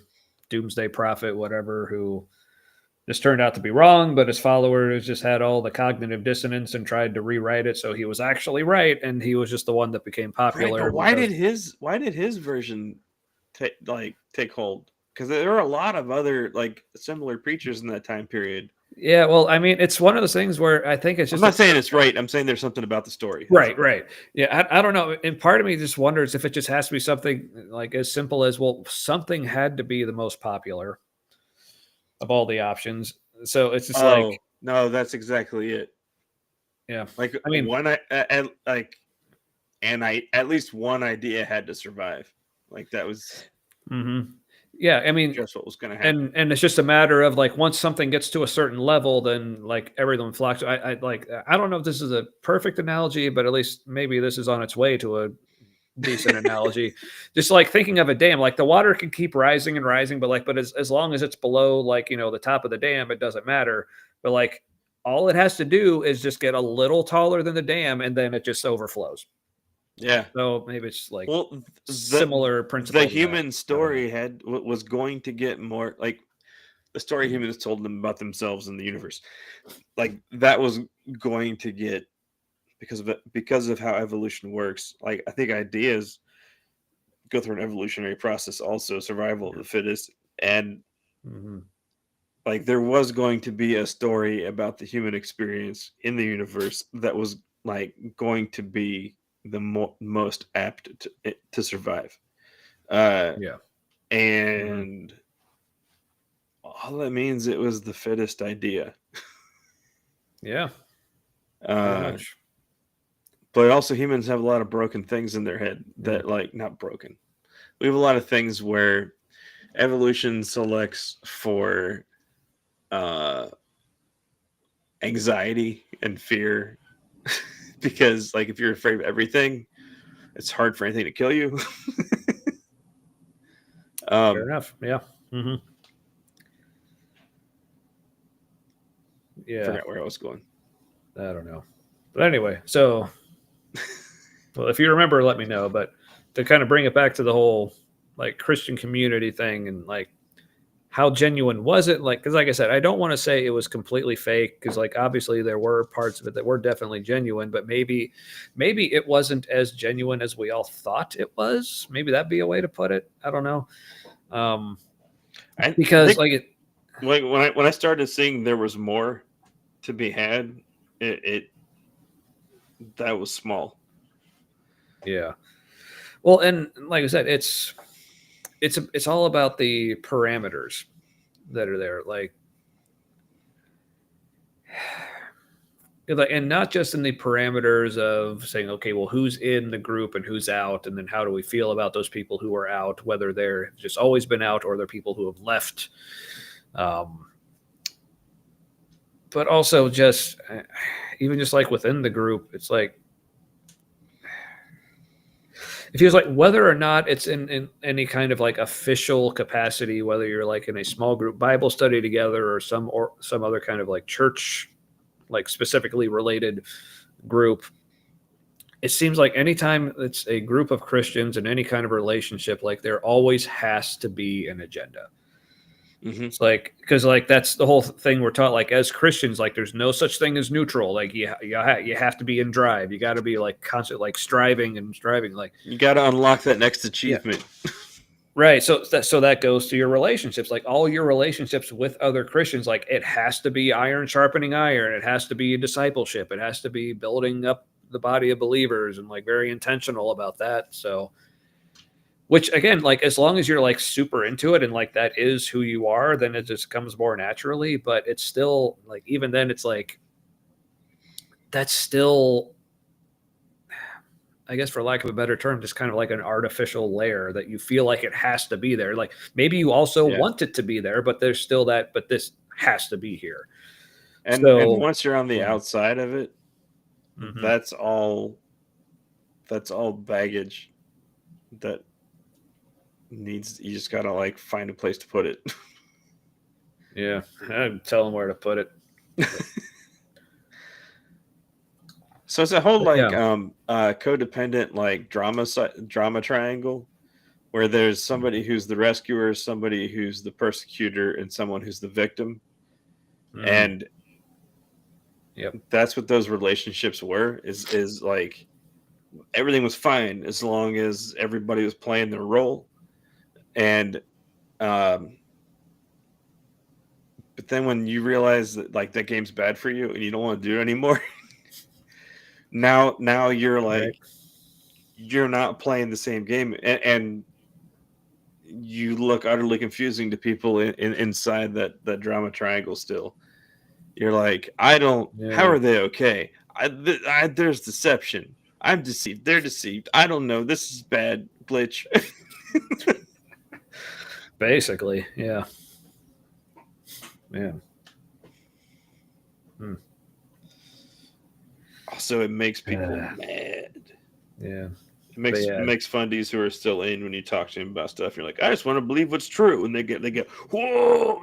doomsday prophet, whatever, who just turned out to be wrong, but his followers just had all the cognitive dissonance and tried to rewrite it so he was actually right, and he was just the one that became Right, but popular because why did his version take hold? Because there are a lot of other like similar preachers in that time period. yeah, well, I mean, it's one of those things where I think it's I'm just not saying it's right. I'm saying there's something about the story. That's right, all. right. Yeah, I don't know. And part of me just wonders if it just has to be something like as simple as, well, something had to be the most popular of all the options. So it's just like, Oh no, that's exactly it. yeah. Like I mean, I at least one idea had to survive. Like that was mhm. Yeah, I mean, just what was going to happen. and it's just a matter of like once something gets to a certain level, then like everyone flocks. I like I don't know if this is a perfect analogy, but at least maybe this is on its way to a decent analogy. Just like thinking of a dam, like the water can keep rising and rising, but as long as it's below like, you know, the top of the dam, it doesn't matter. But like all it has to do is just get a little taller than the dam and then it just overflows. Yeah. So maybe it's like Well, similar the principle to that. human I don't know. story was going to get more like the story humans told them about themselves and the universe. Like that was going to get because of how evolution works. Like I think ideas go through an evolutionary process, also survival of the fittest, and Mhm. like there was going to be a story about the human experience in the universe that was like going to be the most apt to survive. Uh, Yeah. Mhm. and all that means it was the fittest idea. Yeah. Pretty Uh, much. but also humans have a lot of broken things in their head Yeah. that like not broken. We have a lot of things where evolution selects for uh anxiety and fear because like if you're afraid of everything, it's hard for anything to kill you. Fair um enough. Yeah. Mhm. Yeah. Forgot where I was going. I don't know. But anyway, so well, if you remember, let me know. But to kind of bring it back to the whole like Christian community thing and like how genuine was it? Like, because like I said, I don't want to say it was completely fake because like obviously there were parts of it that were definitely genuine, but maybe it wasn't as genuine as we all thought it was. Maybe that'd be a way to put it. I don't know. Um, I because think like it, like when I started seeing there was more to be had, it that was small. yeah. Well, and like I said, it's all about the parameters that are there. Like, and not just in the parameters of saying, okay, well, who's in the group and who's out, and then how do we feel about those people who are out, whether they're just always been out or they're people who have left. Um, but also just even just like within the group, it's like it feels like whether or not it's in any kind of like official capacity, whether you're like in a small group Bible study together or some other kind of like church, like specifically related group, it seems like anytime it's a group of Christians in any kind of relationship, like there always has to be an agenda. Hmm. It's like because like that's the whole thing we're taught. Like as Christians, like there's no such thing as neutral. Like you have to be in drive. You got to be like constant, like striving and striving. Like You got to unlock that next yeah, achievement. right. So that goes to your relationships. Like all your relationships with other Christians, like it has to be iron sharpening iron. It has to be discipleship. It has to be building up the body of believers and like very intentional about that. So which again, like as long as you're like super into it and like that is who you are, then it just comes more naturally. But it's still like even then, it's like that's still, I guess, for lack of a better term, just kind of like an artificial layer that you feel like it has to be there. Like maybe you also Yeah. want it to be there, but there's still that. But this has to be here. And So once you're on the mhm, outside of it, mhm. that's all baggage that needs you just got to like find a place to put it. Yeah, I'd tell them where to put it. So So it's a whole like Yeah. codependent like drama triangle where there's somebody who's the rescuer, somebody who's the persecutor, and someone who's the victim. Mm, And yep. that's what those relationships were. Is like everything was fine as long as everybody was playing their role. And um, but then when you realize that like that game's bad for you and you don't want to do it anymore, now you're Right. like you're not playing the same game, and you look utterly confusing to people inside that drama triangle. Still, you're like, I don't. How Yeah. are they okay? There's deception. I'm deceived. They're deceived. I don't know. This is bad glitch. Basically. Yeah. Yeah. Hmm. Also, it makes people Uh, mad. yeah. It But makes yeah. makes fundies who are still in when you talk to them about stuff. You're like, I just want to believe what's true, and they get whoa.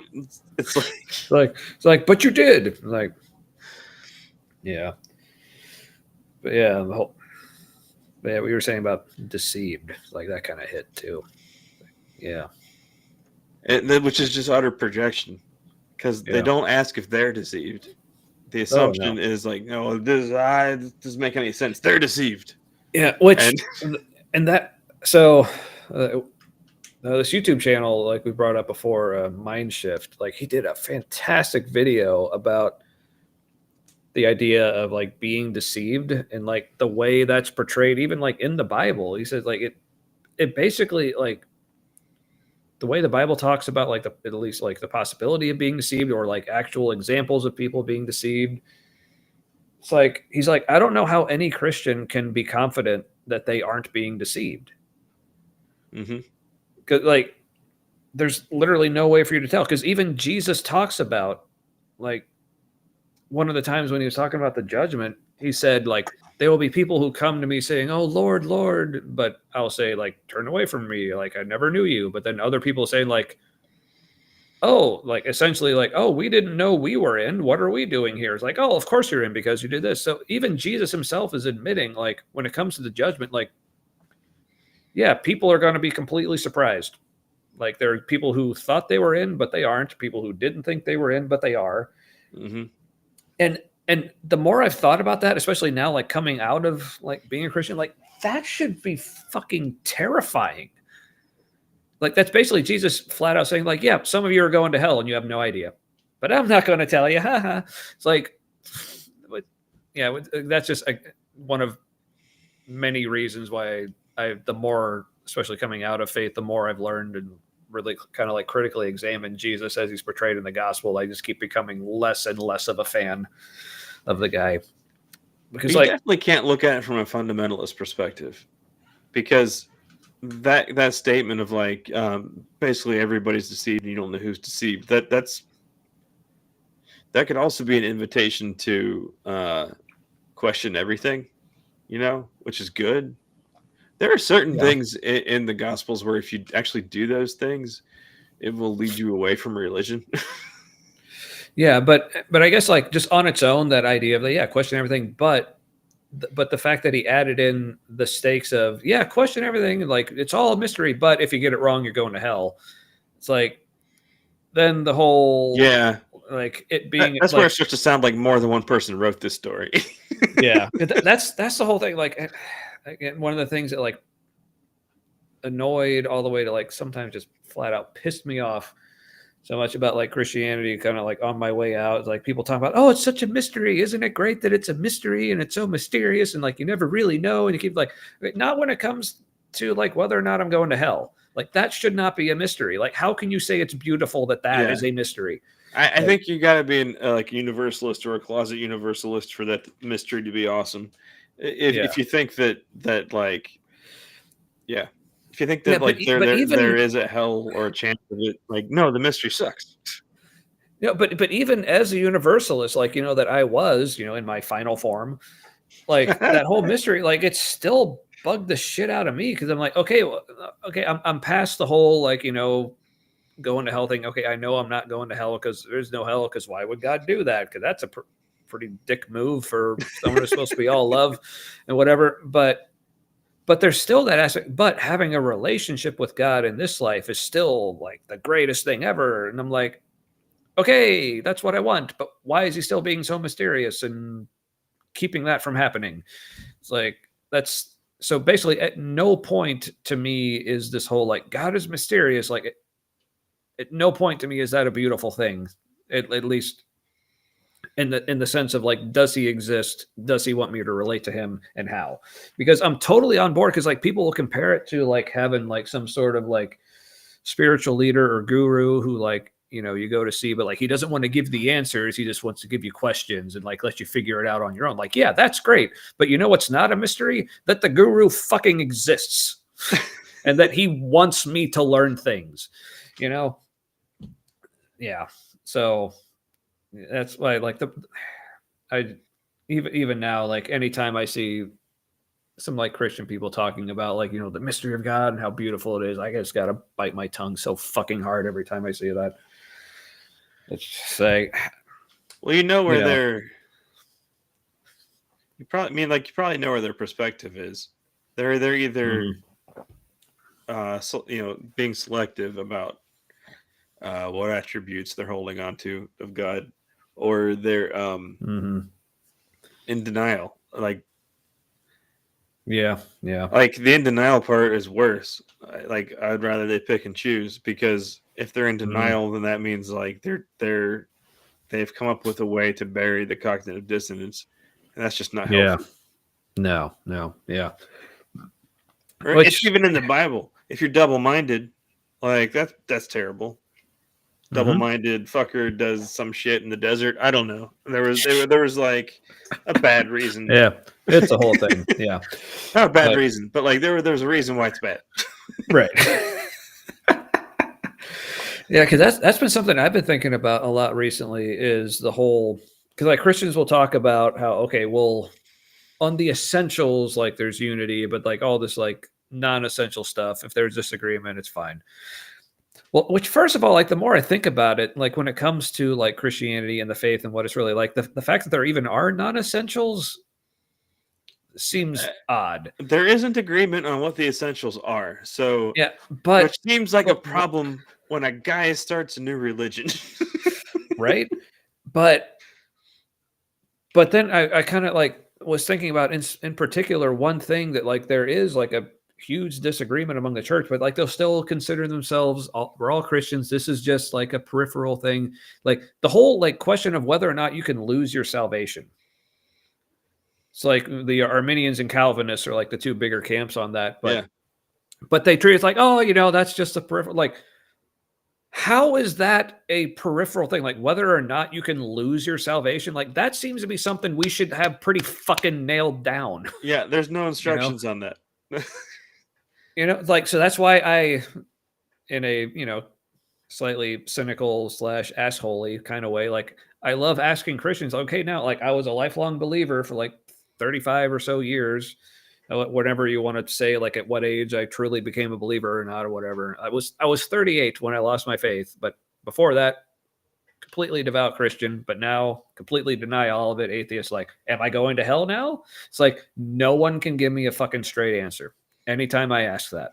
It's like It's like, but you did. Like, yeah. But yeah, yeah, we were saying about deceived. Like that kind of hit too. Yeah. which is just utter projection because they Yeah. don't ask if they're deceived. The Oh no. assumption is like, no, this doesn't make any sense. They're deceived, Yeah. and And that, so uh, this YouTube channel, like we brought up before, Mind Shift, like he did a fantastic video about the idea of like being deceived and like the way that's portrayed, even like in the Bible. He says like it basically like the way the Bible talks about like the at least like the possibility of being deceived or like actual examples of people being deceived. It's like he's like, I don't know how any Christian can be confident that they aren't being deceived. Mhm. Cause like there's literally no way for you to tell. Because even Jesus talks about like one of the times when he was talking about the judgment, he said like there will be people who come to me saying, "Oh Lord, Lord," but I'll say like, "Turn away from me," like I never knew you. But then other people say like, "Oh," like essentially like, "Oh, we didn't know we were in. What are we doing here?" It's like, "Oh, of course you're in because you did this." So even Jesus himself is admitting like when it comes to the judgment, like yeah, people are going to be completely surprised. Like there are people who thought they were in, but they aren't. People who didn't think they were in, but they are. Mhm. And the more I've thought about that, especially now, like coming out of like being a Christian, like that should be fucking terrifying. Like that's basically Jesus flat out saying, like, yeah, some of you are going to hell and you have no idea, but I'm not going to tell you. It's like, yeah, that's just one of many reasons why the more, especially coming out of faith, the more I've learned and really kind of like critically examined Jesus as he's portrayed in the gospel. I just keep becoming less and less of a fan of the guy because You like definitely can't look at it from a fundamentalist perspective because that statement of like basically everybody's deceived and you don't know who's deceived. That could also be an invitation to question everything, which is good. There are certain yeah. things in the Gospels where if you actually do those things, it will lead you away from religion. Yeah, but I guess like just on its own, that idea of yeah, question everything, but the fact that he added in the stakes of yeah, question everything, like it's all a mystery, but if you get it wrong, you're going to hell. It's like then the whole Yeah, like it being that's where it like starts to sound like more than one person wrote this story. yeah, that's the whole thing. Like again, one of the things that like annoyed all the way to like sometimes just flat out pissed me off so much about like Christianity, kind of like on my way out. It's like people talk about, oh, it's such a mystery. Isn't it great that it's a mystery and it's so mysterious and like you never really know? And you keep like, not when it comes to like whether or not I'm going to hell. Like that should not be a mystery. Like, how can you say it's beautiful that that Yeah, is a mystery? I Like, think you got to be like a universalist or a closet universalist for that mystery to be awesome. yeah, If you think that like yeah, if you think yeah, that like but there even is a hell or a chance of it, like no, the mystery sucks. but even as a universalist, like that I was, in my final form, like that whole mystery, like it still bugged the shit out of me because I'm like, okay, well, okay, I'm past the whole like going to hell thing. Okay, I know I'm not going to hell because there's no hell because why would God do that? Because that's a pretty dick move for someone who's supposed to be all love and whatever. But there's still that aspect. But having a relationship with God in this life is still like the greatest thing ever. And I'm like, okay, that's what I want. But why is he still being so mysterious and keeping that from happening? It's like, that's so basically at no point to me is this whole like God is mysterious. Like at no point to me is that a beautiful thing. At least in the sense of like, does he exist? Does he want me to relate to him, and how? Because I'm totally on board. Because like people will compare it to like having like some sort of like spiritual leader or guru who like, you know, you go to see, but like he doesn't want to give the answers. He just wants to give you questions and like let you figure it out on your own. Like, yeah, that's great. But you know what's not a mystery? That the guru fucking exists and that he wants me to learn things, you know? Yeah. So that's why like even now, like anytime I see some like Christian people talking about like, you know, the mystery of God and how beautiful it is, I just got to bite my tongue so fucking hard every time I see that. It's just like, well, you know where you know. they're. You probably know where their perspective is. They're either, being selective about what attributes they're holding on to of God, or they're in denial. Like, yeah, like the in denial part is worse. Like, I'd rather they pick and choose, because if they're in denial, then that means like they've come up with a way to bury the cognitive dissonance, and that's just not healthy. No, yeah. Or it's even in the Bible. If you're double-minded, like that's terrible. Double-minded fucker does some shit in the desert. I don't know. There was like a bad reason. Yeah, it's a whole thing. Yeah, not a bad reason, but like there's a reason why it's bad. Right. Yeah, because that's been something I've been thinking about a lot recently. Is the whole, because like Christians will talk about how, okay, well, on the essentials, like there's unity, but like all this like non-essential stuff, if there's disagreement, it's fine. Well, which first of all, like the more I think about it, like when it comes to like Christianity and the faith and what it's really like, the fact that there even are non-essentials seems odd. There isn't agreement on what the essentials are. So yeah, but which seems like a problem when a guy starts a new religion. Right? But then I kind of like was thinking about in particular one thing that like there is like a huge disagreement among the church, but like they'll still consider themselves we're all Christians. This is just like a peripheral thing. Like the whole like question of whether or not you can lose your salvation. It's like the Arminians and Calvinists are like the two bigger camps on that. But they treat it like, oh, you know, that's just a peripheral. Like, how is that a peripheral thing? Like whether or not you can lose your salvation, like that seems to be something we should have pretty fucking nailed down. Yeah, there's no instructions on that. You know, like, so that's why I, in a, you know, slightly cynical / assholey kind of way, like I love asking Christians, okay, now, like I was a lifelong believer for like 35 or so years, whatever you want to say, like at what age I truly became a believer or not, or whatever. I was 38 when I lost my faith, but before that, completely devout Christian, but now completely deny all of it. Atheist, like, am I going to hell now? It's like, no one can give me a fucking straight answer anytime I ask that.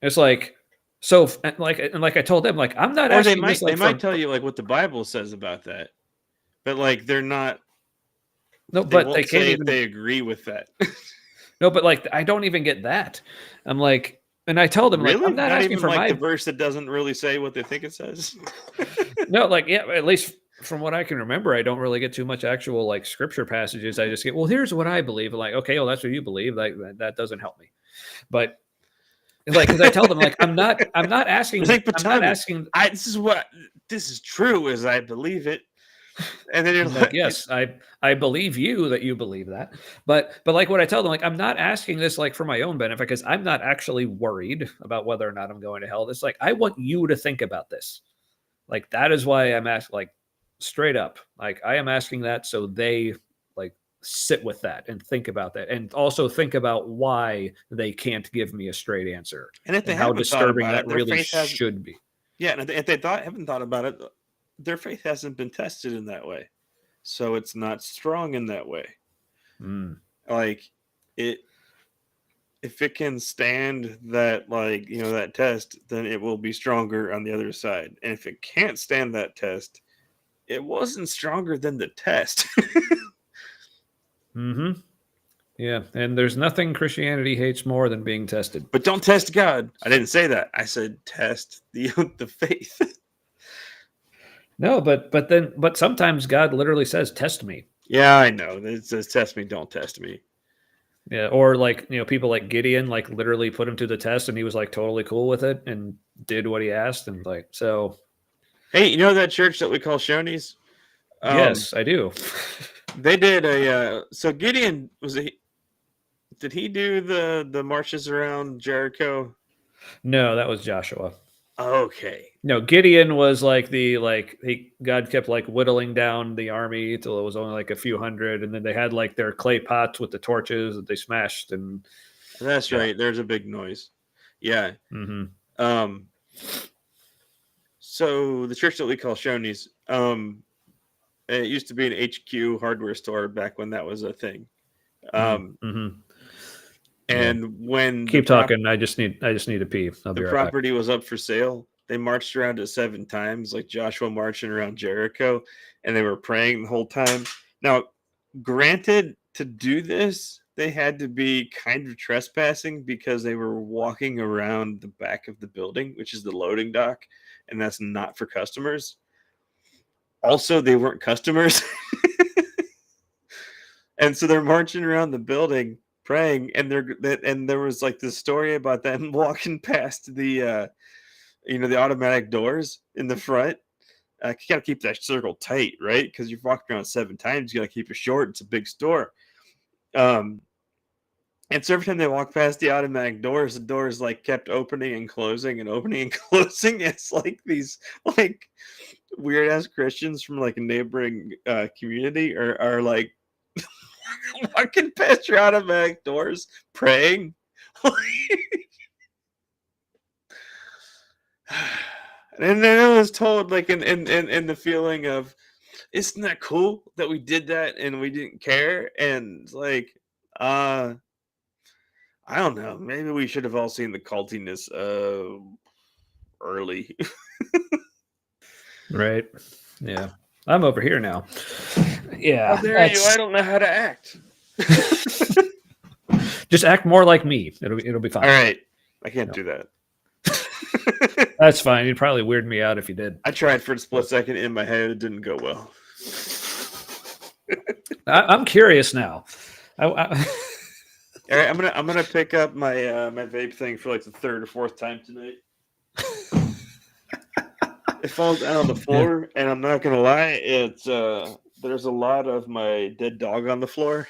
It's like, so like I told them, like, I'm not asking this, like, they might tell you like what the Bible says about that, but like they're not. No, but they can't even. They agree with that. No, but like I don't even get that. I'm like, and I tell them, really? like, I'm not asking even for like the verse that doesn't really say what they think it says. No, like, yeah, at least from what I can remember, I don't really get too much actual like scripture passages. I just get, well, here's what I believe. Like, okay, well, that's what you believe. Like that doesn't help me. But like, because I tell them, like, I'm not asking. Like, I'm not asking. This is true as I believe it. And then you're like, yes, I believe you that you believe that. But like what I tell them, like, I'm not asking this like for my own benefit, because I'm not actually worried about whether or not I'm going to hell. It's like, I want you to think about this. Like, that is why I'm asking, like, straight up. Like, I am asking that so they like sit with that and think about that, and also think about why they can't give me a straight answer, and if they how disturbing that it, really should be. Yeah, and if they haven't thought about it, their faith hasn't been tested in that way, so it's not strong in that way. Mm. Like it, if it can stand that, like, that test, then it will be stronger on the other side. And if it can't stand that test, it wasn't stronger than the test. Hmm. Yeah, and there's nothing Christianity hates more than being tested. But don't test God. I didn't say that. I said test the faith. No, but sometimes God literally says, "Test me." Yeah, I know. It says test me, don't test me. Yeah, or like people like Gideon, like literally put him to the test, and he was like totally cool with it and did what he asked, and like so. Hey, you know that church that we call Shoney's? Yes, I do. They did a so Gideon did he do the marches around Jericho? No, that was Joshua. Okay. No, Gideon was like God kept like whittling down the army till it was only like a few hundred, and then they had like their clay pots with the torches that they smashed, and That's right. There's a big noise. Yeah. mm-hmm. So the church that we call Shoney's, it used to be an HQ hardware store back when that was a thing. Mm-hmm. And when keep talking, I just need to pee. I'll be the right property back. was up for sale, they marched around it 7 times, like Joshua marching around Jericho, and they were praying the whole time. Now, granted, to do this, they had to be kind of trespassing because they were walking around the back of the building, which is the loading dock, and that's not for customers. Also, they weren't customers. And so they're marching around the building praying, and there was like this story about them walking past the the automatic doors in the front. You gotta keep that circle tight, right? Because you're walking around 7 times, you gotta keep it short. It's a big store. And so every time they walk past the automatic doors, the doors like kept opening and closing and opening and closing. It's like these like weird ass Christians from like a neighboring community are like walking past your automatic doors praying. And then I was told, like, in the feeling of, isn't that cool that we did that and we didn't care? And like, I don't know. Maybe we should have all seen the cultiness early. Right? Yeah, I'm over here now. Yeah, How dare you? I don't know how to act. Just act more like me. It'll be fine. All right, I can't do that. That's fine. You'd probably weird me out if you did. I tried for a split second in my head. It didn't go well. I'm curious now. All right, I'm gonna pick up my my vape thing for like the 3rd or 4th time tonight. It falls down on the floor, and I'm not gonna lie, it's there's a lot of my dead dog on the floor.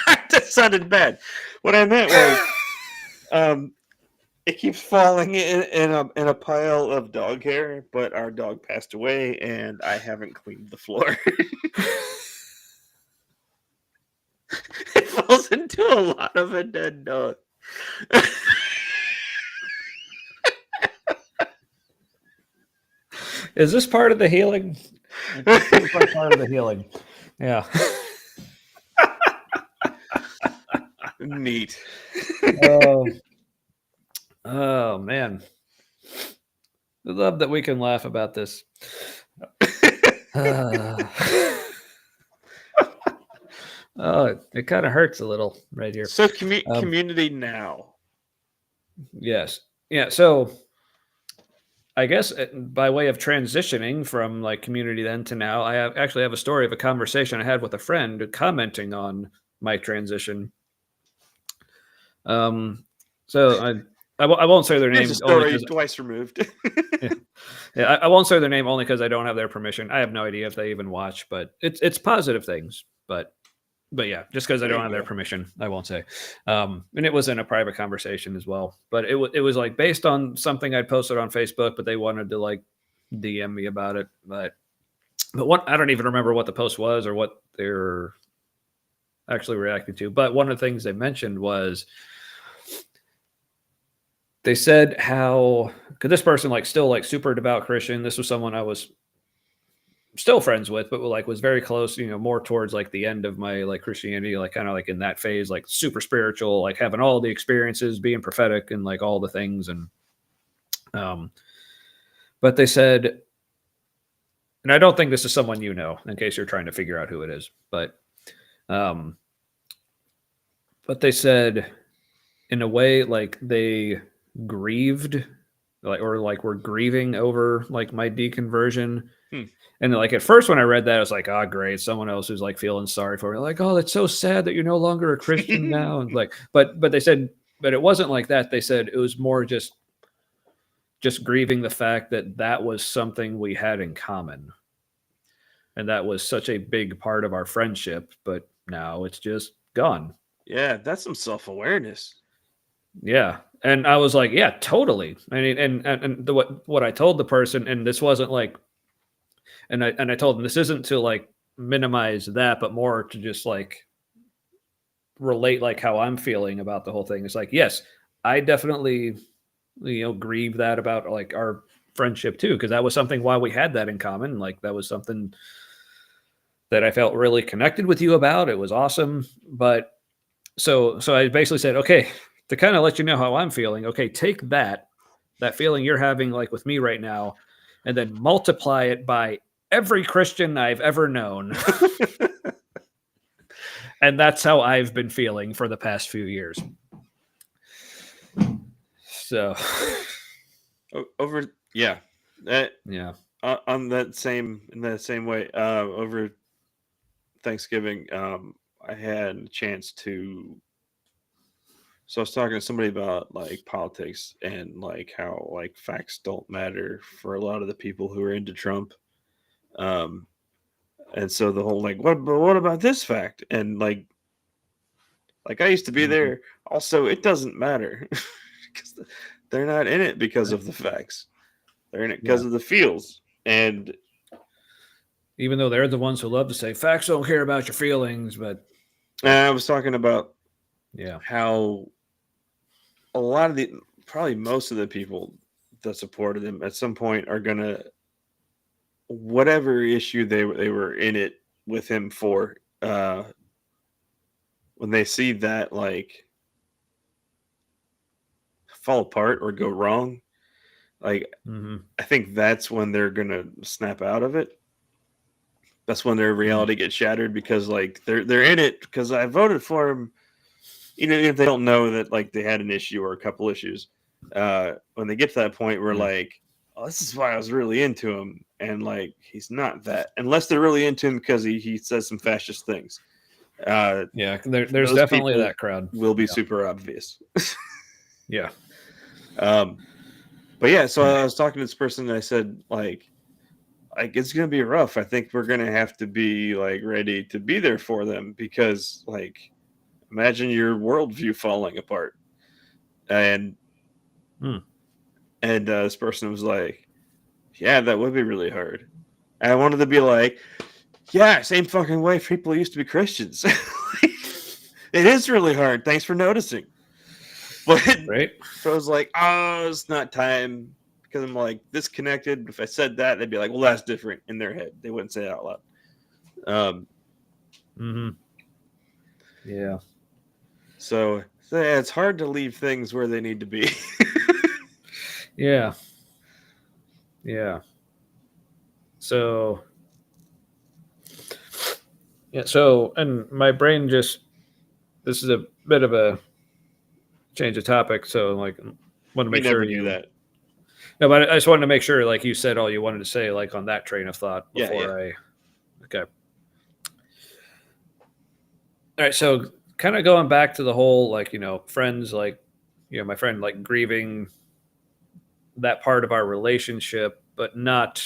That sounded bad. What I meant was, it keeps falling in a pile of dog hair, but our dog passed away, and I haven't cleaned the floor. It falls into a lot of a dead dog. Is this part of the healing? Part of the healing. Yeah. Neat. Oh man. I love that we can laugh about this. Oh, it kind of hurts a little right here. So community now. Yes. Yeah. So I guess by way of transitioning from like community then to now, I actually have a story of a conversation I had with a friend commenting on my transition. So I won't say their name. Here's a story twice removed. Yeah, I won't say their name only because I don't have their permission. I have no idea if they even watch, but it's positive things. But yeah, just because I don't have their permission, I won't say. And it was in a private conversation as well. But it was like based on something I posted on Facebook, but they wanted to like DM me about it. But what I don't even remember what the post was or what they're actually reacting to. But one of the things they mentioned was they said how, because this person like still like super devout Christian. This was someone I was still friends with, but like was very close, more towards like the end of my like Christianity, like kind of like in that phase, like super spiritual, like having all the experiences, being prophetic and like all the things. And, but they said, and I don't think this is someone in case you're trying to figure out who it is, um, but they said in a way, like they grieved, like, or like were grieving over like my deconversion. Hmm. And like at first when I read that, I was like, oh, great. Someone else who's like feeling sorry for me. Like, oh, that's so sad that you're no longer a Christian now. And like, but they said, but it wasn't like that. They said it was more just grieving the fact that that was something we had in common. And that was such a big part of our friendship, but now it's just gone. Yeah, that's some self-awareness. Yeah. And I was like, yeah, totally. I mean, and what I told the person, and this wasn't like, and I told them this isn't to like minimize that, but more to just like relate like how I'm feeling about the whole thing. It's like, yes, I definitely, grieve that about like our friendship too, because that was something why we had that in common. Like that was something that I felt really connected with you about. It was awesome. But so I basically said, okay, to kind of let you know how I'm feeling, okay, take that feeling you're having like with me right now, and then multiply it by every Christian I've ever known. And that's how I've been feeling for the past few years. So yeah. Yeah. In that same way, over Thanksgiving, I had a chance to. So I was talking to somebody about like politics and like how like facts don't matter for a lot of the people who are into Trump. And so the whole like, what about this fact? And like I used to be there. Also, it doesn't matter because they're not in it because of the facts. They're in it because of the feels. And even though they're the ones who love to say facts don't care about your feelings, but I was talking about yeah, how a lot of probably most of the people that supported him at some point are gonna, whatever issue they were in it with him for, when they see that like fall apart or go wrong, like I think that's when they're gonna snap out of it. That's when their reality gets shattered because like they're in it because I voted for him, even if they don't know that like they had an issue or a couple issues. When they get to that point where like, oh, this is why I was really into him, and like he's not that, unless they're really into him because he says some fascist things. Yeah, there's definitely that crowd. Will be super obvious. Yeah. But yeah, so I was talking to this person and I said like it's gonna be rough. I think we're gonna have to be like ready to be there for them because like imagine your worldview falling apart. And this person was like, yeah, that would be really hard. And I wanted to be like, yeah, same fucking way people used to be Christians. It is really hard. Thanks for noticing. But right. So I was like, oh, it's not time. Because I'm like disconnected. If I said that, they'd be like, well, that's different in their head. They wouldn't say it out loud. Yeah. So yeah, it's hard to leave things where they need to be. Yeah. Yeah. So yeah, and my brain this is a bit of a change of topic. So like want to make sure you do that. No, but I just wanted to make sure like you said all you wanted to say like on that train of thought before okay. All right, so kind of going back to the whole like, friends, like, my friend like grieving that part of our relationship, but not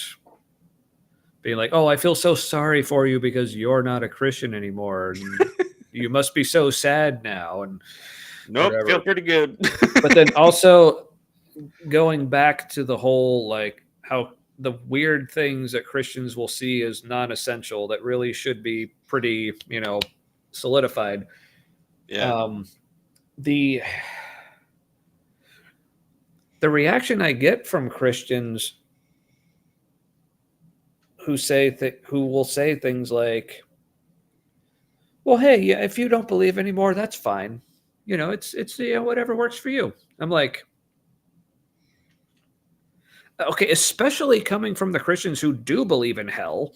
being like, oh, I feel so sorry for you because you're not a Christian anymore. And you must be so sad now. And nope, whatever. Feel pretty good. But then also going back to the whole, like how the weird things that Christians will see as non-essential that really should be pretty, solidified. Yeah. The reaction I get from Christians who will say things like, well, hey, yeah, if you don't believe anymore, that's fine. It's whatever works for you. I'm like, okay, especially coming from the Christians who do believe in hell.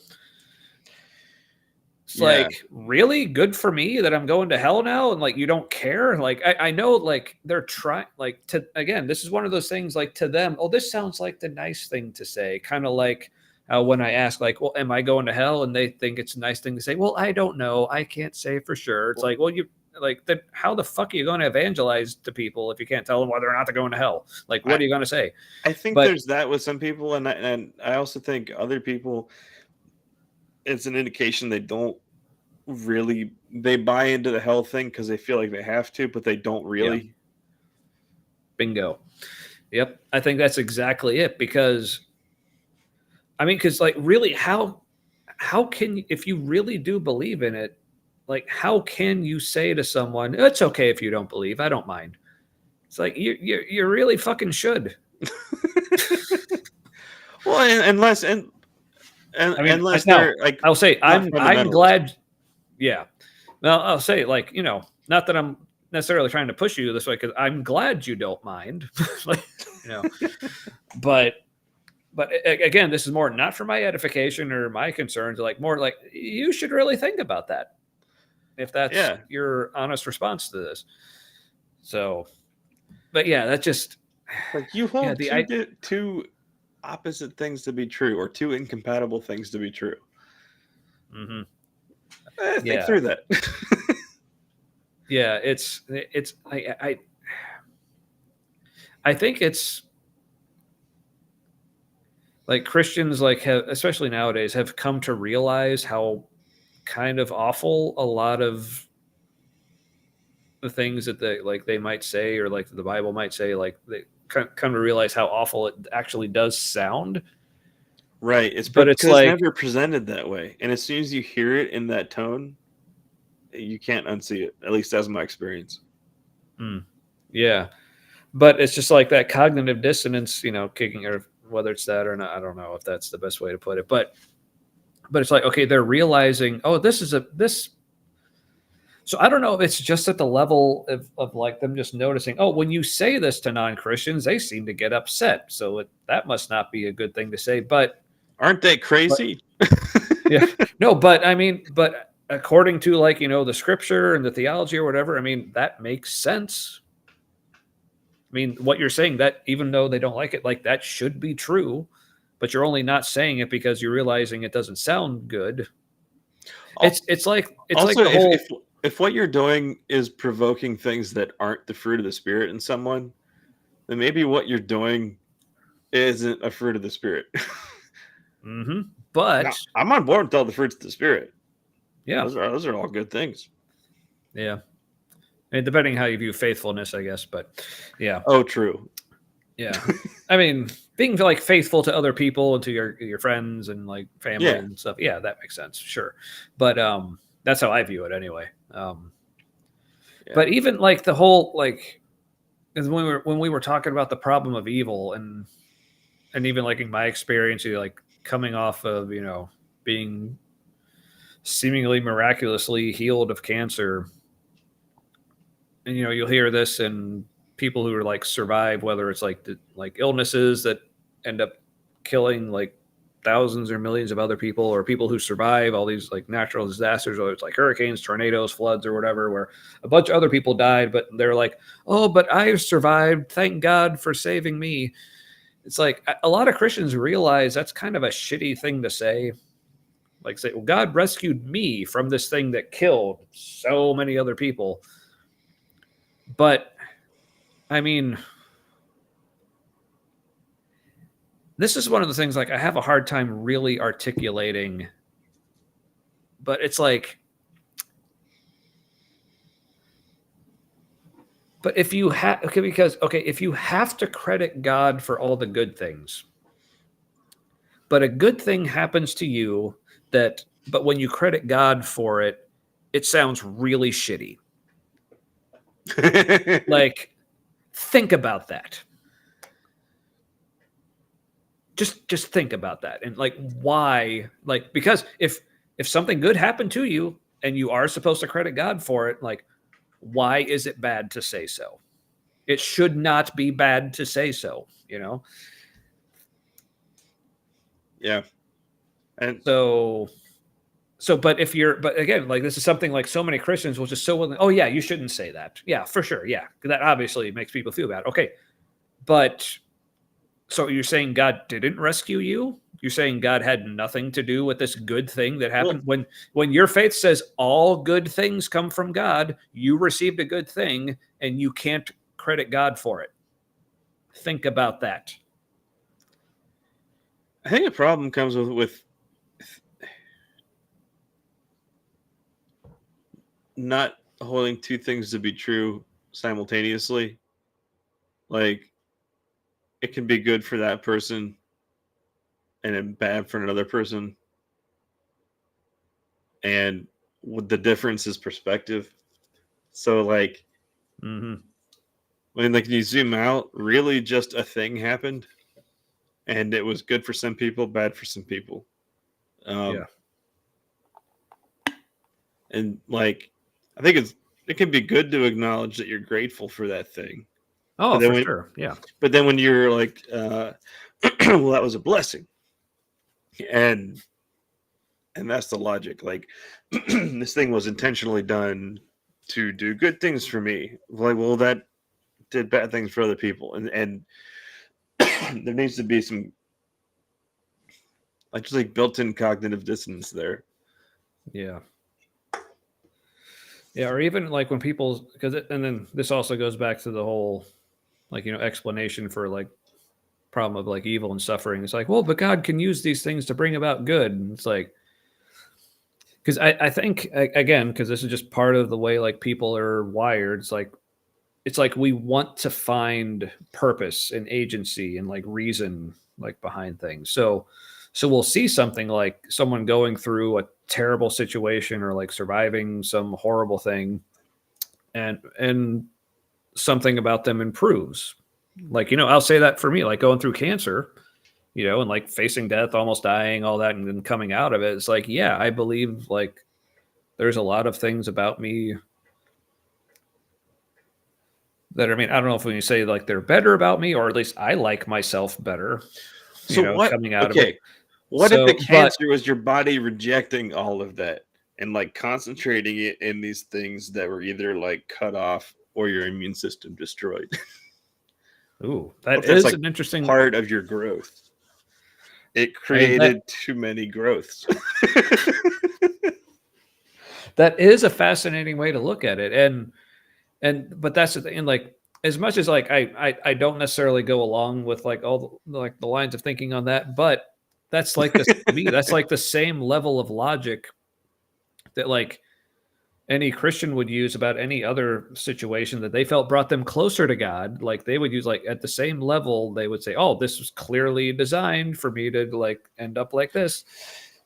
It's Yeah. like, really good for me that I'm going to hell now, and like you don't care. Like I know, like they're trying, like to again. This is one of those things, like to them, oh, this sounds like the nice thing to say, kind of like when I ask, like, well, am I going to hell, and they think it's a nice thing to say. Well, I don't know, I can't say for sure. It's like, well, you like then how the fuck are you going to evangelize to people if you can't tell them whether or not they're going to hell? Like, what are you going to say? I think But there's that with some people, and I also think other people, it's an indication they don't really they buy into the hell thing because they feel like they have to, but they don't really. bingo. Yep, I think that's exactly it. Because like, really, how can, if you really do believe in it, like, how can you say to someone, it's okay if you don't believe, I don't mind? It's like, you really fucking should. Well, unless unless now, they're like, I'll say, I'm fundamentalist. glad. Yeah. Well, I'll say, like, not that I'm necessarily trying to push you this way, because I'm glad you don't mind. Like, but again, this is more not for my edification or my concerns, like more like you should really think about that if that's your honest response to this. So, but yeah, that just like, you hold two opposite things to be true, or two incompatible things to be true. Mm-hmm. Think through that. Yeah, I think it's like Christians, like, have, especially nowadays, have come to realize how kind of awful a lot of the things that they might say, or like the Bible might say, like they come to realize how awful it actually does sound. Right. It's like, never presented that way. And as soon as you hear it in that tone, you can't unsee it. At least that's my experience. Yeah. But it's just like that cognitive dissonance, kicking, or whether it's that or not, I don't know if that's the best way to put it. But it's like, okay, they're realizing, oh, this. So I don't know if it's just at the level of like them just noticing, oh, when you say this to non-Christians, they seem to get upset. So that must not be a good thing to say. But aren't they crazy? Yeah. No, but according to, like, the scripture and the theology or whatever, that makes sense. What you're saying, that even though they don't like it, like, that should be true, but you're only not saying it because you're realizing it doesn't sound good. It's like the whole, if what you're doing is provoking things that aren't the fruit of the Spirit in someone, then maybe what you're doing isn't a fruit of the Spirit. Mm-hmm. But now, I'm on board with all the fruits of the Spirit. Yeah, those are all good things. Yeah, depending how you view faithfulness, I guess. But yeah. Oh, true. Yeah. Being like faithful to other people and to your friends and like family and stuff. Yeah, that makes sense. Sure. But that's how I view it anyway. But even like the whole, like, when we were talking about the problem of evil, and even like in my experience, like coming off of, being seemingly miraculously healed of cancer, and you'll hear this in people who are like survive, whether it's like like illnesses that end up killing like thousands or millions of other people, or people who survive all these like natural disasters, whether it's like hurricanes, tornadoes, floods, or whatever, where a bunch of other people died, but they're like, oh, but I survived, thank God for saving me. It's like a lot of Christians realize that's kind of a shitty thing to say. Like, say, well, God rescued me from this thing that killed so many other people. But this is one of the things, like, I have a hard time really articulating, but it's like, but if you have, if you have to credit God for all the good things, but a good thing happens to you but when you credit God for it, it sounds really shitty. Like, think about that. just think about that. And like, why? Like, because if something good happened to you and you are supposed to credit God for it, like, why is it bad to say so? It should not be bad to say so, you know? Yeah. And So but again, like, this is something like so many Christians will just so willing, oh yeah, you shouldn't say that. Yeah, for sure. Yeah. That obviously makes people feel bad. Okay. But so you're saying God didn't rescue you? You're saying God had nothing to do with this good thing that happened? When your faith says all good things come from God, you received a good thing and you can't credit God for it. Think about that. I think the problem comes with not holding two things to be true simultaneously. Like, it can be good for that person and then bad for another person. And with the difference is perspective. So like Mm-hmm. when like you zoom out, really just a thing happened, and it was good for some people, bad for some people. Yeah. And like I think it can be good to acknowledge that you're grateful for that thing. Oh, But then for when sure. Yeah. but then when you're like well, that was a blessing. And that's the logic. Like this thing was intentionally done to do good things for me. Like, well, that did bad things for other people, and there needs to be some like just like built-in cognitive dissonance there. Yeah. Yeah. Or even like when people, and then this also goes back to the whole, like, explanation for like problem of like evil and suffering. It's like, well, but God can use these things to bring about good. And it's like, because I think, again, because this is just part of the way like people are wired. It's like we want to find purpose and agency and like reason like behind things. So we'll see something like someone going through a terrible situation or like surviving some horrible thing, and something about them improves. Like, I'll say that for me, like going through cancer, and like facing death, almost dying, all that, and then coming out of it. It's like, yeah, I believe like there's a lot of things about me that, I mean, I don't know if when you say like they're better about me, or at least I like myself better, So what? coming out of it. Okay, what if the So, but cancer was your body rejecting all of that and like concentrating it in these things that were either like cut off or your immune system destroyed? ooh, What that if that's is like an interesting. part of your growth? It I mean, created too many growths. that is a fascinating way to look at it, but that's the thing. And like, as much as like I don't necessarily go along with like all the lines of thinking on that, but that's like this to me. That's like the same level of logic that like any Christian would use about any other situation that they felt brought them closer to God. Like they would use, like, at the same level, they would say, "Oh, this was clearly designed for me to like end up like this."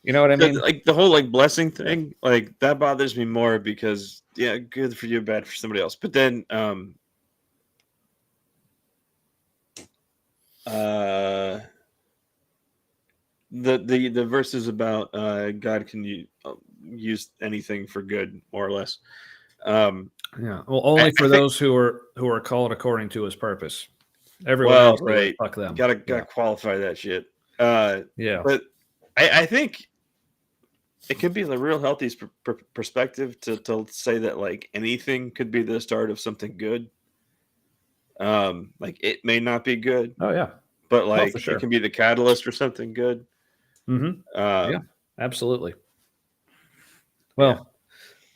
You know what I So, mean? like the whole like blessing thing, like that bothers me more because yeah, good for you, bad for somebody else. But then uh the verses about God can use anything for good, more or less. Yeah. Well, only I for think, those who are called according to His purpose. Everyone well, else, like, right, fuck them. gotta Yeah. qualify that shit. Yeah. But I think it could be the real healthy perspective to say that like anything could be the start of something good. Like it may not be good, Oh yeah. but Oh, for like it sure. can be the catalyst for something good. Mm-hmm. Yeah. Um, Absolutely. yeah, Well,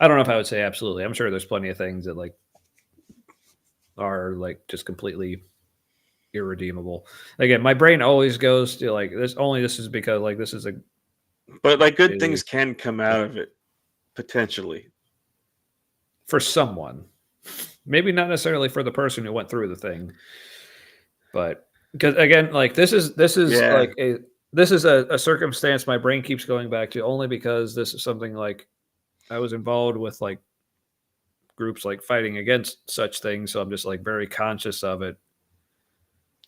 I don't know if I would say absolutely. I'm sure there's plenty of things that like are like just completely irredeemable. Again, my brain always goes to like this. Only this is because like this is but like good a things can come out of it potentially. for someone, maybe not necessarily for the person who went through the thing, but because again, like this is Yeah, like a circumstance my brain keeps going back to only because this is something like I was involved with like groups like fighting against such things, so I'm just like very conscious of it.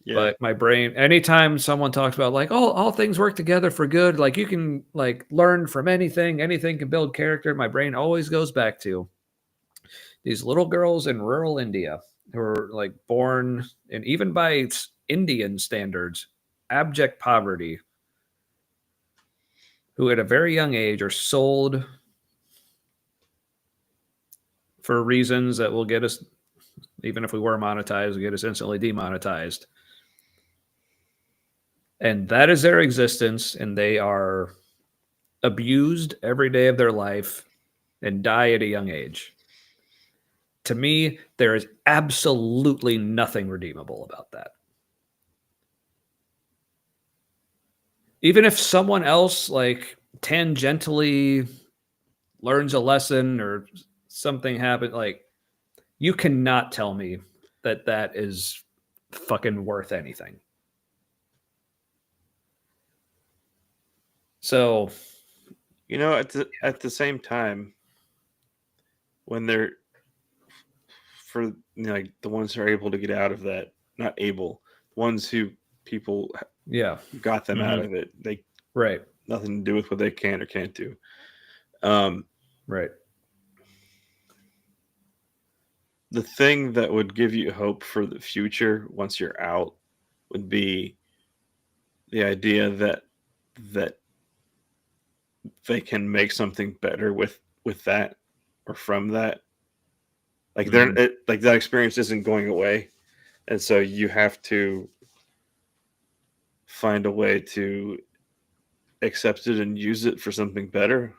Yeah. But my brain, anytime someone talks about like, oh, all things work together for good, like you can like learn from anything can build character, my brain always goes back to these little girls in rural India who were like born, and even by Indian standards, abject poverty, who at a very young age are sold for reasons that will get us, even if we were monetized, will get us instantly demonetized. And that is their existence, and they are abused every day of their life and die at a young age. To me, there is absolutely nothing redeemable about that. Even if someone else like tangentially learns a lesson or something happens, like you cannot tell me that that is fucking worth anything. So, You know, at the same time, when they're for like the ones who are able to get out of that, not able, ones who people yeah, got them out of it, they right, nothing to do with what they can or can't do. right. The thing that would give you hope for the future once you're out would be the idea that they can make something better with that or from that. Like like that experience isn't going away, and so you have to find a way to accept it and use it for something better.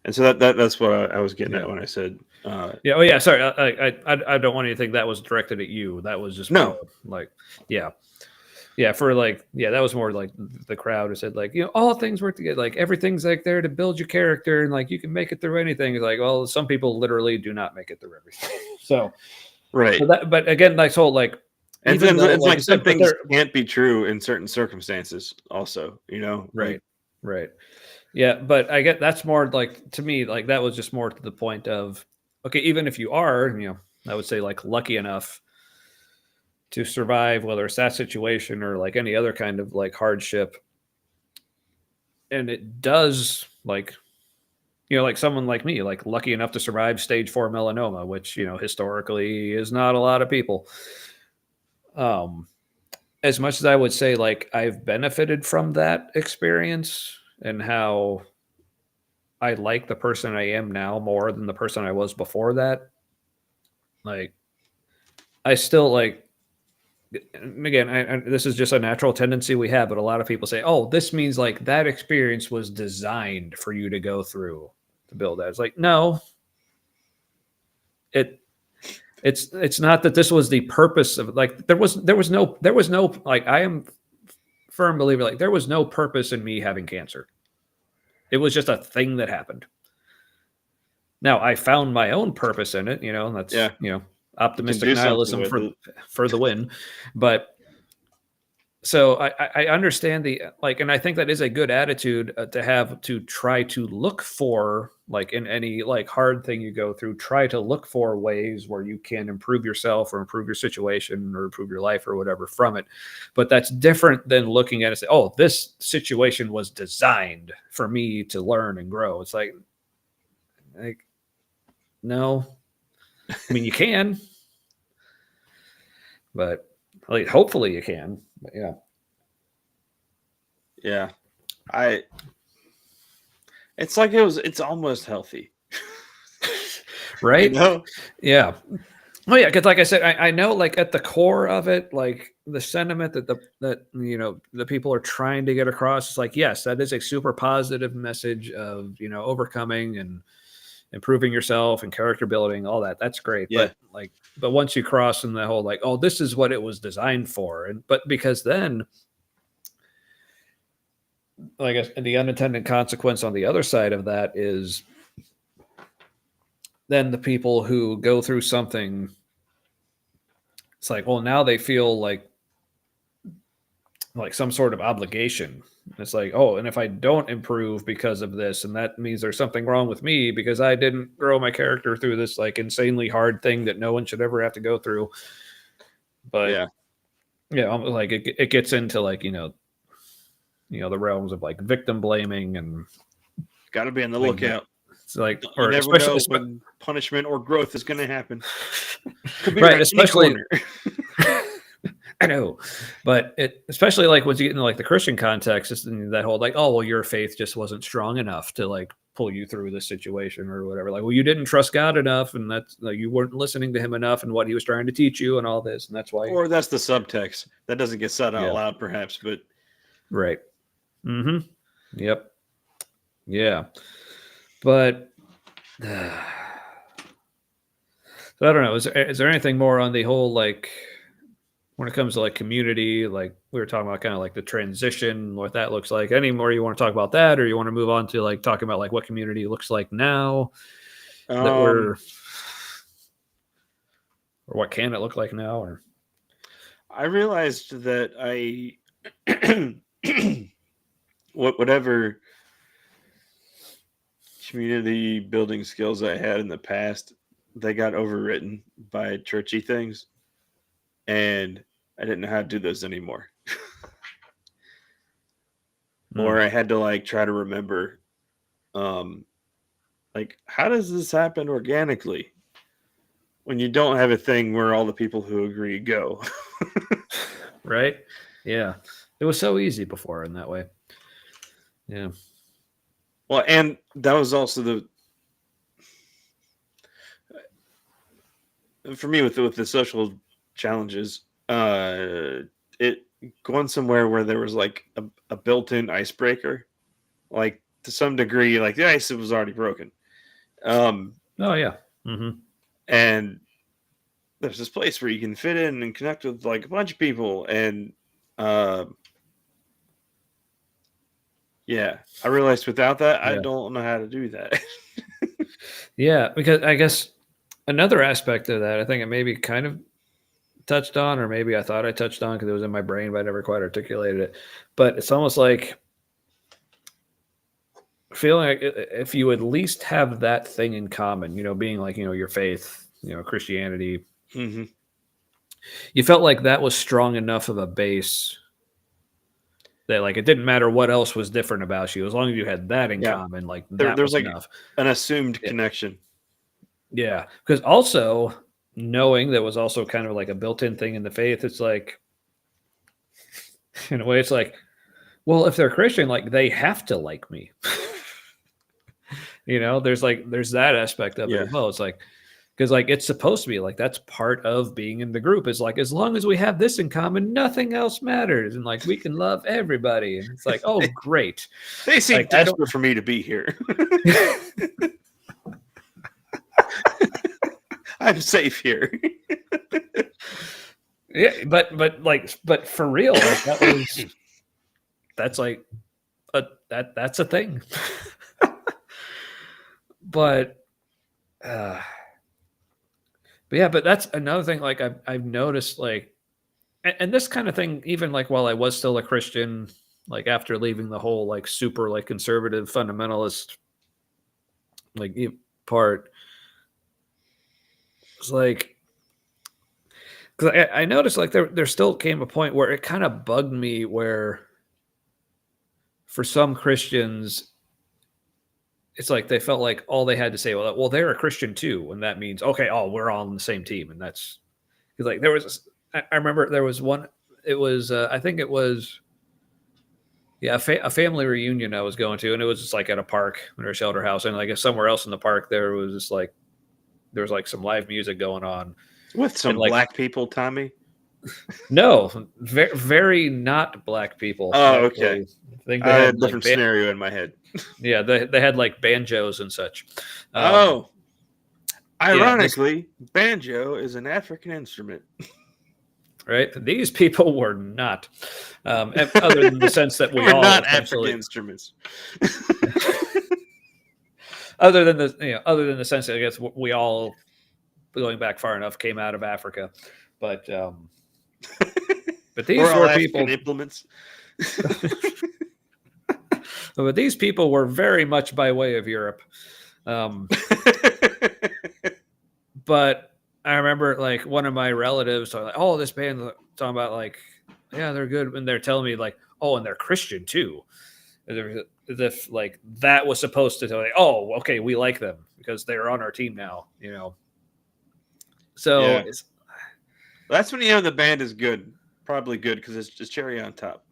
And so that's what I was getting at when I said, yeah. Oh, yeah. Sorry, I don't want you to think that was directed at you. That was just no, like, yeah, yeah. For like, yeah, that was more like the crowd who said like, you know, all things work together. Like everything's like there to build your character, and like you can make it through anything. It's like, well, some people literally do not make it through everything. So, right. so that, but again, like, so like, And then though, it's like you said, some things can't be true in certain circumstances. Also, you know, right, like, right. Yeah, but I get that's more like to me, like that was just more to the point of okay, even if you are, you know, I would say like lucky enough to survive, whether it's that situation or like any other kind of like hardship, and it does like you know, like someone like me, like lucky enough to survive stage 4 melanoma, which you know historically is not a lot of people. As much as I would say like I've benefited from that experience and how I like the person I am now more than the person I was before that. Like, I still like, and again, this is just a natural tendency we have, but a lot of people say, oh, this means like that experience was designed for you to go through to build that. It's like, no, it's not that this was the purpose of like, there was no, like, I am firm believer, like, there was no purpose in me having cancer. It was just a thing that happened. Now I found my own purpose in it, you know, and that's, you know, optimistic nihilism for the win. But so I understand the like, and I think that is a good attitude to have, to try to look for like in any like hard thing you go through, try to look for ways where you can improve yourself or improve your situation or improve your life or whatever from it. But that's different than looking at it and say, oh, this situation was designed for me to learn and grow. It's like no, I mean you can, but like hopefully you can. But yeah. Yeah. It's like it's almost healthy. Right? You know? Yeah. Oh yeah, because like I said, I know like at the core of it, like the sentiment that you know the people are trying to get across is like, yes, that is a super positive message of, you know, overcoming and improving yourself and character building, all that. That's great. Yeah. But once you cross in the whole like, oh, this is what it was designed for, and but because then like the unintended consequence on the other side of that is then the people who go through something, it's like, well, now they feel like like some sort of obligation. It's like, oh, and if I don't improve because of this, and that means there's something wrong with me because I didn't grow my character through this like insanely hard thing that no one should ever have to go through. But Yeah. yeah, like it gets into like, the realms of like victim blaming and Got to be on the like lookout. it's like, You or never know especially, when punishment or growth is going to happen. Could be right, around any especially corner. I know, but it especially like once you get into like the Christian context, it's that whole like, oh well, your faith just wasn't strong enough to like pull you through this situation or whatever. Like, well, you didn't trust God enough, and that's like you weren't listening to Him enough and what He was trying to teach you and all this, and that's why. Or that's the subtext that doesn't get said out Yeah. loud, perhaps. But Right. Mm-hmm. Yep. Yeah. But so I don't know. Is there anything more on the whole like when it comes to like community, like we were talking about kind of like the transition, what that looks like? Any more you want to talk about that, or you want to move on to like talking about like what community looks like now that we're, or what can it look like now? Or I realized that whatever community building skills I had in the past, they got overwritten by churchy things, and I didn't know how to do those anymore. Or I had to like try to remember, like how does this happen organically when you don't have a thing where all the people who agree go. right? Yeah, it was so easy before in that way. Yeah. Well, and that was also for me with the social challenges. It going somewhere where there was like a built-in icebreaker, like to some degree, like the ice was already broken. Oh yeah. Mm-hmm. And there's this place where you can fit in and connect with like a bunch of people, and yeah, I realized without that, I don't know how to do that. Yeah, because I guess another aspect of that, I think it maybe kind of touched on, or maybe I thought I touched on because it was in my brain, but I never quite articulated it. But it's almost like feeling like if you at least have that thing in common, being like, your faith, Christianity, Mm-hmm. you felt like that was strong enough of a base that like it didn't matter what else was different about you as long as you had that in common, like that there's was like enough. an assumed connection. Yeah, because also knowing that was also kind of like a built-in thing in the faith. It's like, in a way, it's like, well, if they're Christian, like they have to like me. There's that aspect of it as well. It's like, because like it's supposed to be like that's part of being in the group is like as long as we have this in common, nothing else matters, and like we can love everybody. And it's like, oh, great. They seem like, desperate for me to be here. I'm safe here. Yeah, but for real, like that's like that's a thing. But yeah, but that's another thing. Like I've noticed, like, and this kind of thing, even like while I was still a Christian, like after leaving the whole like super like conservative fundamentalist like part, it's like because I noticed like there still came a point where it kind of bugged me where for some Christians it's like they felt like all they had to say, well, they're a Christian too, and that means okay, we're all on the same team, and that's because like there was, I remember there was one, it was I think it was, yeah, a family reunion I was going to, and it was just like at a park or a shelter house, and I guess somewhere else in the park there was just like there was like some live music going on with some black people, Tommy. No, very, very not black people. Oh, okay. I think I had a different scenario in my head. Yeah, they had like banjos and such. Ironically, banjo is an African instrument. Right? These people were not, other than the sense that we all not African instruments. other than the sense that I guess we all, going back far enough, came out of Africa, but But these or were Alaskan people. implements. But these people were very much by way of Europe. But I remember like one of my relatives are like, "Oh, this band," talking about like, "Yeah, they're good," and they're telling me like, "Oh, and they're Christian too." As if like that was supposed to tell like, "Oh, okay, we like them because they're on our team now," you know. So Yeah. That's when you know the band is good. Probably good because it's just cherry on top.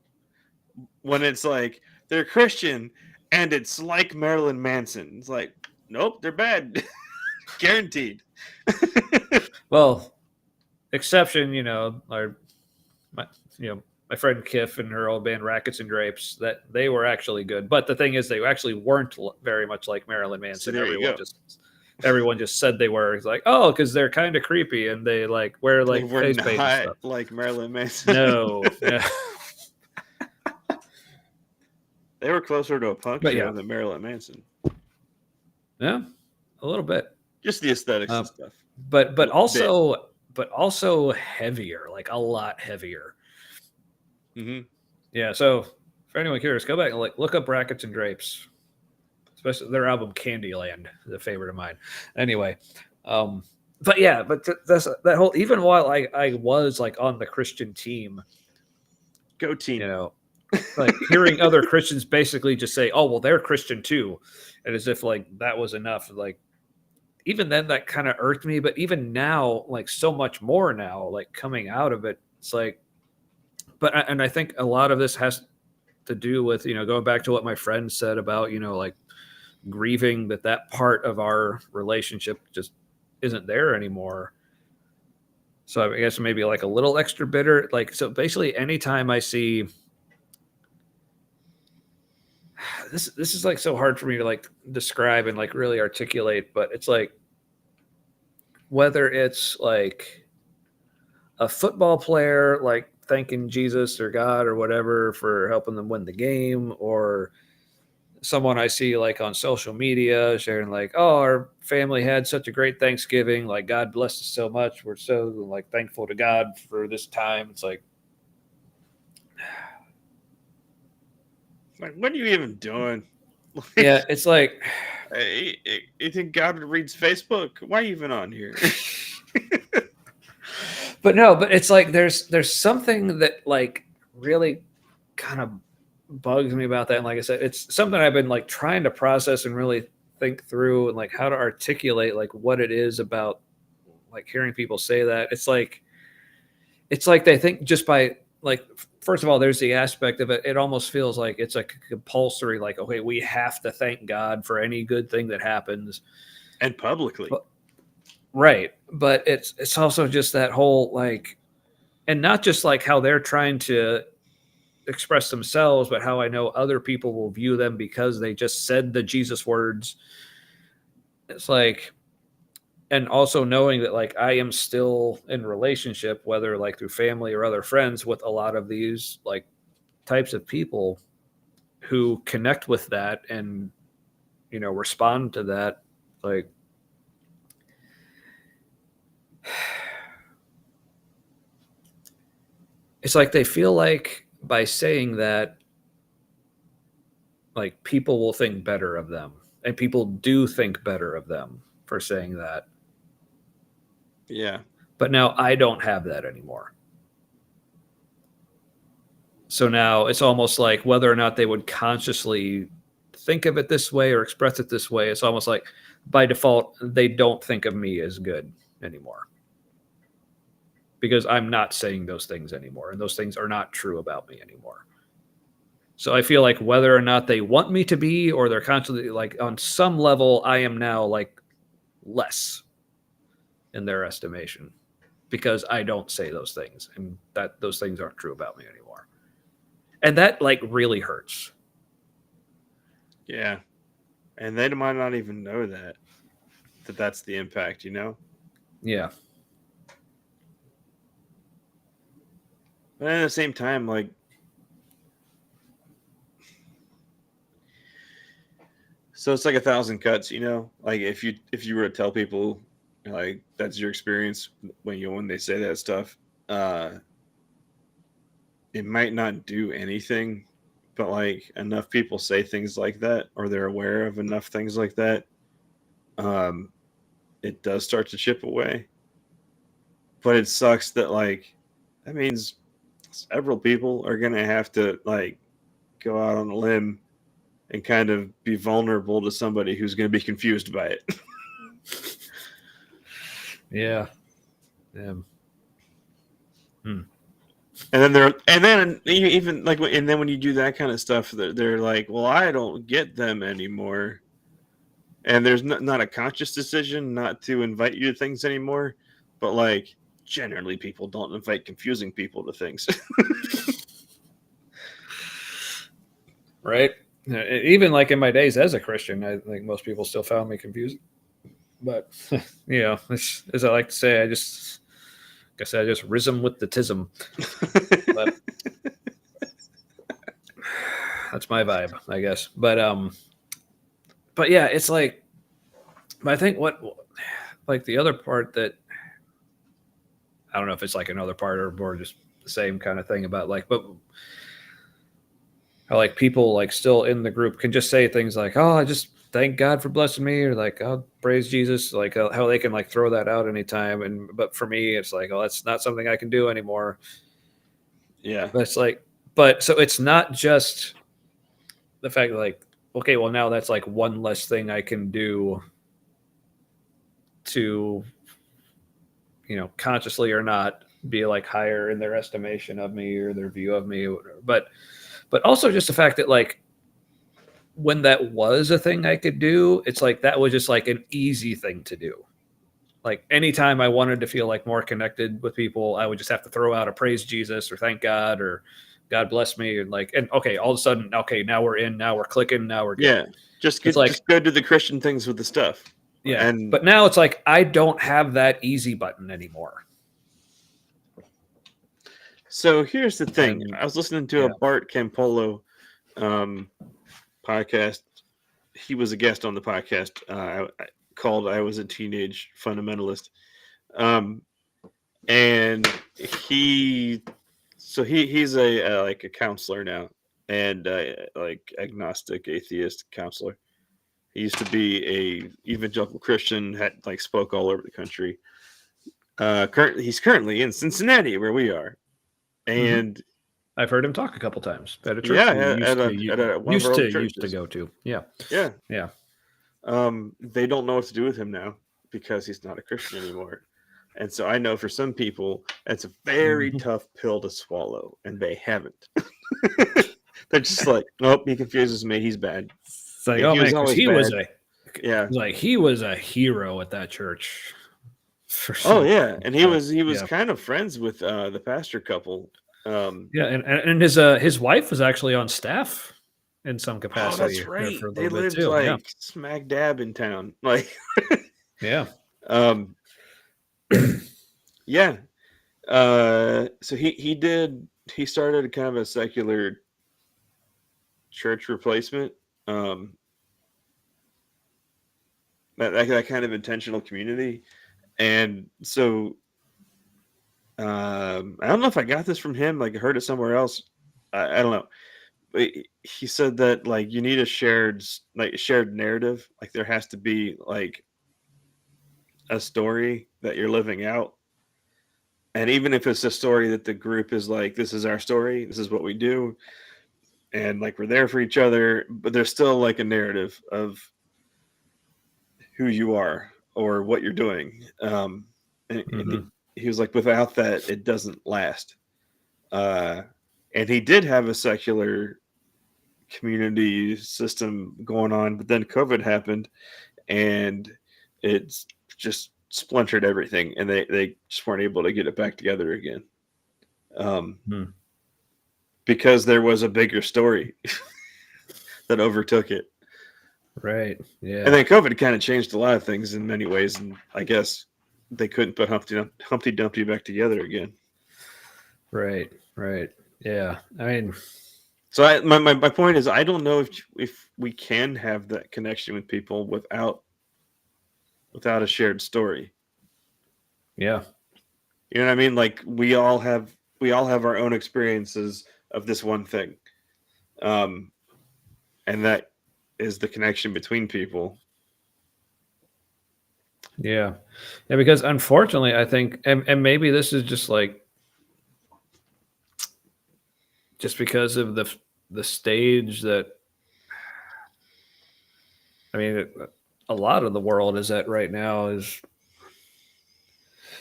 When it's like they're Christian and it's like Marilyn Manson, it's like, nope, they're bad. Guaranteed. well, exception, you know, my, you know, my friend Kiff and her old band Rackets and Drapes, that they were actually good. But the thing is, they actually weren't very much like Marilyn So Manson. there you go. Everyone just said they were. It's like, oh, because they're kind of creepy and they like wear They like were face paint and not stuff. like Marilyn Manson. No, no. They were closer to a punk But show yeah, than Marilyn Manson. yeah, a little bit. Just the aesthetics and stuff. But Bit. also heavier, like a lot heavier. Mm-hmm. Yeah. So for anyone curious, go back and like look up Rackets and Drapes, especially their album Candyland, is a favorite of mine. Anyway, but yeah, but that's that whole. Even while I was like on the Christian team, Go team. you know, like hearing other Christians basically just say, "Oh, well, they're Christian too," and as if like that was enough. Like even then, that kind of irked me. But even now, like so much more now, like coming out of it, it's like. And I think a lot of this has to do with going back to what my friend said about like grieving that part of our relationship just isn't there anymore. So I guess maybe like a little extra bitter. Like so, basically, anytime I see this is like so hard for me to like describe and like really articulate, but it's like whether it's like a football player like thanking Jesus or God or whatever for helping them win the game, or someone I see like on social media sharing like, "Oh, our family had such a great Thanksgiving. Like God blessed us so much. We're so like thankful to God for this time." It's like what are you even doing? yeah, it's like you think God reads Facebook? Why are you even on here? but it's like there's something that like really kind of bugs me about that. And like I said, it's something I've been like trying to process and really think through and like how to articulate like what it is about like hearing people say that. It's like they think just by like first of all, there's the aspect of it. It almost feels like it's like compulsory, like, okay, we have to thank God for any good thing that happens. And publicly. Right. But it's also just that whole like, and not just like how they're trying to express themselves, but how I know other people will view them because they just said the Jesus words. It's like, and also knowing that like I am still in relationship, whether like through family or other friends, with a lot of these like types of people who connect with that and respond to that. Like it's like they feel like by saying that like people will think better of them, and people do think better of them for saying that. Yeah. But now I don't have that anymore. So now it's almost like whether or not they would consciously think of it this way or express it this way, it's almost like by default, they don't think of me as good anymore. Because I'm not saying those things anymore, and those things are not true about me anymore. So I feel like whether or not they want me to be, or they're constantly like on some level, I am now like less in their estimation because I don't say those things, and that those things aren't true about me anymore. And that like really hurts. Yeah. And they might not even know that that's the impact, Yeah. But at the same time, like, so it's like 1,000 cuts, like if you were to tell people like that's your experience when they say that stuff, it might not do anything, but like enough people say things like that, or they're aware of enough things like that, um, it does start to chip away. But it sucks that like that means several people are gonna have to like go out on a limb and kind of be vulnerable to somebody who's gonna be confused by it. Yeah. Yeah. And then even like, and then when you do that kind of stuff, they're like, well, I don't get them anymore. And there's not a conscious decision not to invite you to things anymore, but like generally people don't invite confusing people to things. Right. Even like in my days as a Christian, I think most people still found me confusing. But you know, as I like to say, I guess I just risen with the tism. But that's my vibe, I guess. But yeah, it's like, but I think what like the other part that I don't know if it's like another part or more just the same kind of thing about like, but how like people like still in the group can just say things like, "Oh, I just thank God for blessing me," or like, "Oh, praise Jesus," like how they can like throw that out anytime. And but for me, it's like, "Oh, that's not something I can do anymore." Yeah. But it's like, but so it's not just the fact that like, okay, well now that's like one less thing I can do to, you know, consciously or not, be like higher in their estimation of me or their view of me or whatever. But also just the fact that like when that was a thing I could do, it's like that was just like an easy thing to do. Like anytime I wanted to feel like more connected with people, I would just have to throw out a praise Jesus or thank God or God bless me, and like, and okay, all of a sudden, okay, now we're in, now we're clicking, now we're good. Yeah. Just It's get like, just go do the Christian things with the stuff. yeah, And but now it's like I don't have that easy button anymore. so here's the thing. And I was listening to a yeah, Bart Campolo um, podcast. He was a guest on the podcast called "I Was a Teenage Fundamentalist," um, and he he's a like a counselor now, and like agnostic atheist counselor. He used to be a evangelical Christian, had like spoke all over the country. He's currently in Cincinnati, where we are, mm-hmm. and I've heard him talk a couple times at a church yeah, we at one of our old used to churches. go to. Yeah, Yeah, yeah. they don't know what to do with him now because he's not a Christian anymore. And so I know for some people that's a very Mm-hmm. tough pill to swallow, and they haven't. They're just like, nope, he confuses me. He's bad. It's like, Yeah, oh he man, was because always bad. Yeah. he was a hero at that church. For Oh some, yeah, and he was yeah, kind of friends with the pastor couple. yeah, and his wife was actually on staff in some Oh, capacity that's there right. for a They little bit lived too. Yeah, like smack dab in town. Like, yeah, um, yeah. So he started kind of a secular church replacement. Um, that kind of intentional community, and so I don't know if I got this from him. Like I heard it somewhere else. I don't know. But he said that like you need a shared narrative. Like there has to be like a story that you're living out. And even if it's a story that the group is like, this is our story, this is what we do, and like we're there for each other, but there's still like a narrative of who you are or what you're doing. And mm-hmm. he was like, without that, it doesn't last. Uh, and he did have a secular community system going on, but then COVID happened and it's just splintered everything, and they just weren't able to get it back together again. Hmm. Because there was a bigger story that overtook it. Right, And yeah, then COVID kind of changed a lot of things in many ways, and I guess they couldn't put Humpty Dumpty back together again. right, right, yeah. I mean, So my point is, I don't know if we can have that connection with people without a shared story. yeah, You know what I mean? Like we all have we all have our own experiences of this one thing, and that is the connection between people. Yeah. Yeah, because unfortunately, I think, and maybe this is just like, just because of the stage that, I mean, a lot of the world is at right now is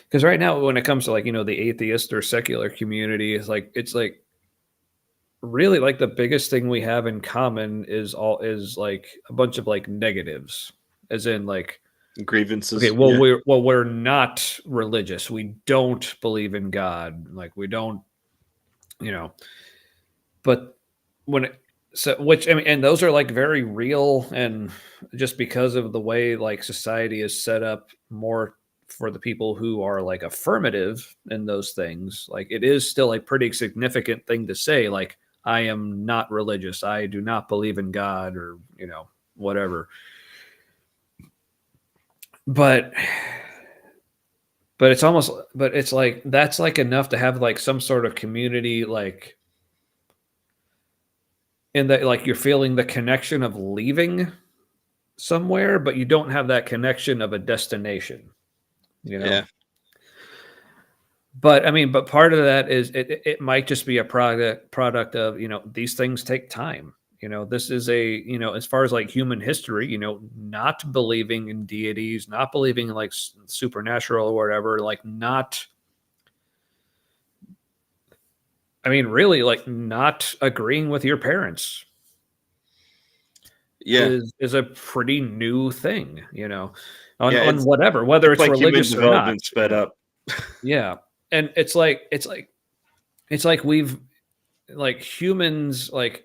because right now, when it comes to like, the atheist or secular community, it's like really like the biggest thing we have in common is like a bunch of like negatives, as in like, Grievances. okay, well, Yeah. we're not religious. We don't believe in God. Like we don't, you know. But when it, so which I mean, and those are like very real, and just because of the way like society is set up, more for the people who are like affirmative in those things, like it is still a pretty significant thing to say. Like I am not religious. I do not believe in God, or whatever. But it's almost, but it's like that's like enough to have like some sort of community, like in that like you're feeling the connection of leaving somewhere, but you don't have that connection of a destination, you know. Yeah. But I mean, but part of that is it might just be a product of these things take time. This is a as far as like human history, not believing in deities, not believing in like supernatural or whatever, like not. I mean, really, like not agreeing with your parents Yeah. is a pretty new thing, on Yeah. on whatever, whether It's it's like human religious or not. development sped up. Yeah. And it's like we've like humans, like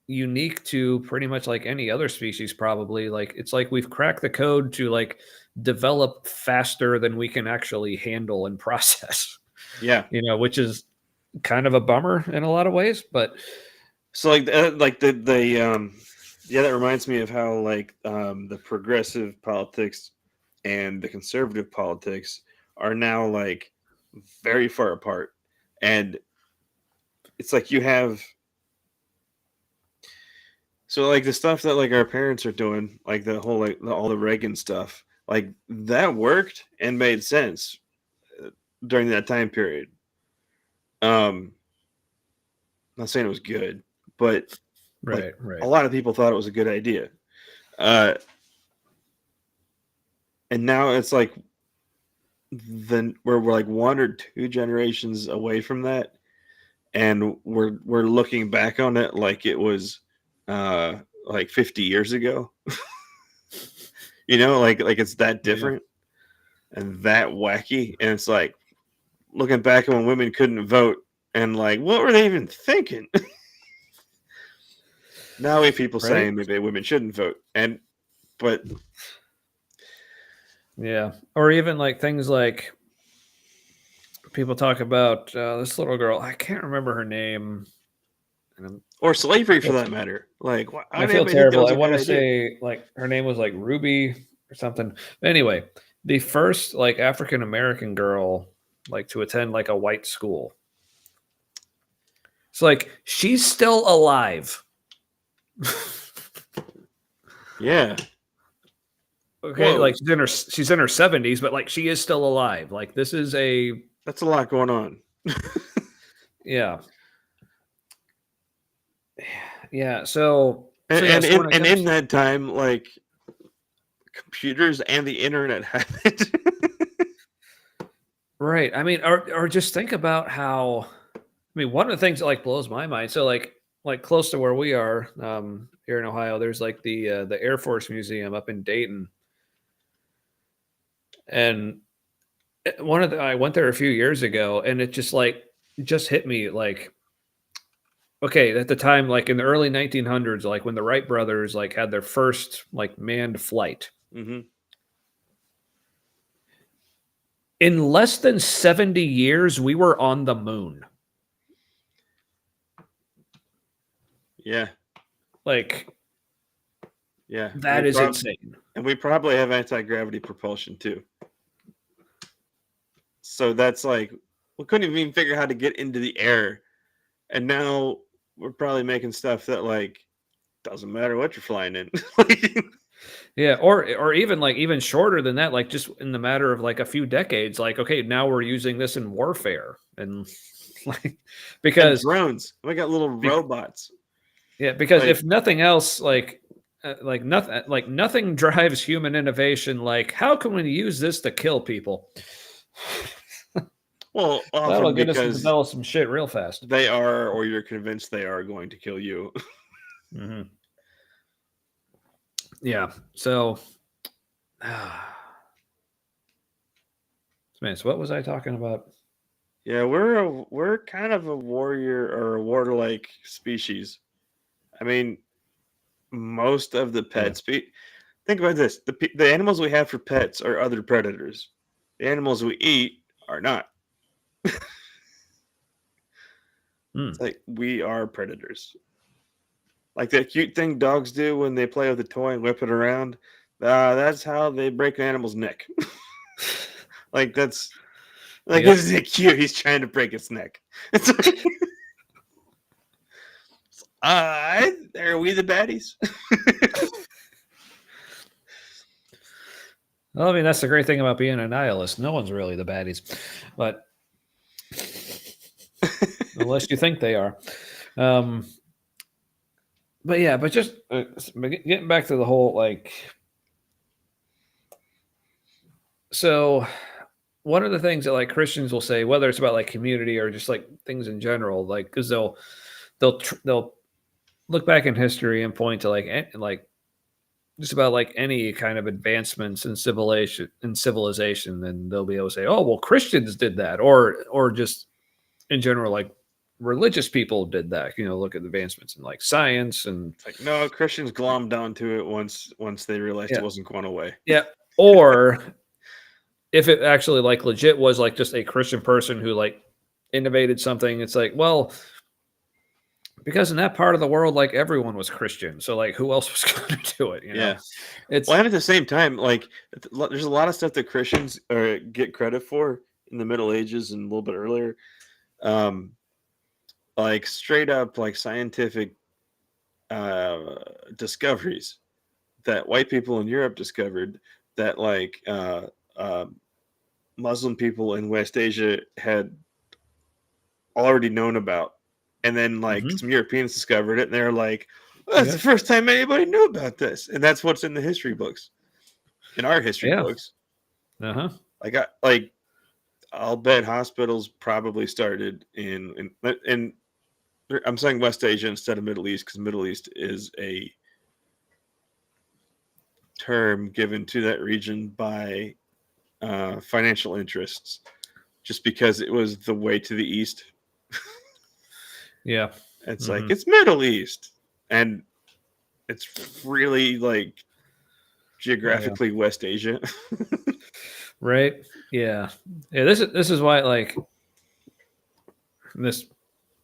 unique to pretty much like any other species probably, like it's like we've cracked the code to like develop faster than we can actually handle and process, Yeah. which is kind of a bummer in a lot of ways, but So like the yeah, that reminds me of how like the progressive politics and the conservative politics are now like very far apart, and it's like you have, so like the stuff that like our parents are doing, like the whole like all the Reagan stuff, like that worked and made sense during that time period. Not saying it was good, but like right. a lot of people thought it was a good idea. Uh, and now it's like then we're like one or two generations away from that, and we're looking back on it like it was like 50 years ago. Like it's that different and that wacky, and it's like looking back when women couldn't vote and like what were they even thinking? Now we have people Right. saying maybe women shouldn't vote, but Yeah. Or even like things like people talk about this little girl. I can't remember her name. or slavery for that matter. Like, I did feel anybody think that terrible. was I a good want to idea? say like her name was like Ruby or something. Anyway, the first like African American girl like to attend like a white school. It's like she's still alive. Yeah. Okay, Whoa. like she's in her 70s, but like she is still alive. Like this is That's a lot going on. yeah. Yeah, so And yeah, and so in, when it and comes in that time, like computers and the internet happened. right. I mean, or just think about how. I mean, one of the things that like blows my mind. So like close to where we are here in Ohio, there's like the Air Force Museum up in Dayton, and I went there a few years ago, and it just hit me like, okay, at the time, like in the early 1900s, like when the Wright brothers like had their first like manned flight. Hmm. In less than 70 years, we were on the moon. Yeah. Like Yeah. that is insane. And we probably have anti-gravity propulsion too. So that's like We couldn't even figure out how to get into the air, and now we're probably making stuff that like doesn't matter what you're flying in. Yeah, or even like even shorter than that, like just in the matter of like a few decades, like okay, now we're using this in warfare and like And because drones. We got little robots. yeah, because Like, if nothing else, nothing drives human innovation. Like, how can we use this to kill people? well, That'll often get us to because develop some shit real fast. they are, or you're convinced they are going to kill you. Mhm. Yeah. So, man, so what was I talking about? Yeah, we're kind of a warrior or a warlike species. I mean, most of the Yeah. pets. Think about this: the animals we have for pets are other predators. The animals we eat are not. Hmm. It's like we are predators. Like that cute thing dogs do when they play with a toy and whip it around. That's how they break an animal's neck. Like that's like Yep. isn't it cute? He's trying to break its neck. It's like, are we the baddies? Well, I mean, that's the great thing about being a nihilist. No one's really the baddies, but unless you think they are. But yeah, but just getting back to the whole like, so one of the things that like Christians will say, whether it's about like community or just like things in general, like because they'll look back in history and point to like just about like any kind of advancements in civilization, then they'll be able to say, oh well, Christians did that, or just in general like religious people did that. Look at advancements in like science and It's like no, Christians glommed onto it once they realized yeah, it wasn't going away. yeah, or if it actually like legit was like just a Christian person who like innovated something, it's like, well, because in that part of the world, like everyone was Christian, so like who else was going to do it? Yeah. It's Well, and at the same time, like there's a lot of stuff that Christians get credit for in the Middle Ages and a little bit earlier, um, like straight up like scientific discoveries that white people in Europe discovered that like Muslim people in West Asia had already known about, and then like Mhm. some Europeans discovered it, and they're like, "That's the first time anybody knew about this," and that's what's in the history books, in our history Yeah. books. Uh-huh. Like I'll bet hospitals probably started in I'm saying West Asia instead of Middle East because Middle East is a term given to that region by financial interests, just because it was the way to the east. Yeah. It's like Mhm. it's Middle East, and it's really like geographically West Asia. Right. Yeah. Yeah. This is why like this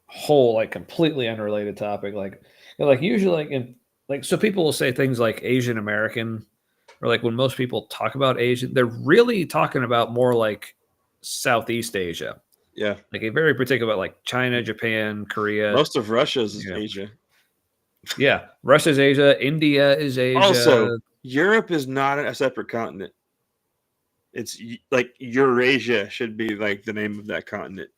whole like completely unrelated topic, like usually so people will say things like Asian American, or like when most people talk about Asian, they're really talking about more like Southeast Asia, Yeah, like a very particular about like China, Japan, Korea. most of Russia's is Yeah. Asia. Yeah. Russia's Asia. India is Also, Asia. Europe is not a separate continent. It's like Eurasia should be like the name of that continent.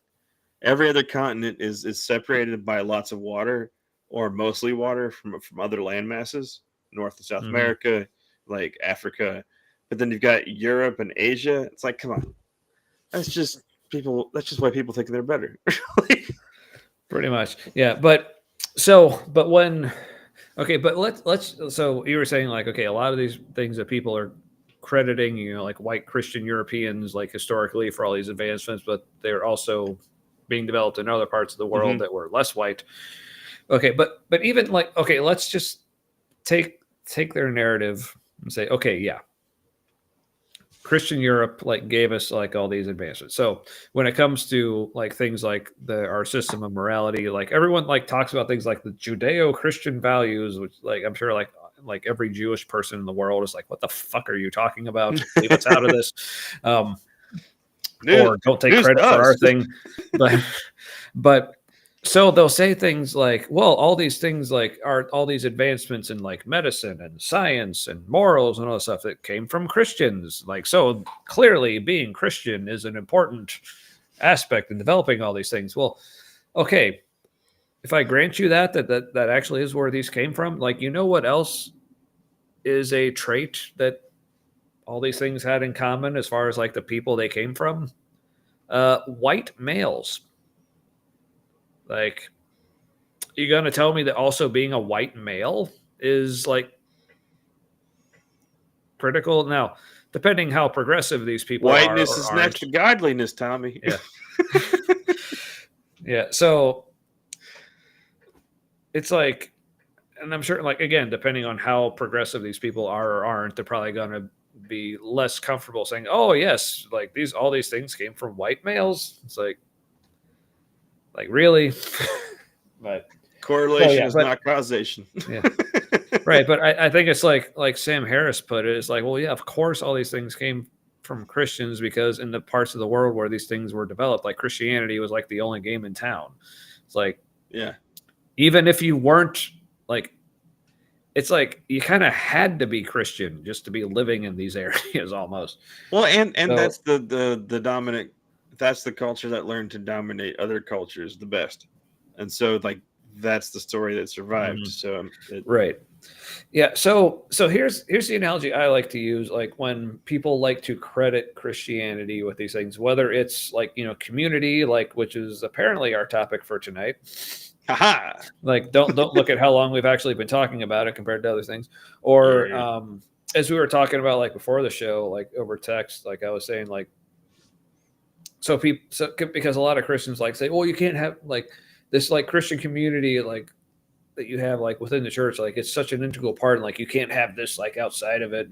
Every other continent is separated by lots of water or mostly water from other land masses, North and South Mhm. America, like Africa. But then you've got Europe and Asia. It's like, come on, that's just people. That's just why people think they're better. Like, Pretty much. Yeah. But when, okay, but let's, so you were saying like, okay, a lot of these things that people are crediting, like white Christian Europeans, like historically for all these advancements, but they're also being developed in other parts of the world mhm. that were less white. Okay. But even like, okay, let's just take their narrative and say, okay, yeah, Christian Europe like gave us like all these advancements. So when it comes to like things like our system of morality, like everyone like talks about things like the Judeo-Christian values, which like I'm sure like every Jewish person in the world is like, what the fuck are you talking about? Just leave us out of this. or don't take news credit to for our us. thing. But so they'll say things like, well, all these things like are all these advancements in like medicine and science and morals and all that stuff that came from Christians. Like, so clearly being Christian is an important aspect in developing all these things. Well, okay, if I grant you that actually is where these came from, like, you know what else is a trait that all these things had in common as far as like the people they came from? White males. Like, you gonna tell me that also being a white male is like critical? Now, depending how progressive these people are Whiteness or is aren't. next to godliness, Tommy. Yeah. Yeah. So it's like, and I'm sure, like, again, depending on how progressive these people are or aren't, they're probably gonna be less comfortable saying, "Oh, yes, like all these things came from white males." It's like really, but Correlation yeah, is but not causation. yeah, right. But I think it's like Sam Harris put it. It's like, well, yeah, of course, all these things came from Christians because in the parts of the world where these things were developed, like Christianity was like the only game in town. It's like, Yeah. even if you weren't like, it's like you kind of had to be Christian just to be living in these areas almost. Well, and So, that's the dominant. That's the culture that learned to dominate other cultures the best, and so like that's the story that survived. Mhm. So Right. Yeah. So here's the analogy I like to use. Like when people like to credit Christianity with these things, whether it's like, community, like, which is apparently our topic for tonight. haha. Like, don't look at how long we've actually been talking about it compared to other things. Or Yeah. as we were talking about like before the show, like over text, like I was saying, like, so because a lot of Christians like say, well, you can't have like this like Christian community like that you have like within the church, like it's such an integral part, and like you can't have this like outside of it.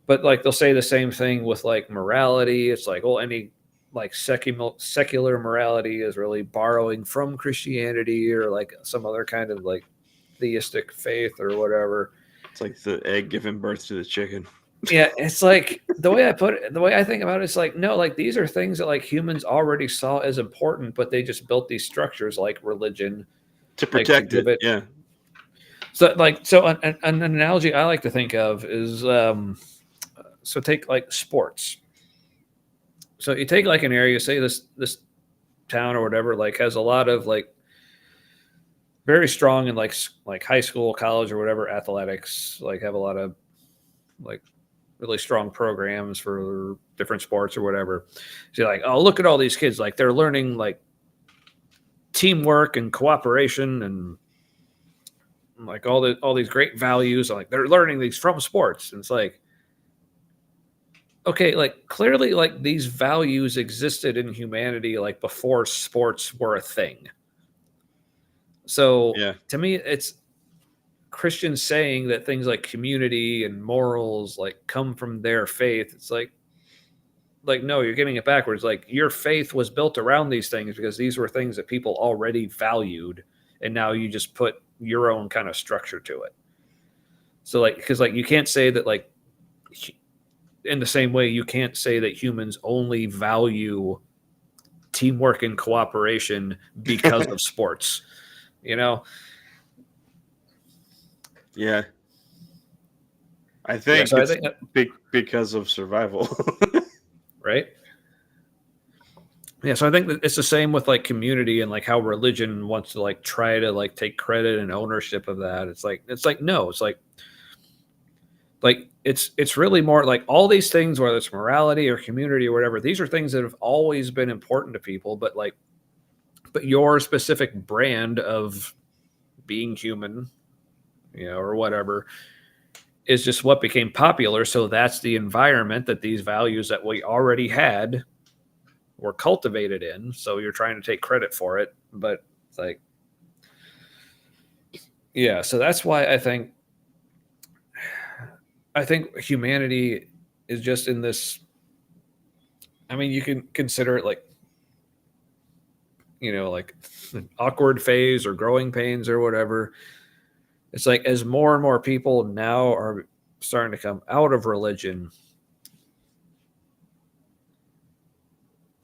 But like they'll say the same thing with like morality. It's like, well, any like secular morality is really borrowing from Christianity or like some other kind of like theistic faith or whatever. It's like the egg giving birth to the chicken. Yeah, it's like the way I think about it, it's like, no, like these are things that like humans already saw as important, but they just built these structures like religion To like to protect give it. it. Yeah. So an analogy I like to think of is so take like sports. So you take like an area, say this town or whatever, like has a lot of like very strong in like high school, college or whatever athletics, like have a lot of like really strong programs for different sports or whatever. So you're like, oh, look at all these kids, like they're learning like teamwork and cooperation and like all these great values, like they're learning these from sports. And it's like, okay, like clearly like these values existed in humanity like before sports were a thing. So Yeah. to me, it's Christians saying that things like community and morals like come from their faith. It's like no, you're getting it backwards. Like your faith was built around these things because these were things that people already valued, and now you just put your own kind of structure to it. So like, because like you can't say that like in the same way you can't say that humans only value teamwork and cooperation because of sports, you know? Yeah. I Yeah, think so I it's think because of survival. right. Yeah, so I think that it's the same with like community and like how religion wants to like try to like take credit and ownership of that. It's like no, it's like it's really more like all these things, whether it's morality or community or whatever, these are things that have always been important to people, but your specific brand of being human, or whatever, is just what became popular. So that's the environment that these values that we already had were cultivated in. So you're trying to take credit for it, but it's like, yeah. So that's why I think humanity is just in this. I mean, you can consider it like, like an awkward phase or growing pains or whatever. It's like as more and more people now are starting to come out of religion,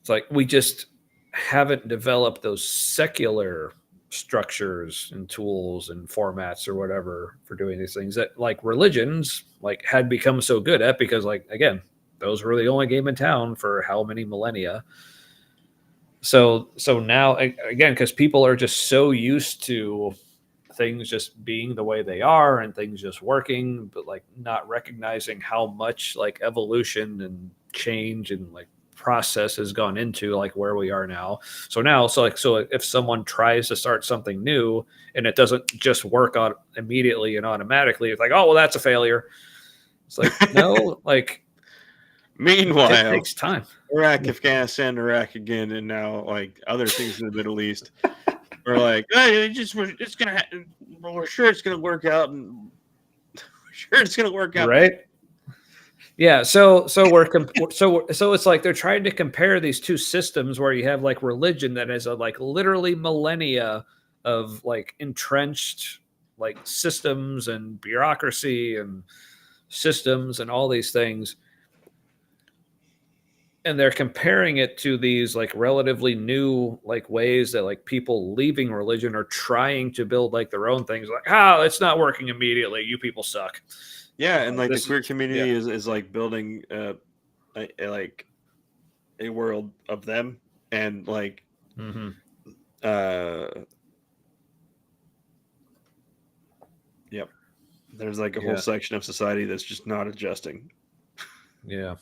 It's like we just haven't developed those secular structures and tools and formats or whatever for doing these things that like religions like had become so good at, because like again, those were the only game in town for how many millennia. So now again, because people are just so used to things just being the way they are and things just working, but like not recognizing how much like evolution and change and like process has gone into like where we are now. So if someone tries to start something new and it doesn't just work on immediately and automatically, it's like, oh well, that's a failure. It's like, no, like it Meanwhile, takes time. Iraq, Afghanistan, Iraq again, and now like other things in the Middle East. We're like, hey, it's gonna, we're sure it's gonna work out, and we're sure it's gonna work out, Right? Yeah, so it's like they're trying to compare these two systems where you have like religion that has a like literally millennia of like entrenched like systems and bureaucracy and systems and all these things, and they're comparing it to these like relatively new like ways that like people leaving religion are trying to build like their own things, like, oh, it's not working immediately, you people suck. Yeah, and like the This queer is community yeah. is like building like a world of them, and like Mm-hmm. uh yep, there's like a whole Yeah. section of society that's just not adjusting. Yeah.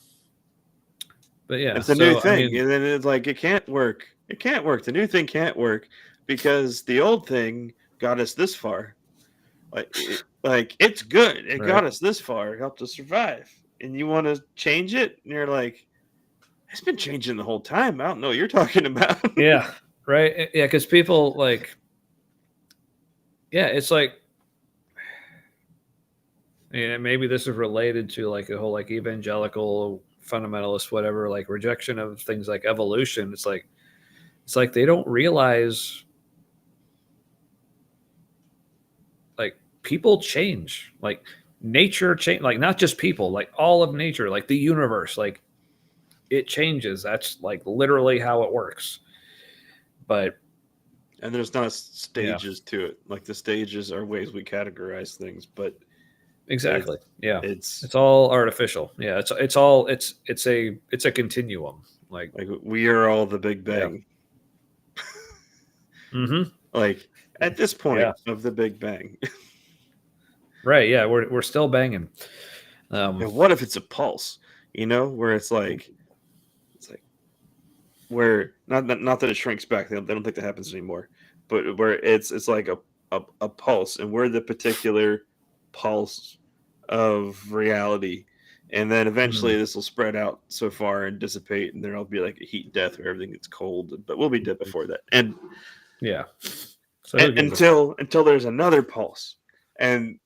But yeah, It's a new so I thing, mean, and then it's like it can't work. It can't work. The new thing can't work because the old thing got us this far. Like it's good. It right? got us this far. It helped us survive. And you want to change it? And you're like, it's been changing the whole time. I don't know what you're talking about. Yeah, right. Yeah, because people like, yeah, it's like, maybe this is related to like a whole like evangelical fundamentalist whatever like rejection of things like evolution. It's like they don't realize like people change, like nature change, like not just people, like all of nature, like the universe, like it changes. That's like literally how it works. But And there's not yeah, stages to it. Like the stages are ways we categorize things, but it's exactly. Yeah, it's it's all artificial. Yeah, it's a continuum. Like like we are all the Big yeah, Bang. mm-hmm. Like at this Yeah, point of the Big Bang. right. Yeah, we're still banging. And what if it's a pulse? You know, where it's like where not that it shrinks back. They don't think that happens anymore. But where it's like a pulse, and we're the particular pulse of reality. And then eventually mm, this will spread out so far and dissipate, and there'll be like a heat death where everything gets cold. But we'll be dead before that. yeah. So who gives a Until there's another pulse, and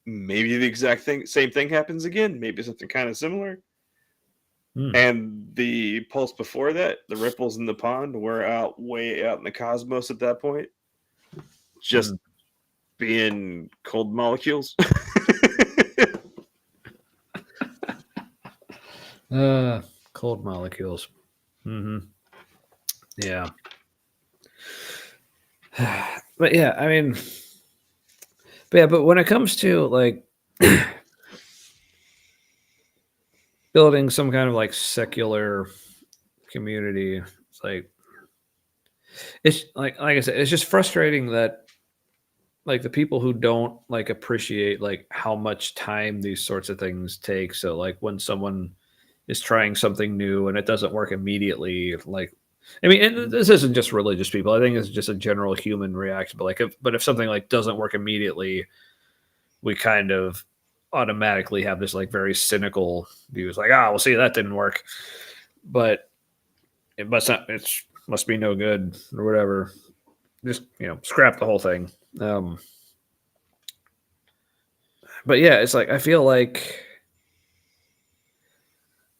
maybe the exact same thing happens again. Maybe something kind of similar. mm, And the pulse before that, the ripples in the pond, we're out way out in the cosmos at that point, just mm. being cold molecules. Cold molecules. Mm-hmm. Yeah. But yeah, I mean, but when it comes to like building some kind of like secular community, it's like I said, it's just frustrating that like the people who don't like appreciate like how much time these sorts of things take. So like when someone is trying something new and it doesn't work immediately, like I mean, and this isn't just religious people. I think it's just a general human reaction. But if something like doesn't work immediately, we kind of automatically have this like very cynical view. It's like, ah, well, see, that didn't work, but it must not. It's must be no good or whatever. Just scrap the whole thing. But yeah, it's like I feel like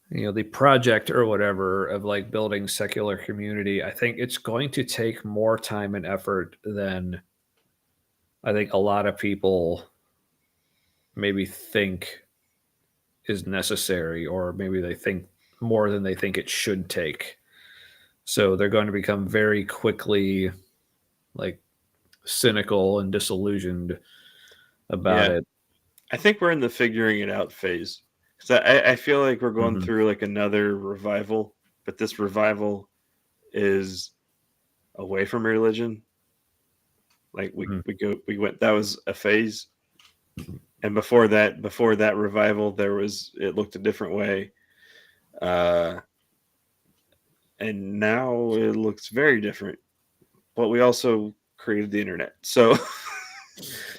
the project or whatever of like building secular community. I think it's going to take more time and effort than I think a lot of people maybe think is necessary, or maybe they think more than they think it should take. So they're going to become very quickly like cynical and disillusioned about Yeah. it. I think we're in the figuring it out phase. Because I feel like we're going Mhm. through like another revival, but this revival is away from religion. Like Mhm. we went, that was a phase. And before that revival, it looked a different way. Uh, and now it looks very different. But we also created the internet. So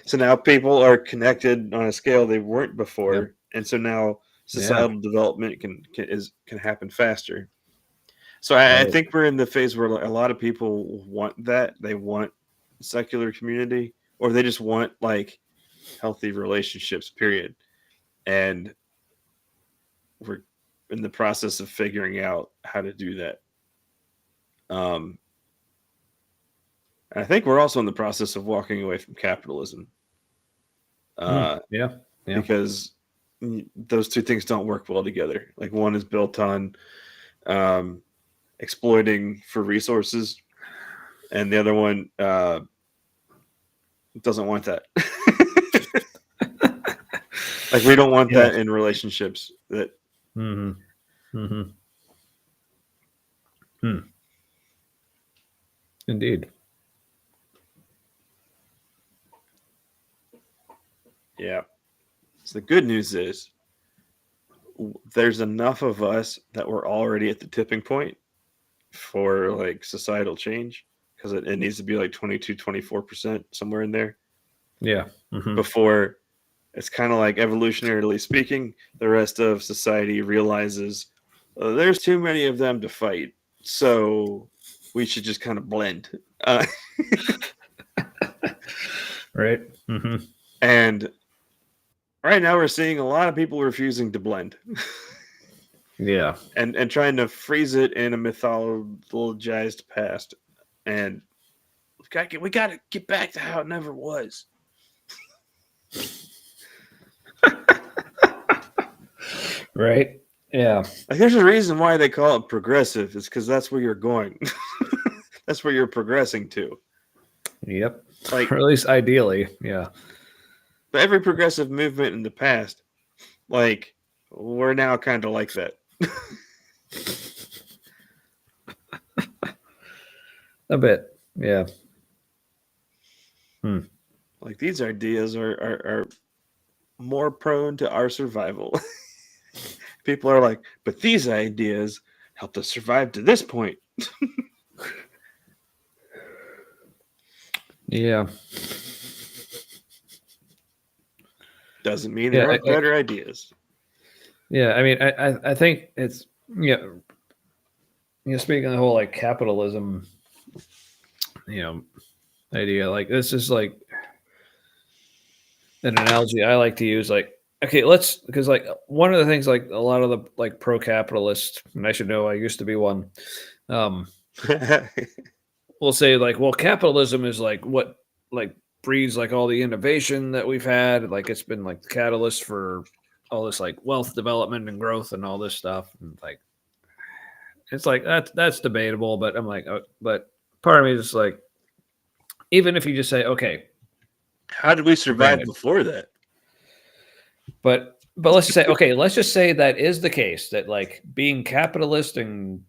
so now people are connected on a scale they weren't Yep. before. And so now Yeah. societal development can happen faster. So I Right. think we're in the phase where a lot of people want that. They want secular community, or they just want like healthy relationships, period. And we're in the process of figuring out how to do that. Um, I think we're also in the process of walking away from capitalism, Yeah. Yeah. because those two things don't work well together. Like one is built on um, exploiting for resources, and the other one doesn't want that. Like we don't want Yeah. that in relationships. That Hmm. Hmm. Hmm. Indeed. yeah. So the good news is there's enough of us that we're already at the tipping point for like societal change, because it needs to be like 22-24% somewhere in there Yeah. Hmm. before it's kind of like evolutionarily speaking, the rest of society realizes there's too many of them to fight, so we should just kind of blend. Right. Hmm. And right now we're seeing a lot of people refusing to blend Yeah. and trying to freeze it in a mythologized past. And we got to get back to how it never was. Right. Yeah. Like there's a reason why they call it progressive. It's because that's where you're going. That's where you're progressing to. Yep. Or Like at least ideally. Yeah. every progressive movement in the past, like we're now kind of like that. A bit. Yeah. Hmm. Like these ideas are more prone to our survival. People are like, but these ideas helped us survive to this point. Yeah. Doesn't mean Yeah. there aren't better ideas. Yeah. I mean, I think it's, yeah. Speaking of the whole like capitalism, you know, idea, like this is like an analogy I like to use. Like, okay, because like one of the things, like a lot of the like pro-capitalist, and I should know, I used to be one. Um, will say like, well, capitalism is like what like breeds like all the innovation that we've had. Like it's been like the catalyst for all this like wealth development and growth and all this stuff. And like it's like that's debatable, but I'm like, but part of me is like, even if you just say, okay, How did we survive granted, before that? but let's say, okay, let's just say that is the case, that like being capitalist and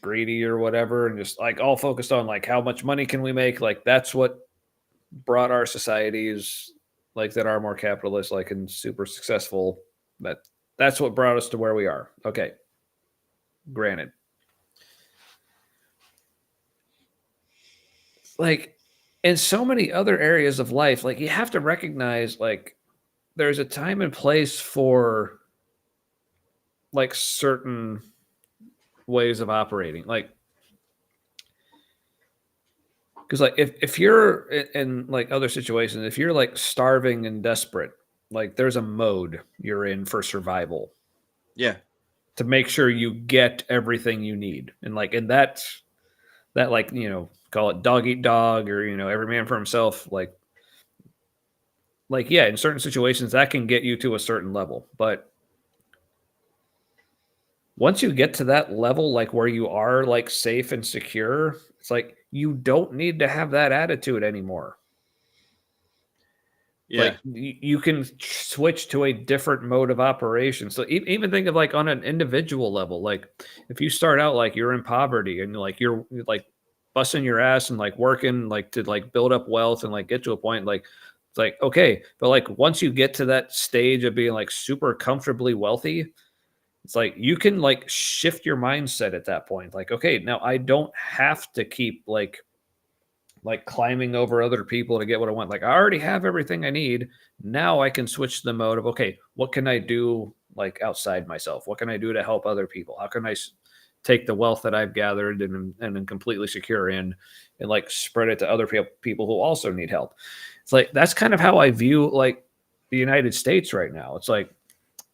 greedy or whatever, and just like all focused on like how much money can we make, like that's what brought our societies like that are more capitalist, like and super successful. That that's what brought us to where we are. Okay, granted, like in so many other areas of life, like you have to recognize like there's a time and place for like certain ways of operating, like because like if you're in like other situations, if you're like starving and desperate, like there's a mode you're in for survival Yeah. to make sure you get everything you need, and like and that's that, like, call it dog eat dog, or every man for himself, like yeah, in certain situations that can get you to a certain level, but once you get to that level, like where you are like safe and secure, it's like you don't need to have that attitude anymore. Yeah. Like you can switch to a different mode of operation. So even think of like on an individual level, like if you start out like you're in poverty and like you're like busting your ass and like working like to like build up wealth and like get to a point like it's like okay, but like once you get to that stage of being like super comfortably wealthy, it's like you can like shift your mindset at that point. Like okay, now I don't have to keep like climbing over other people to get what I want. Like I already have everything I need. Now I can switch to the mode of okay, what can I do like outside myself? What can I do to help other people? How can I take the wealth that I've gathered and completely secure in and like spread it to other people who also need help? It's like that's kind of how I view like the United States right now. It's like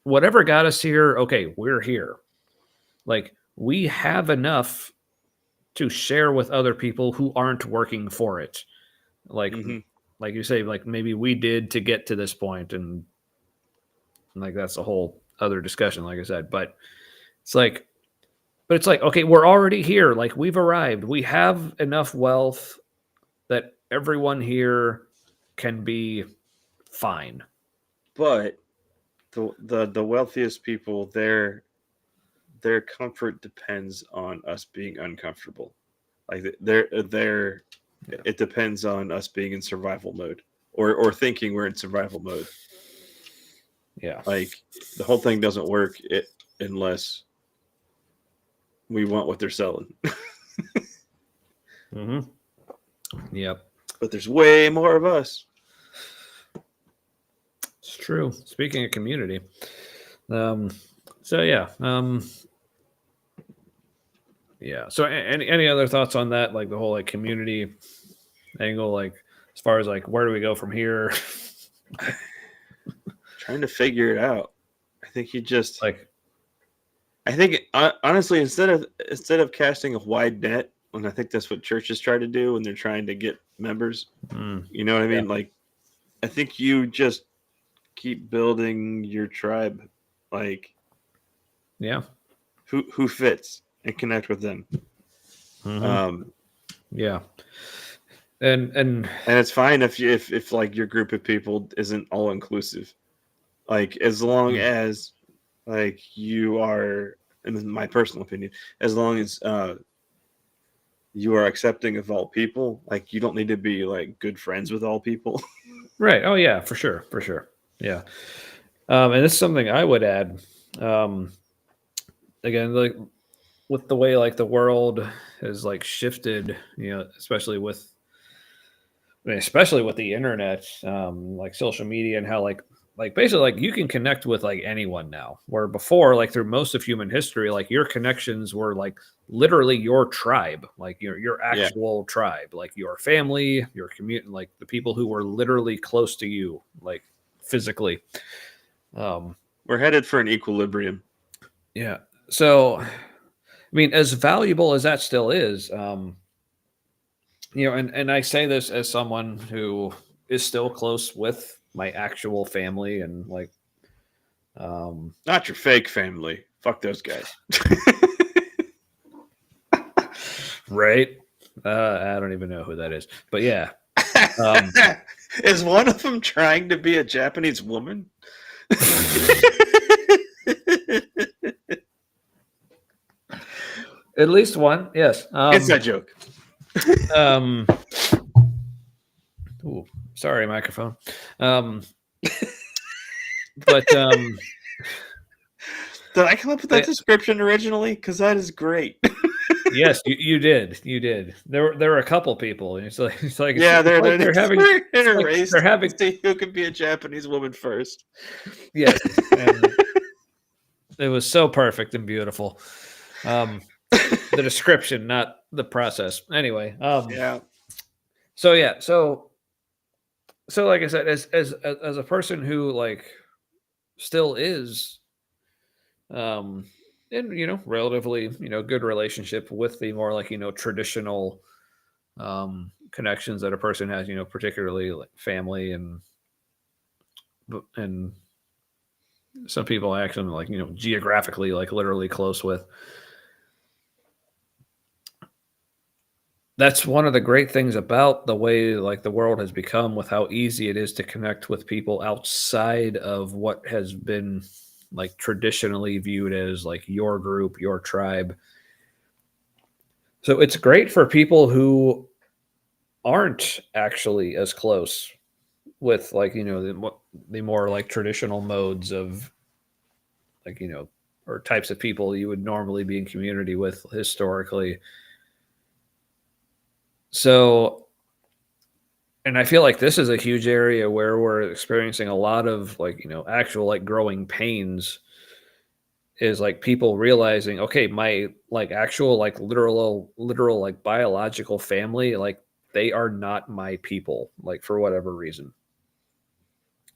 whatever got us here, okay, we're here. Like we have enough to share with other people who aren't working for it. Like Mm-hmm. like you say, like maybe we did to get to this point, and like that's a whole other discussion, like I said. But it's like okay, we're already here. Like we've arrived. We have enough wealth that everyone here can be fine. But the wealthiest people, their comfort depends on us being uncomfortable. Like they're Yeah. it depends on us being in survival mode or thinking we're in survival mode. Yeah. Like the whole thing doesn't work unless we want what they're selling. Mm-hmm. Yep. But there's way more of us. It's true. Speaking of community, so yeah. So any other thoughts on that? Like the whole like community angle, like as far as like where do we go from here? Trying to figure it out. I think you just Like I think honestly, instead of casting a wide net, and I think that's what churches try to do when they're trying to get members. You know what I mean? Yeah. Like, I think you just keep building your tribe. Like, yeah. who fits and connect with them. Mm-hmm. Yeah. And it's fine if like your group of people isn't all inclusive. Like, as long as like you are, in my personal opinion, as long as you are accepting of all people, like you don't need to be like good friends with all people. right. Oh yeah, for sure. For sure. Yeah. And this is something I would add. Again, like with the way like the world has like shifted, especially with especially with the internet, like social media and how like basically like you can connect with like anyone now, where before like through most of human history like your connections were like literally your tribe, like your actual tribe, like your family, your community, like the people who were literally close to you like physically. We're headed for an equilibrium. Yeah. So I mean, as valuable as that still is, and I say this as someone who is still close with my actual family and like Not your fake family. Fuck those guys. right. I don't even know who that is, but yeah. Is one of them trying to be a Japanese woman? At least one, yes. It's a joke. Ooh, sorry, microphone. But did I come up with that description originally? Because that is great. Yes, you did. You did. There were a couple people. It's like yeah, they're having in a race. They're having to see who can be a Japanese woman first. Yes, and it was so perfect and beautiful. The description, not the process. Anyway, yeah. So yeah, so like I said, as a person who like still is, in relatively good relationship with the more like traditional connections that a person has, particularly like family and some people actually like, geographically, like literally close with. That's one of the great things about the way like the world has become, with how easy it is to connect with people outside of what has been like traditionally viewed as like your group, your tribe. So it's great for people who aren't actually as close with like, the more like traditional modes of like, or types of people you would normally be in community with historically. So, and I feel like this is a huge area where we're experiencing a lot of like, actual like growing pains, is like people realizing, okay, my like actual like literal like biological family, like they are not my people, like for whatever reason.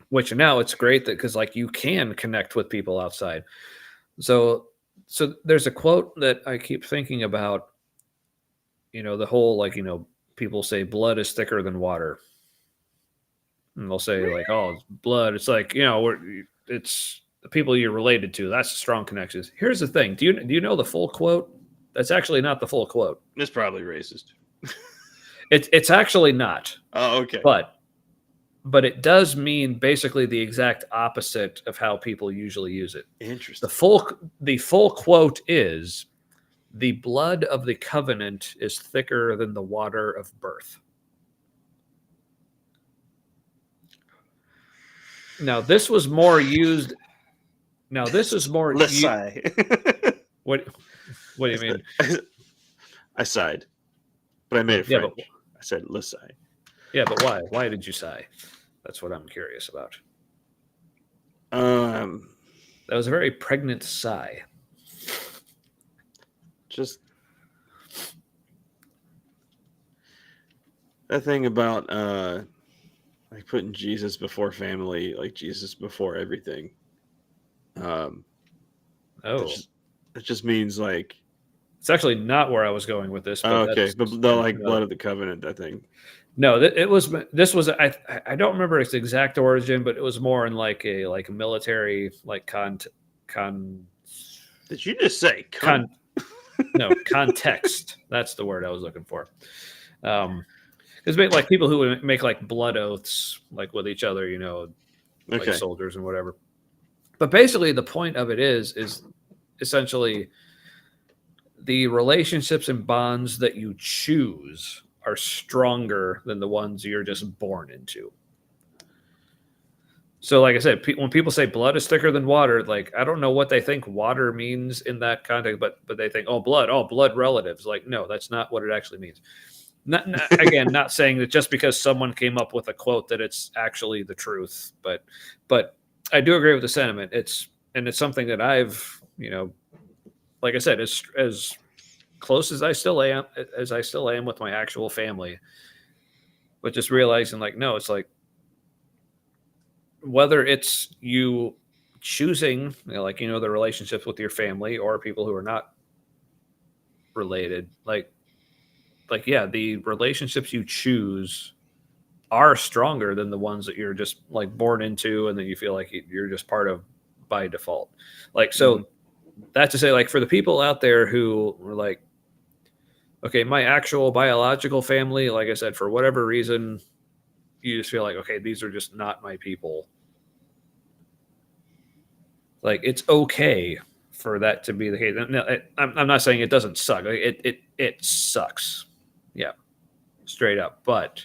Which now it's great that because like you can connect with people outside. So there's a quote that I keep thinking about, the whole like, people say blood is thicker than water. And they'll say like, oh, it's blood. It's like, it's the people you're related to. That's strong connections. Here's the thing. Do you know the full quote? That's actually not the full quote. It's probably racist. It's actually not. Oh, okay. But it does mean basically the exact opposite of how people usually use it. Interesting. The full quote is, the blood of the covenant is thicker than the water of birth. Now this was more used. Now this is more. Let's sigh. What do you mean? I sighed, but I made it French. Yeah, I said let's sigh. Yeah, but why? Why did you sigh? That's what I'm curious about. That was a very pregnant sigh. Just that thing about like putting Jesus before family, like Jesus before everything. It just means like it's actually not where I was going with this. But okay, but the like blood of the covenant, I think. No, this was I don't remember its exact origin, but it was more in like a military like con. Did you just say no, context? That's the word I was looking for. It's like people who would make like blood oaths like with each other, like soldiers and whatever. But basically, the point of it is essentially the relationships and bonds that you choose are stronger than the ones you're just born into. So like I said, when people say blood is thicker than water, like I don't know what they think water means in that context, but they think, blood relatives. Like, no, that's not what it actually means. Again, not saying that just because someone came up with a quote that it's actually the truth, but I do agree with the sentiment. It's something that I've, like I said, as close as I still am with my actual family, but just realizing like, no, it's like, whether it's you choosing, the relationships with your family or people who are not related, yeah, the relationships you choose are stronger than the ones that you're just like born into and that you feel like you're just part of by default. Like, so that's to say, like, for the people out there who were like, okay, my actual biological family, like I said, for whatever reason, you just feel like, okay, these are just not my people. Like, it's okay for that to be the case. No, I'm not saying it doesn't suck. Like, it sucks. Yeah, straight up. But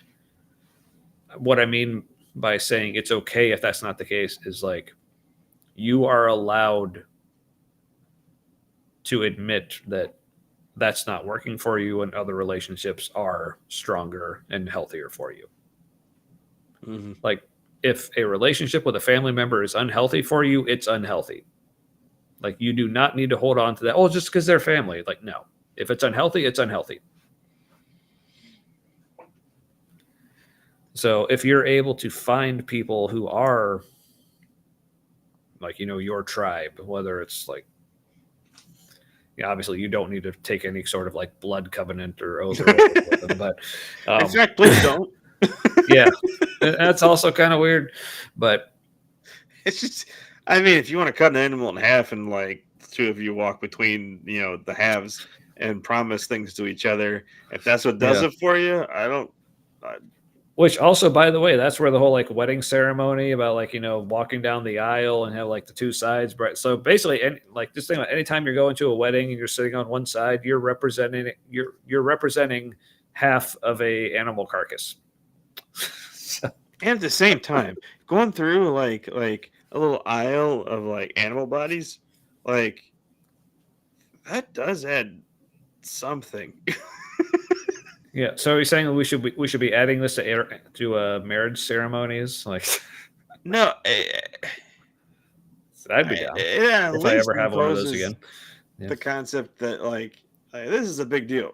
what I mean by saying it's okay if that's not the case is like, you are allowed to admit that that's not working for you and other relationships are stronger and healthier for you. Mm-hmm. Like, if a relationship with a family member is unhealthy for you, it's unhealthy. Like, you do not need to hold on to that. Oh, just because they're family. Like, no. If it's unhealthy, it's unhealthy. So if you're able to find people who are like, your tribe, whether it's like, obviously you don't need to take any sort of like blood covenant or oath with them, but in fact, please don't. Yeah, that's also kind of weird, but it's just I mean, if you want to cut an animal in half and like the two of you walk between, the halves and promise things to each other, if that's what does Yeah. it for you, I don't. Which also, by the way, that's where the whole like wedding ceremony about like walking down the aisle and have like the two sides. Right. So basically, like just think about anytime you're going to a wedding and you're sitting on one side, you're representing half of a animal carcass. And at the same time, going through like a little aisle of like animal bodies, like that does add something. Yeah. So you're saying we should be adding this to marriage ceremonies? Like No, I'd be down it at if I least ever have one of those imposes again. Yeah. the concept that like this is a big deal.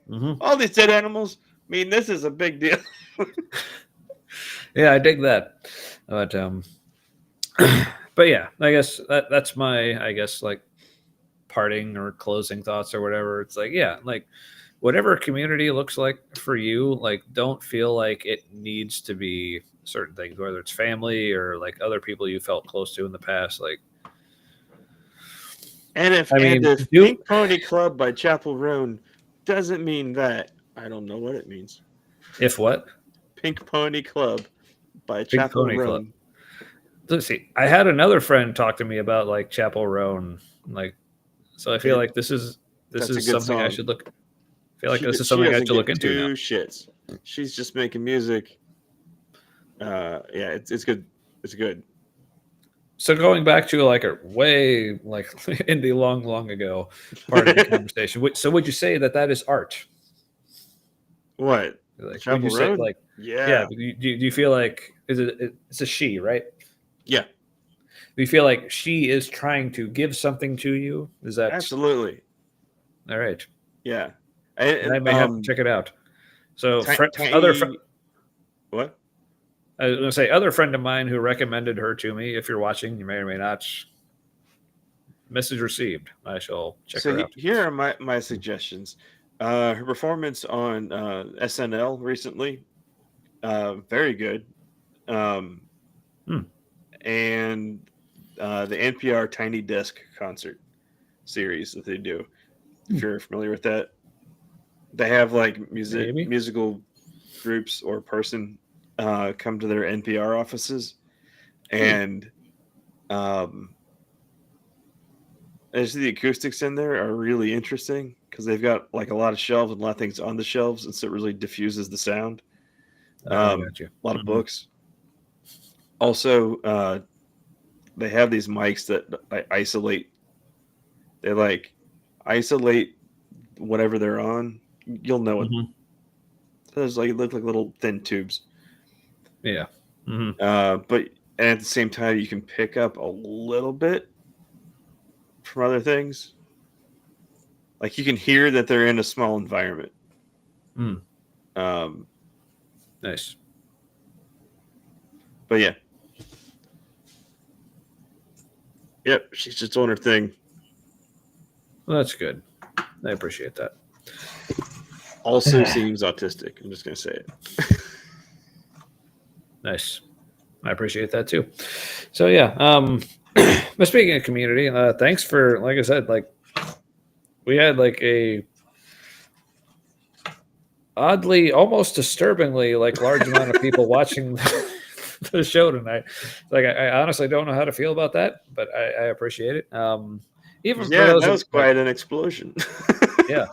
Hmm. All these dead animals mean this is a big deal. Yeah, I dig that. But but yeah, I guess that's my like parting or closing thoughts or whatever. It's like, yeah, like whatever community looks like for you, like don't feel like it needs to be certain things, whether it's family or like other people you felt close to in the past. Like, And if Pink Pony Club by Chapel Roan doesn't mean that, I don't know what it means. If what? Pink Pony Club by Chapel Roan. Let's see. I had another friend talk to me about like Chapel Roan, like, so I feel like this is something song. I should look. I feel like this is something I should look into now. Shits. She's just making music. Yeah, it's good. It's good. So going back to like a way like in the long ago part of the conversation. So would you say that is art? What? Like, Chapel would you say Road? like Yeah. Do you feel like it's a she, right? Yeah. Do you feel like she is trying to give something to you? Is that absolutely? All right. Yeah. I may have to check it out. So what? I was going to say, other friend of mine who recommended her to me. If you're watching, you may or may not. Message received. I shall check her out. Here are my suggestions. Her performance on SNL recently, very good. And the NPR Tiny Desk concert series that they do. If you're familiar with that, they have like musical groups or person come to their NPR offices, and as the acoustics in there are really interesting because they've got like a lot of shelves and a lot of things on the shelves, and so it really diffuses the sound. A lot of books. Also, they have these mics that isolate. They like isolate whatever they're on. You'll know it. There's like look like little thin tubes. Yeah. But at the same time, you can pick up a little bit from other things. Like you can hear that they're in a small environment. Nice. But yeah. Yep, she's just doing her thing. Well, that's good. I appreciate that. Also seems autistic. I'm just going to say it. Nice. I appreciate that too. So yeah, but speaking of community, thanks for, like I said, like we had like a oddly, almost disturbingly, like large amount of people watching the show tonight. Like I honestly don't know how to feel about that, but I appreciate it. Even for those that was quite an explosion. Yeah,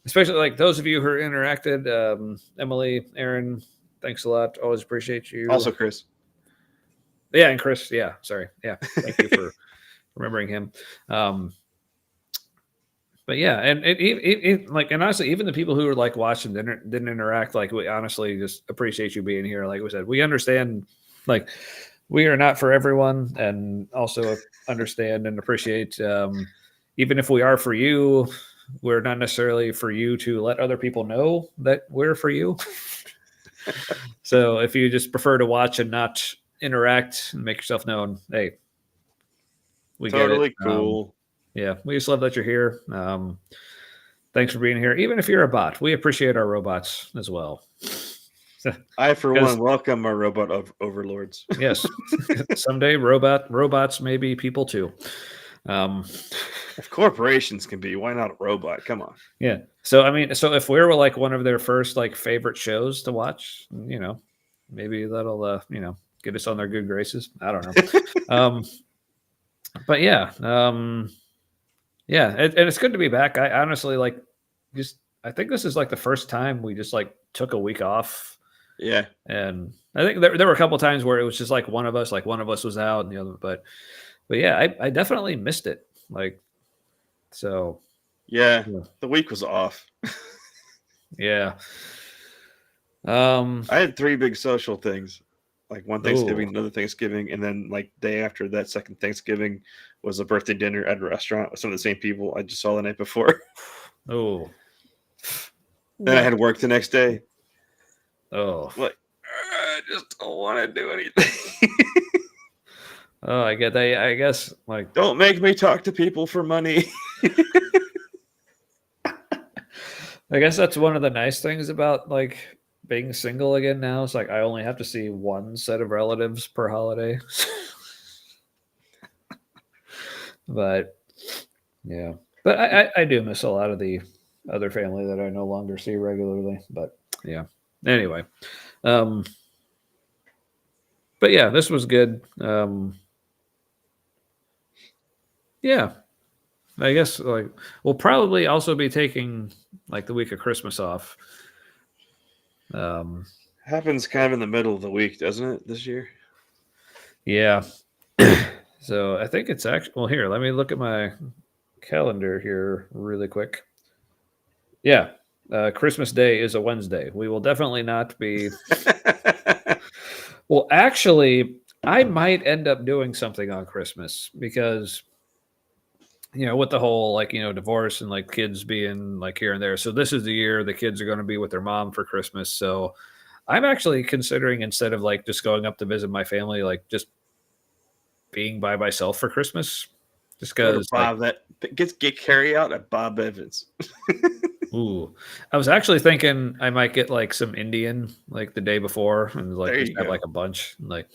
especially like those of you who interacted. Emily, Aaron, thanks a lot. Always appreciate you. Also, Chris. Yeah, and Chris. Yeah, sorry. Yeah, thank you for remembering him. But yeah, and it like, and honestly, even the people who were like watching didn't interact. Like, we honestly just appreciate you being here. Like we said, we understand. Like, we are not for everyone, and also understand and appreciate. Even if we are for you, we're not necessarily for you to let other people know that we're for you. So if you just prefer to watch and not interact and make yourself known, hey, we totally get it. Cool. Yeah, we just love that you're here. Thanks for being here. Even if you're a bot, we appreciate our robots as well. I, for Because- one, welcome our robot overlords. Yes, someday robots may be people too. If corporations can be, why not a robot? Come on. Yeah. So I mean, so if we were like one of their first like favorite shows to watch, maybe that'll get us on their good graces. I don't know. But yeah, yeah, and it's good to be back. I honestly like just I think this is like the first time we just like took a week off, Yeah. and I think there were a couple times where it was just like one of us was out and the other, but yeah, I definitely missed it. Like, so Yeah. Yeah. The week was off. yeah. I had 3 big social things. Like one Thanksgiving, Ooh. another Thanksgiving, and then like day after that second Thanksgiving was a birthday dinner at a restaurant with some of the same people I just saw the night before. Oh. Then I had work the next day. Oh. Like, I just don't want to do anything. Oh, I get that. I guess like Don't make me talk to people for money. I guess that's one of the nice things about like being single again now. It's like I only have to see one set of relatives per holiday. But yeah. But I do miss a lot of the other family that I no longer see regularly. But yeah. Anyway. But yeah, this was good. Yeah. I guess like we'll probably also be taking like the week of Christmas off. Happens kind of in the middle of the week, doesn't it, this year? Yeah. So I think it's actually well here, let me look at my calendar here really quick. Yeah. Christmas Day is a Wednesday. We will definitely not be well, actually, I might end up doing something on Christmas because with the whole like divorce and like kids being like here and there. So this is the year the kids are going to be with their mom for Christmas. So I'm actually considering instead of like just going up to visit my family, like just being by myself for Christmas. Just Go to because Bob that get carry out at Bob Evans. ooh, I was actually thinking I might get like some Indian like the day before and like There just you have go. like a bunch. Like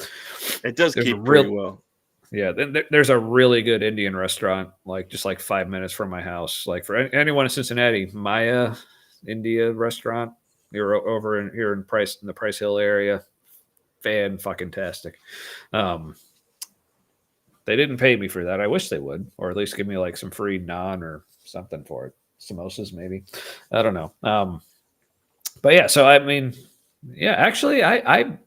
It does There's a keep pretty real- well. yeah, there's a really good Indian restaurant like just like 5 minutes from my house. Like for anyone in Cincinnati, Maya India restaurant. You're over in here in the Price Hill area. Fan-fucking-tastic. They didn't pay me for that. I wish they would, or at least give me like some free naan or something for it. Samosas, maybe. I don't know. But yeah, so I mean, yeah, actually, I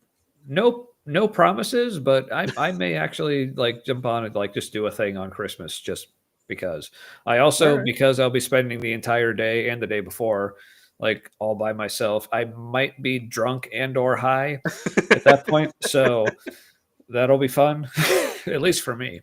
no promises, but I may actually like jump on it, like just do a thing on Christmas, just because. I also All right. because I'll be spending the entire day and the day before, like all by myself. I might be drunk and or high at that point, so that'll be fun, at least for me.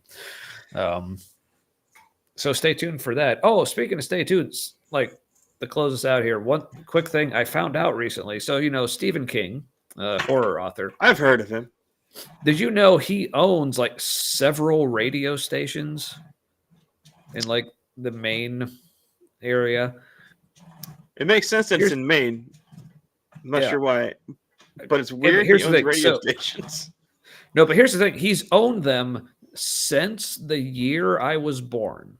So stay tuned for that. Oh, speaking of stay tuned, like to close us out here, one quick thing I found out recently. So Stephen King, horror author. I've heard of him. Did you know he owns like several radio stations in like the Maine area? It makes sense that Here's- it's in Maine. I'm not Yeah. sure why, but it's but weird. here's He the owns thing, radio so- stations. No, but here's the thing. He's owned them since the year I was born.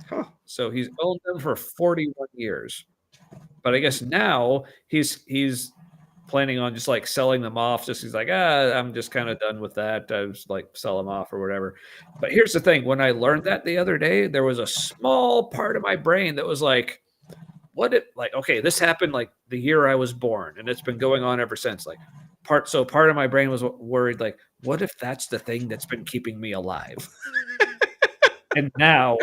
Huh. So he's owned them for 41 years. But I guess now he's planning on just like selling them off. Just he's like, I'm just kind of done with that. I was like sell them off or whatever. But here's the thing: when I learned that the other day, there was a small part of my brain that was like, what if like okay, this happened like the year I was born, and it's been going on ever since. Like part of my brain was worried, like, what if that's the thing that's been keeping me alive? And now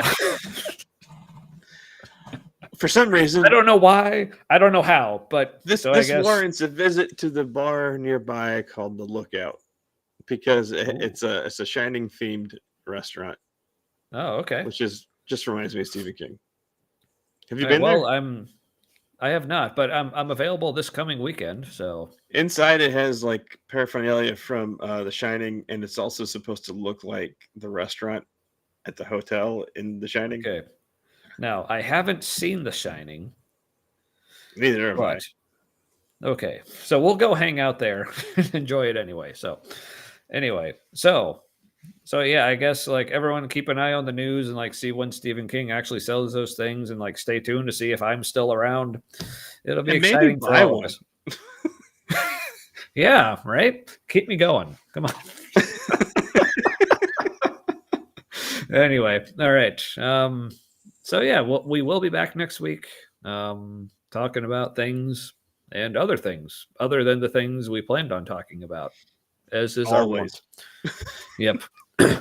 For some reason, I don't know why. I don't know how, but this so I guess warrants a visit to the bar nearby called the Lookout because it's a Shining themed restaurant, oh, okay. which is just reminds me of Stephen King. Have you All right, been well, there? I have not, but I'm available this coming weekend. So Inside, it has like paraphernalia from The Shining, and it's also supposed to look like the restaurant at the hotel in The Shining. okay. Now I haven't seen The Shining, Neither have I. but Okay, so we'll go hang out there and enjoy it anyway. Anyway, so yeah, I guess like everyone keep an eye on the news and like see when Stephen King actually sells those things and like stay tuned to see if I'm still around. It'll be And maybe exciting for buy all one. of us. Yeah, right. Keep me going. Come on. Anyway, all right. So yeah, we will be back next week, talking about things and other things other than the things we planned on talking about, as is our Always. want. Yep.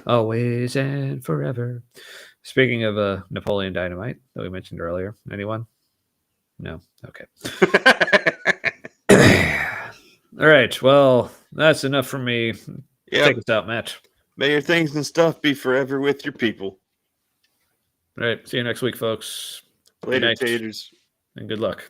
Always and forever. Speaking of Napoleon Dynamite that we mentioned earlier, anyone? No. Okay. All right. Well, that's enough for me. Yep. Take us out, Matt. May your things and stuff be forever with your people. All right. See you next week, folks. Good Later, night taters. and good luck.